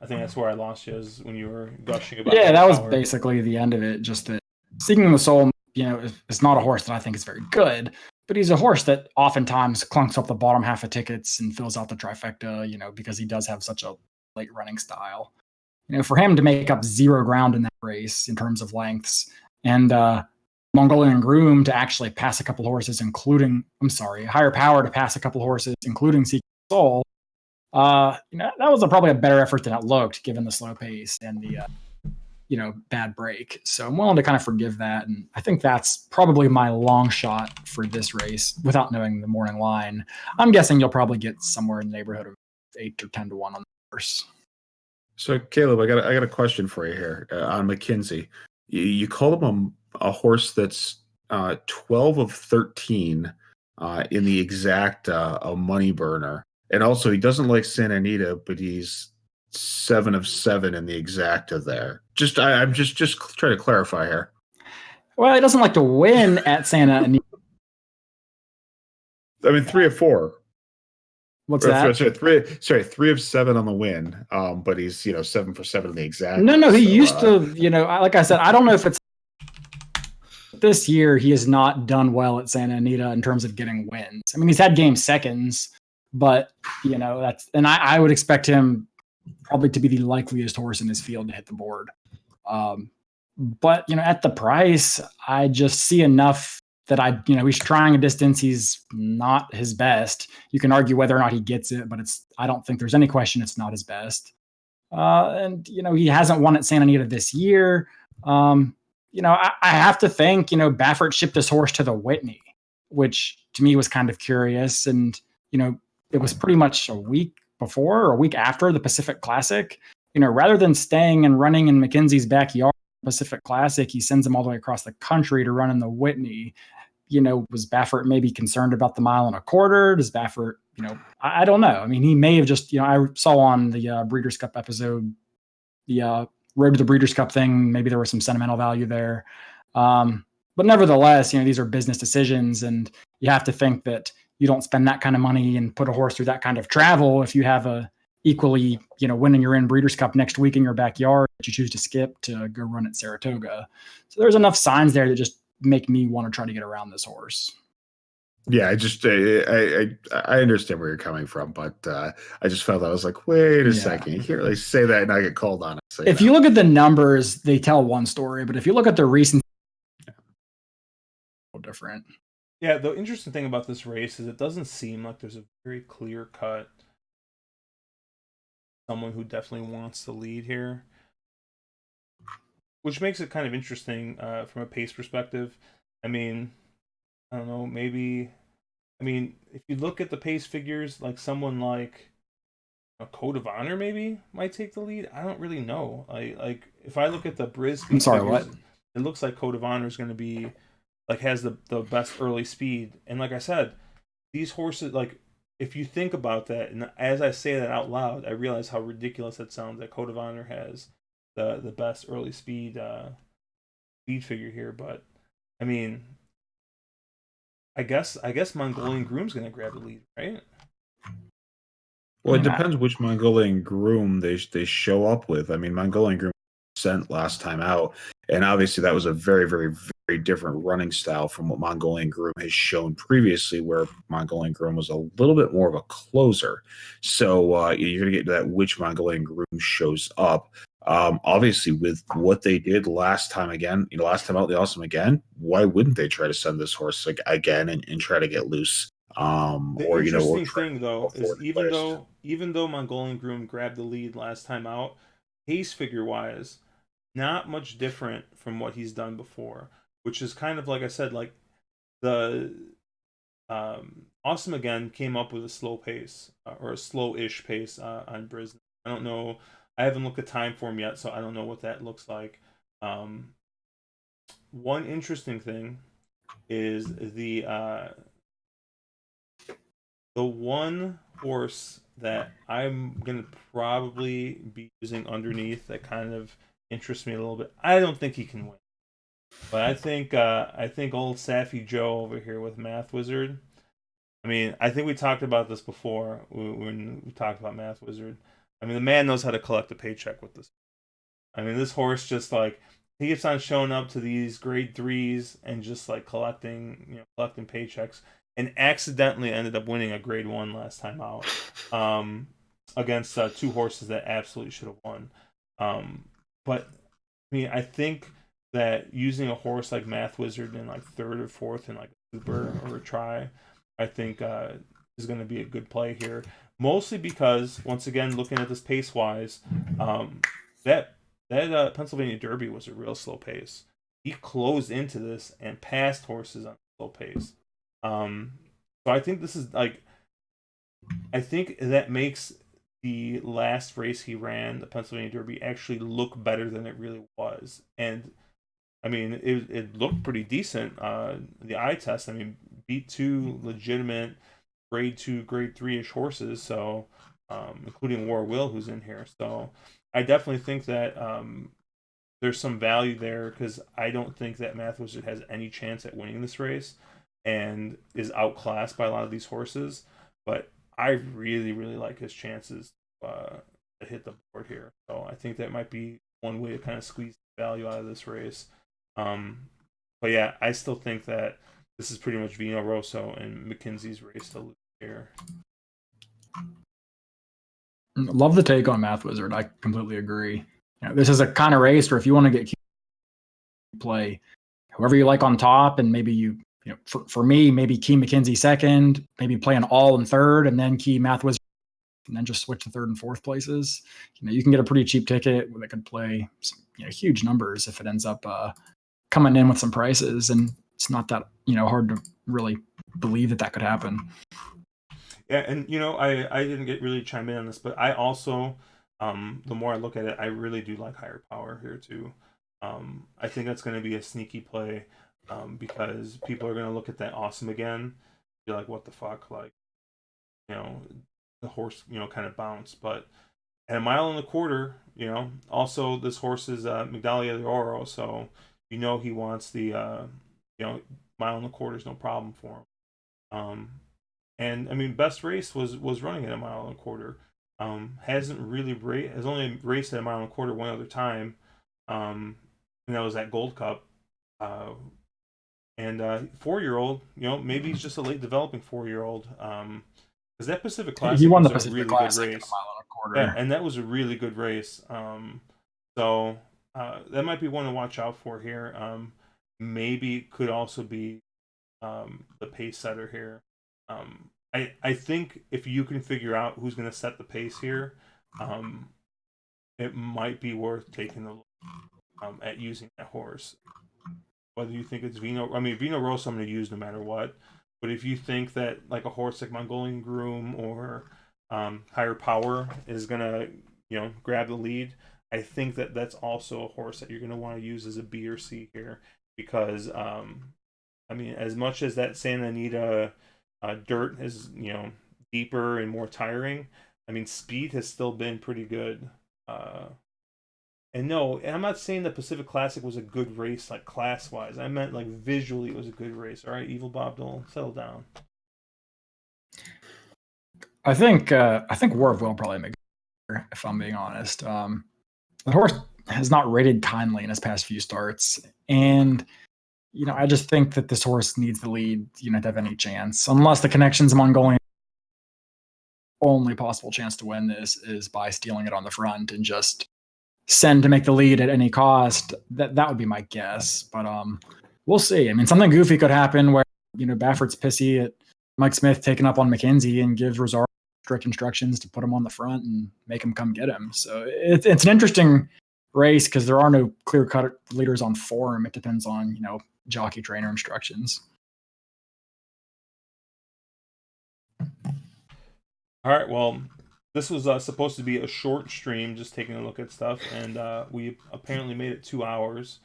I think that's where I lost you, is when you were gushing about. Yeah, that was Power. basically the end of it. Just that Seeking the Soul, is not a horse that I think is very good, but he's a horse that oftentimes clunks up the bottom half of tickets and fills out the trifecta, because he does have such a late running style. For him to make up zero ground in that race in terms of lengths, and Mongolian Groom to actually pass a couple horses, Higher Power to pass a couple horses, including Seeking the Soul. That was probably a better effort than it looked, given the slow pace and the, bad break. So I'm willing to kind of forgive that. And I think that's probably my long shot for this race without knowing the morning line. I'm guessing you'll probably get somewhere in the neighborhood of 8 or 10 to 1 on the horse. So Caleb, I got a question for you here on Mackenzie. You called him a horse that's 12 of 13 in the exact a money burner. And also, he doesn't like Santa Anita, but he's 7 of 7 in the exacta there. I'm just trying to clarify here. Well, he doesn't like to win at Santa Anita. I mean, 3 of 4. What's that? Sorry, 3 of 7 on the win. But he's 7 for 7 in the exact. No, he used to. Like I said, I don't know if it's this year. He has not done well at Santa Anita in terms of getting wins. I mean, he's had game seconds. But, I would expect him probably to be the likeliest horse in this field to hit the board. But, at the price, I just see enough that he's trying a distance. He's not his best. You can argue whether or not he gets it, but I don't think there's any question it's not his best. And he hasn't won at Santa Anita this year. I have to think, Baffert shipped his horse to the Whitney, which to me was kind of curious. And, it was pretty much a week before or a week after the Pacific Classic. Rather than staying and running in Mackenzie's backyard, Pacific Classic, he sends him all the way across the country to run in the Whitney. Was Baffert maybe concerned about the 1.25 miles? Does Baffert, I don't know. I mean, he may have just, I saw on the Breeders' Cup episode, the Road to the Breeders' Cup thing, maybe there was some sentimental value there. But nevertheless, these are business decisions, and you have to think that you don't spend that kind of money and put a horse through that kind of travel if you have a equally, winning your in Breeders' Cup next week in your backyard that you choose to skip to go run at Saratoga. So there's enough signs there that just make me want to try to get around this horse. Yeah, I understand where you're coming from, but I just felt I was like, wait a second, you can't really say that and I get called on it. So, if you look at the numbers, they tell one story, but if you look at the recent, different. Yeah, the interesting thing about this race is it doesn't seem like there's a very clear cut someone who definitely wants to lead here, which makes it kind of interesting from a pace perspective. I mean, I don't know, maybe, if you look at the pace figures, like someone like a Code of Honor maybe might take the lead. I don't really know. Like if I look at the Briz I'm speed sorry, figures, what? it looks like Code of Honor is going to be like has the best early speed. And like I said, these horses, like if you think about that, and as I say that out loud, I realize how ridiculous it sounds that Code of Honor has the best early speed figure here. But I mean, I guess Mongolian Groom's going to grab the lead, right? Well, it Yeah. depends which Mongolian groom they show up with. I mean, Mongolian groom sent last time out, and obviously that was a very, very, very different running style from what Mongolian groom has shown previously, where Mongolian groom was a little bit more of a closer. So you're going to get to that which Mongolian groom shows up. Obviously, with what they did last time again, last time out the awesome again, why wouldn't they try to send this horse again and try to get loose? The Or or interesting try thing to go though is forward players. even though Mongolian Groom grabbed the lead last time out, pace figure wise, not much different from what he's done before, which is kind of like I said, like the Awesome Again came up with a slow pace or a slow-ish pace on Brisbane. I don't know. I haven't looked at time form yet, so I don't know what that looks like. Um, One interesting thing is the one horse that I'm gonna probably be using underneath that kind of interests me a little bit. I don't think he can win, but I think old Saffy Joe over here with Math Wizard. I mean, I think we talked about this before when we talked about Math Wizard. I mean, the man knows how to collect a paycheck with this. I mean, this horse just like he keeps on showing up to these grade threes and just like collecting paychecks, and accidentally ended up winning a grade one last time out, um, against two horses that absolutely should have won. But I mean, I think that using a horse like Math Wizard in like third or fourth in like a super or a try, I think is going to be a good play here. Mostly because once again, looking at this pace wise, that that Pennsylvania Derby was a real slow pace. He closed into this and passed horses on slow pace. Um, so I think this is like I think that makes the last race he ran, the Pennsylvania Derby, actually look better than it really was. And I mean, it looked pretty decent. The eye test, I mean, beat two legitimate grade two, grade three ish horses. So, including War Will, who's in here. So, I definitely think that there's some value there because I don't think that Math Wizard has any chance at winning this race and is outclassed by a lot of these horses. But I really, really like his chances to hit the board here. So I think that might be one way to kind of squeeze value out of this race. But yeah, I still think that this is pretty much Vino Rosso and McKenzie's race to lose here. Love the take on Math Wizard. I completely agree. This is a kind of race where if you want to get play whoever you like on top, and maybe for me, maybe key McKenzie second, maybe play an all in third, and then key Math Wizard, and then just switch to third and fourth places. You can get a pretty cheap ticket that could play some, huge numbers if it ends up coming in with some prices, and it's not that hard to really believe that could happen. Yeah, and I didn't get really chime in on this, but I also, the more I look at it, I really do like higher power here too. I think that's going to be a sneaky play, because people are going to look at that Awesome Again, be like, what the fuck, like, the horse, kind of bounce, but at a mile and a quarter, also this horse is Migdalia de Oro, so he wants the mile and a quarter is no problem for him. And I mean, best race was running at a mile and a quarter. Has only raced at a mile and a quarter one other time, and that was at Gold Cup. And 4-year-old, maybe he's just a late developing 4-year-old. Because that Pacific Classic he won the was a Pacific really Classic good in a race. mile and a quarter. Yeah, and that was a really good race. So that might be one to watch out for here. Maybe could also be the pace setter here. I think if you can figure out who's going to set the pace here, it might be worth taking a look at using that horse. Whether you think it's Vino Rosso, I'm going to use no matter what. But if you think that like a horse like Mongolian Groom or higher power is gonna grab the lead. I think that that's also a horse that you're gonna want to use as a B or C here because I mean, as much as that Santa Anita dirt is deeper and more tiring, I mean speed has still been pretty good. And no, and I'm not saying the Pacific Classic was a good race, like class wise. I meant like visually, it was a good race. All right, Evil Bob, don't settle down. I think War of Will probably make it, if I'm being honest. The horse has not rated kindly in his past few starts, and I just think that this horse needs the lead, to have any chance, unless the connection's Mongolian. Only possible chance to win this is by stealing it on the front and just send to make the lead at any cost. That would be my guess, but we'll see. I mean, something goofy could happen where Baffert's pissy at Mike Smith taking up on McKenzie and gives Rosario strict instructions to put him on the front and make him come get him. So it's an interesting race because there are no clear-cut leaders on form. It depends on jockey trainer instructions. All right, well, this was supposed to be a short stream, just taking a look at stuff, and we apparently made it 2 hours.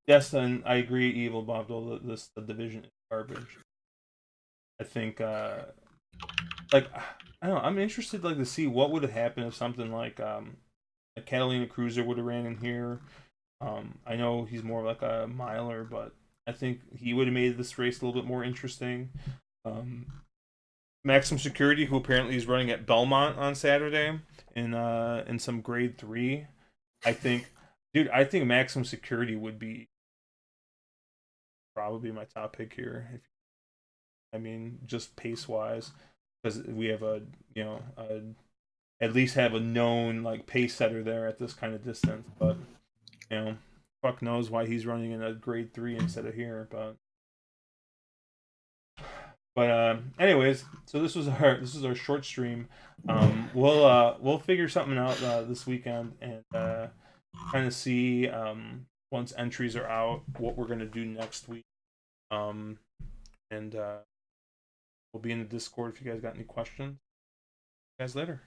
Yes, and I agree, Evil Bob, though, the division is garbage. I think, I don't know, I'm interested to see what would have happened if something like a Catalina Cruiser would have ran in here. I know he's more like a miler, but I think he would have made this race a little bit more interesting. Maximum Security, who apparently is running at Belmont on Saturday in some grade 3. I think Maximum Security would be probably my top pick here. I mean, just pace wise, because we have at least have a known pace setter there at this kind of distance. But fuck knows why he's running in a grade 3 instead of here. But anyways, so this was our short stream. We'll figure something out this weekend and kind of see once entries are out what we're gonna do next week. And we'll be in the Discord if you guys got any questions. See you guys later.